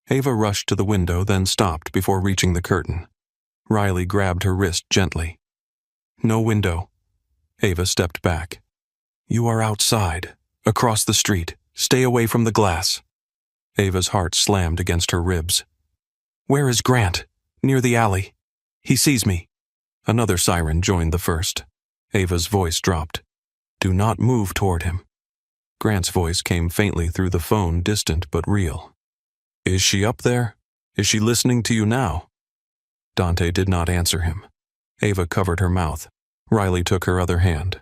Ava rushed to the window, then stopped before reaching the curtain. Riley grabbed her wrist gently. No window. Ava stepped back. You are outside, across the street. Stay away from the glass. Ava's heart slammed against her ribs. Where is Grant? Near the alley. He sees me. Another siren joined the first. Ava's voice dropped. Do not move toward him. Grant's voice came faintly through the phone, distant but real. Is she up there? Is she listening to you now? Dante did not answer him. Ava covered her mouth. Riley took her other hand.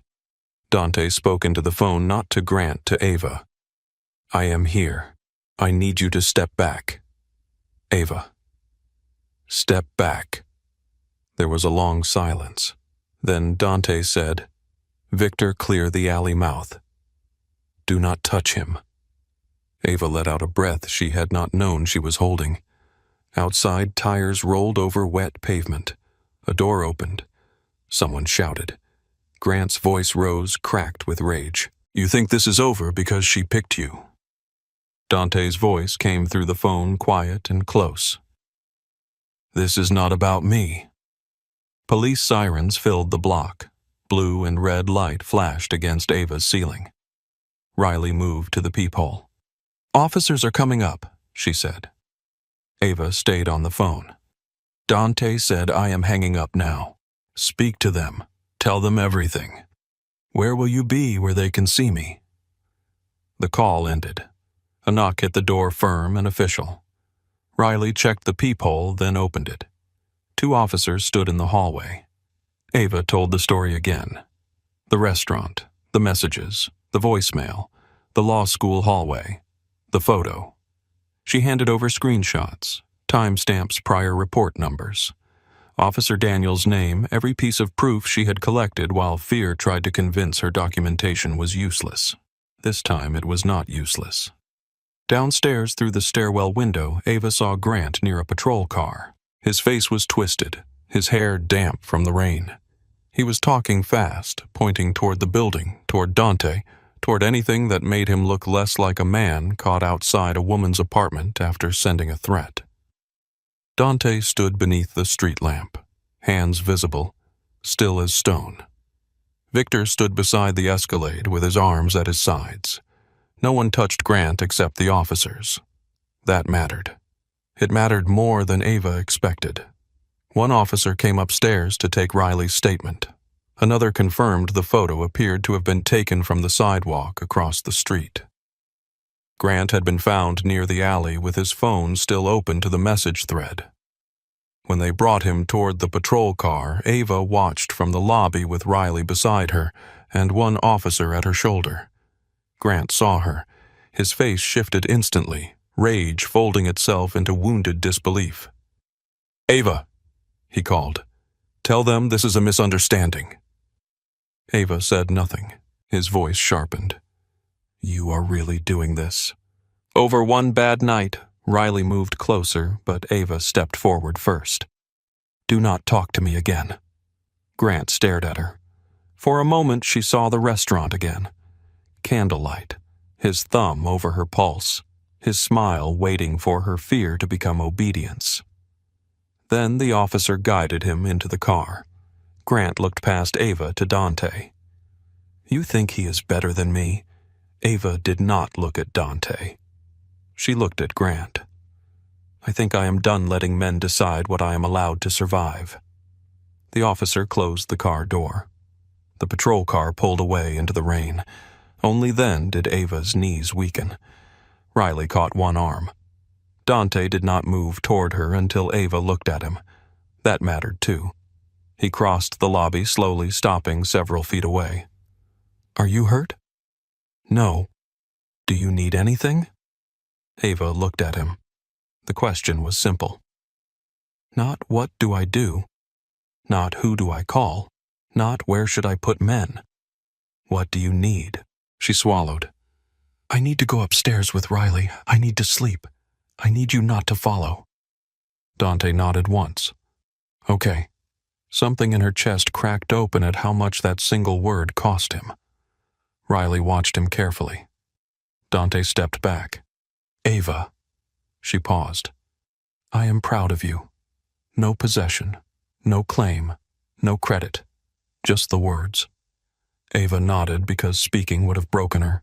Dante spoke into the phone, not to Grant, to Ava. I am here. I need you to step back. Ava. Step back. There was a long silence. Then Dante said, Victor, clear the alley mouth. Do not touch him. Ava let out a breath she had not known she was holding. Outside, tires rolled over wet pavement. A door opened. Someone shouted. Grant's voice rose, cracked with rage. You think this is over because she picked you. Dante's voice came through the phone, quiet and close. This is not about me. Police sirens filled the block. Blue and red light flashed against Ava's ceiling. Riley moved to the peephole. Officers are coming up, she said. Ava stayed on the phone. Dante said, I am hanging up now. Speak to them. Tell them everything. Where will you be where they can see me? The call ended. A knock hit the door, firm and official. Riley checked the peephole, then opened it. 2 officers stood in the hallway. Ava told the story again. The restaurant, the messages, the voicemail, the law school hallway, the photo. She handed over screenshots, timestamps, prior report numbers. Officer Daniel's name, every piece of proof she had collected while fear tried to convince her documentation was useless. This time it was not useless. Downstairs through the stairwell window, Ava saw Grant near a patrol car. His face was twisted, his hair damp from the rain. He was talking fast, pointing toward the building, toward Dante, toward anything that made him look less like a man caught outside a woman's apartment after sending a threat. Dante stood beneath the street lamp, hands visible, still as stone. Victor stood beside the Escalade with his arms at his sides. No one touched Grant except the officers. That mattered. It mattered more than Ava expected. One officer came upstairs to take Riley's statement. Another confirmed the photo appeared to have been taken from the sidewalk across the street. Grant had been found near the alley with his phone still open to the message thread. When they brought him toward the patrol car, Ava watched from the lobby with Riley beside her and one officer at her shoulder. Grant saw her. His face shifted instantly, rage folding itself into wounded disbelief. Ava, he called. Tell them this is a misunderstanding. Ava said nothing. His voice sharpened. You are really doing this. Over one bad night, Riley moved closer, but Ava stepped forward first. Do not talk to me again. Grant stared at her. For a moment she saw the restaurant again. Candlelight, his thumb over her pulse, his smile waiting for her fear to become obedience. Then the officer guided him into the car. Grant looked past Ava to Dante. "You think he is better than me?" Ava did not look at Dante. She looked at Grant. "I think I am done letting men decide what I am allowed to survive." The officer closed the car door. The patrol car pulled away into the rain. Only then did Ava's knees weaken. Riley caught one arm. Dante did not move toward her until Ava looked at him. That mattered too. He crossed the lobby, slowly stopping several feet away. "Are you hurt?" "No." "Do you need anything?" Ava looked at him. The question was simple. Not what do I do? Not who do I call? Not where should I put men? What do you need? She swallowed. "I need to go upstairs with Riley. I need to sleep. I need you not to follow." Dante nodded once. "Okay." Something in her chest cracked open at how much that single word cost him. Riley watched him carefully. Dante stepped back. "Ava." She paused. "I am proud of you. No possession, no claim, no credit, just the words." Ava nodded because speaking would have broken her.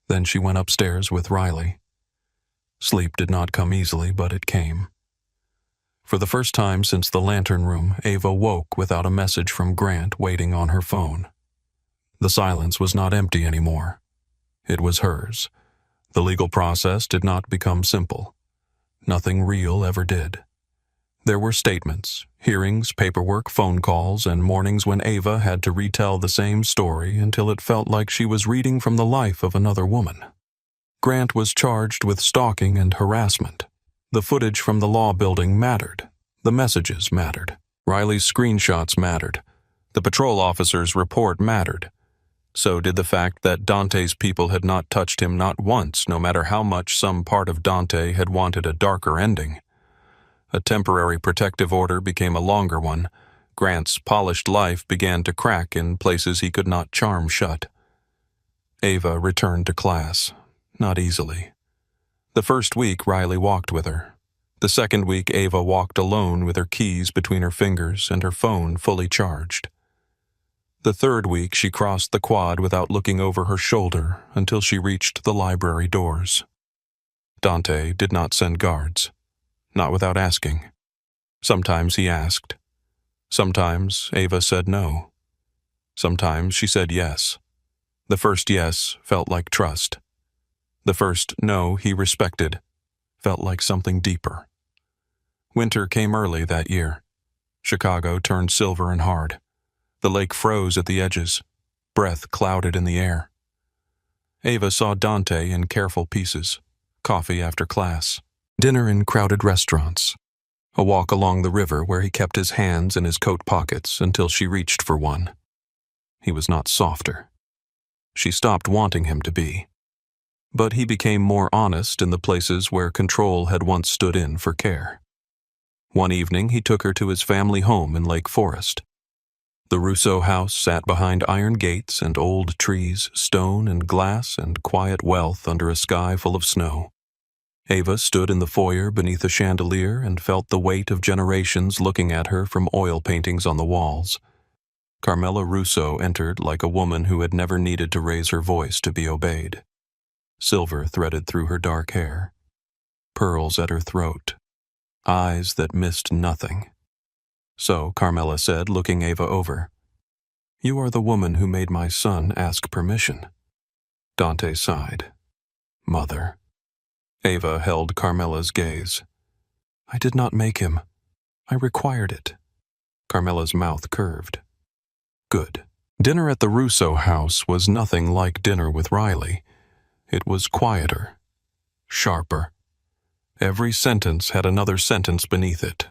Then she went upstairs with Riley. Sleep did not come easily, but it came. For the first time since the lantern room, Ava woke without a message from Grant waiting on her phone. The silence was not empty anymore. It was hers. The legal process did not become simple. Nothing real ever did. There were statements, hearings, paperwork, phone calls, and mornings when Ava had to retell the same story until it felt like she was reading from the life of another woman. Grant was charged with stalking and harassment. The footage from the law building mattered. The messages mattered. Riley's screenshots mattered. The patrol officer's report mattered. So did the fact that Dante's people had not touched him not once, no matter how much some part of Dante had wanted a darker ending. A temporary protective order became a longer one. Grant's polished life began to crack in places he could not charm shut. Ava returned to class, not easily. The first week, Riley walked with her. The second week, Ava walked alone with her keys between her fingers and her phone fully charged. The third week, she crossed the quad without looking over her shoulder until she reached the library doors. Dante did not send guards, not without asking. Sometimes he asked. Sometimes Ava said no. Sometimes she said yes. The first yes felt like trust. The first no he respected felt like something deeper. Winter came early that year. Chicago turned silver and hard. The lake froze at the edges. Breath clouded in the air. Ava saw Dante in careful pieces. Coffee after class. Dinner in crowded restaurants. A walk along the river where he kept his hands in his coat pockets until she reached for one. He was not softer. She stopped wanting him to be. But he became more honest in the places where control had once stood in for care. One evening he took her to his family home in Lake Forest. The Rousseau house sat behind iron gates and old trees, stone and glass and quiet wealth under a sky full of snow. Ava stood in the foyer beneath a chandelier and felt the weight of generations looking at her from oil paintings on the walls. Carmela Rousseau entered like a woman who had never needed to raise her voice to be obeyed. Silver threaded through her dark hair. Pearls at her throat. Eyes that missed nothing. So Carmela said, looking Ava over, "You are the woman who made my son ask permission." Dante sighed. "Mother." Ava held Carmela's gaze. "I did not make him. I required it." Carmela's mouth curved. "Good." Dinner at the Rousseau house was nothing like dinner with Riley. It was quieter, sharper. Every sentence had another sentence beneath it.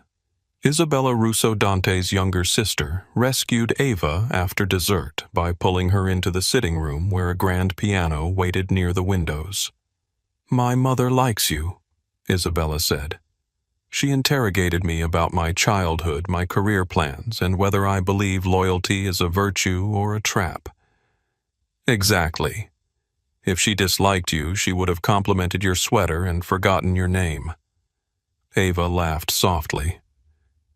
Isabella Rousseau Dante's younger sister rescued Ava after dessert by pulling her into the sitting room where a grand piano waited near the windows. "My mother likes you," Isabella said. "She interrogated me about my childhood, my career plans, and whether I believe loyalty is a virtue or a trap." "Exactly. If she disliked you, she would have complimented your sweater and forgotten your name." Ava laughed softly.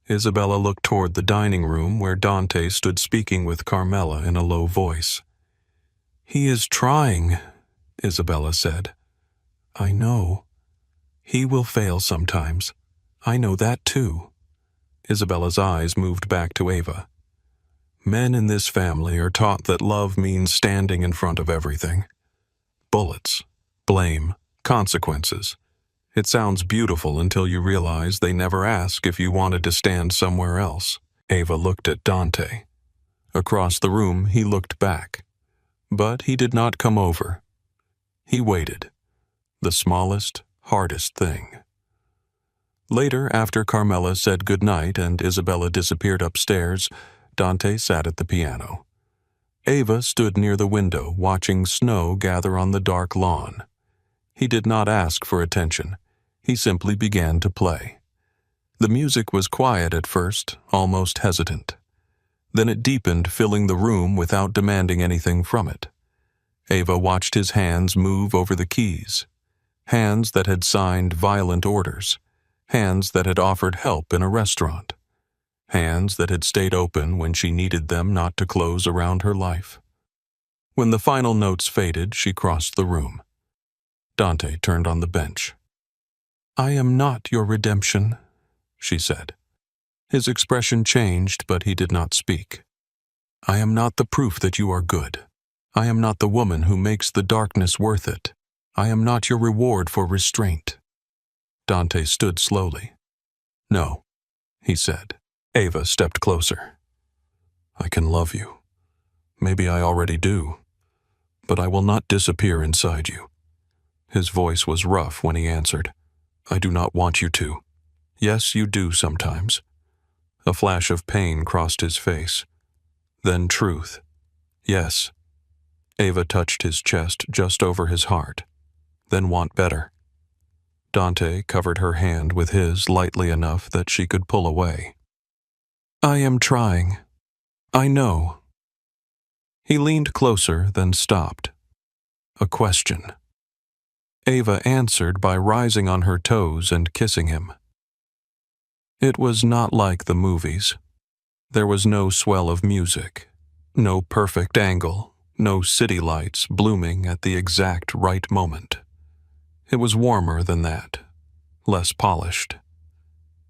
Isabella looked toward the dining room where Dante stood speaking with Carmela in a low voice. "He is trying," Isabella said. "I know. He will fail sometimes. I know that too." Isabella's eyes moved back to Ava. "Men in this family are taught that love means standing in front of everything. Bullets, blame, consequences. It sounds beautiful until you realize they never ask if you wanted to stand somewhere else." Ava looked at Dante. Across the room, he looked back. But he did not come over. He waited. The smallest, hardest thing. Later, after Carmela said goodnight and Isabella disappeared upstairs, Dante sat at the piano. Ava stood near the window, watching snow gather on the dark lawn. He did not ask for attention. He simply began to play. The music was quiet at first, almost hesitant. Then it deepened, filling the room without demanding anything from it. Ava watched his hands move over the keys. Hands that had signed violent orders. Hands that had offered help in a restaurant. Hands that had stayed open when she needed them not to close around her life. When the final notes faded, she crossed the room. Dante turned on the bench. "I am not your redemption," she said. His expression changed, but he did not speak. "I am not the proof that you are good. I am not the woman who makes the darkness worth it. I am not your reward for restraint." Dante stood slowly. "No," he said. Ava stepped closer. "I can love you. Maybe I already do. But I will not disappear inside you." His voice was rough when he answered. "I do not want you to. Yes, you do sometimes." A flash of pain crossed his face. Then truth. "Yes." Ava touched his chest just over his heart. "Then want better." Dante covered her hand with his lightly enough that she could pull away. "I am trying. I know." He leaned closer, then stopped. A question. Ava answered by rising on her toes and kissing him. It was not like the movies. There was no swell of music, no perfect angle, no city lights blooming at the exact right moment. It was warmer than that, less polished.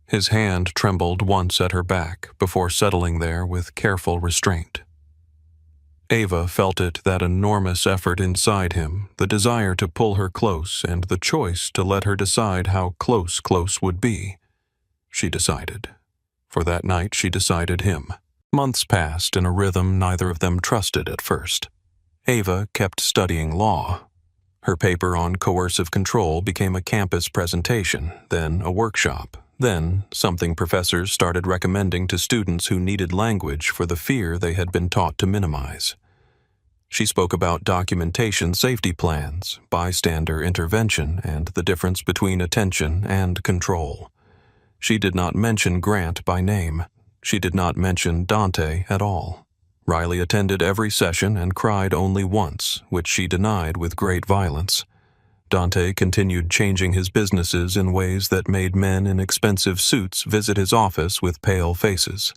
His hand trembled once at her back before settling there with careful restraint. Ava felt it, that enormous effort inside him, the desire to pull her close and the choice to let her decide how close would be. She decided. For that night she decided him. Months passed in a rhythm neither of them trusted at first. Ava kept studying law. Her paper on coercive control became a campus presentation, then a workshop, then something professors started recommending to students who needed language for the fear they had been taught to minimize. She spoke about documentation safety plans, bystander intervention, and the difference between attention and control. She did not mention Grant by name. She did not mention Dante at all. Riley attended every session and cried only once, which she denied with great violence. Dante continued changing his businesses in ways that made men in expensive suits visit his office with pale faces.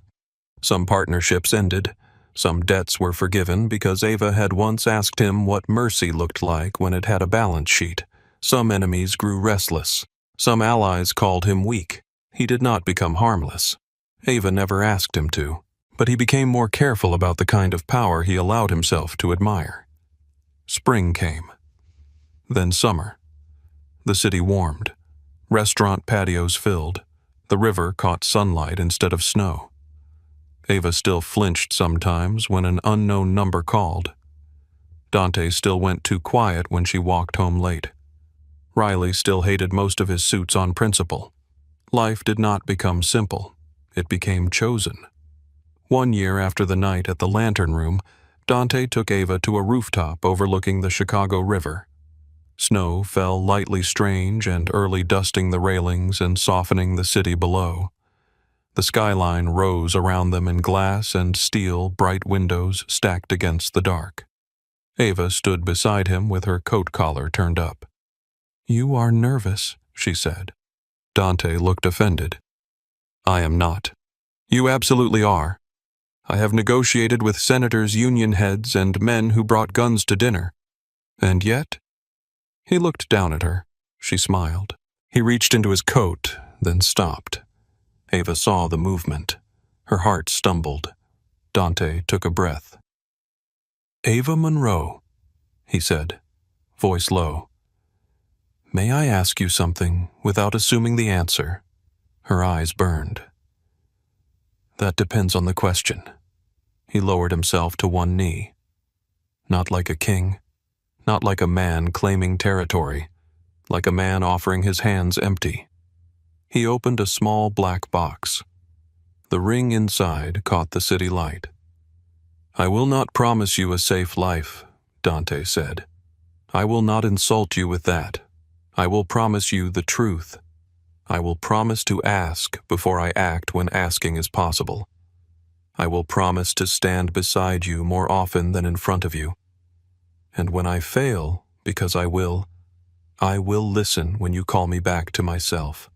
Some partnerships ended. Some debts were forgiven because Ava had once asked him what mercy looked like when it had a balance sheet. Some enemies grew restless. Some allies called him weak. He did not become harmless. Ava never asked him to, but he became more careful about the kind of power he allowed himself to admire. Spring came. Then summer. The city warmed. Restaurant patios filled. The river caught sunlight instead of snow. Ava still flinched sometimes when an unknown number called. Dante still went too quiet when she walked home late. Riley still hated most of his suits on principle. Life did not become simple. It became chosen. One year after the night at the Lantern Room, Dante took Ava to a rooftop overlooking the Chicago River. Snow fell lightly strange and early dusting the railings and softening the city below. The skyline rose around them in glass and steel bright windows stacked against the dark. Ava stood beside him with her coat collar turned up. "You are nervous," she said. Dante looked offended. "I am not." You absolutely are. I have negotiated with senators, union heads, and men who brought guns to dinner. And yet? He looked down at her. She smiled. He reached into his coat, then stopped. Ava saw the movement. Her heart stumbled. Dante took a breath. Ava Monroe, he said, voice low. May I ask you something without assuming the answer? Her eyes burned. That depends on the question. He lowered himself to one knee. Not like a king, not like a man claiming territory, like a man offering his hands empty. He opened a small black box. The ring inside caught the city light. I will not promise you a safe life, Dante said. I will not insult you with that. I will promise you the truth. I will promise to ask before I act when asking is possible. I will promise to stand beside you more often than in front of you. And when I fail, because I will listen when you call me back to myself.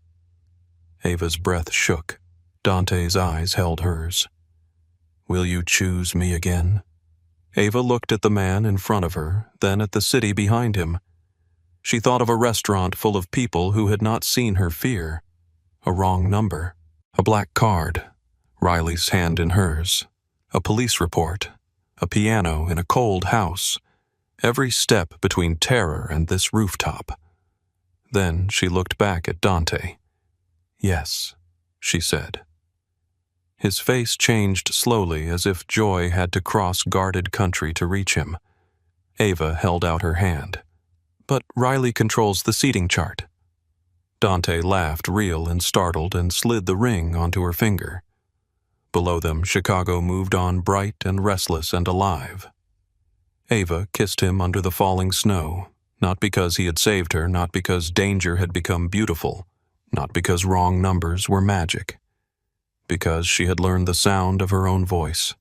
Ava's breath shook. Dante's eyes held hers. Will you choose me again? Ava looked at the man in front of her, then at the city behind him. She thought of a restaurant full of people who had not seen her fear. A wrong number. A black card. Riley's hand in hers. A police report. A piano in a cold house. Every step between terror and this rooftop. Then she looked back at Dante. Yes, she said. His face changed slowly as if joy had to cross guarded country to reach him. Ava held out her hand. But Riley controls the seating chart. Dante laughed, real and startled, and slid the ring onto her finger. Below them, Chicago moved on bright and restless and alive. Ava kissed him under the falling snow, not because he had saved her, not because danger had become beautiful, not because wrong numbers were magic. Because she had learned the sound of her own voice.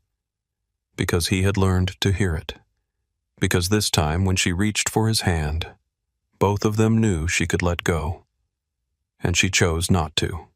Because he had learned to hear it. Because this time, when she reached for his hand, both of them knew she could let go. And she chose not to.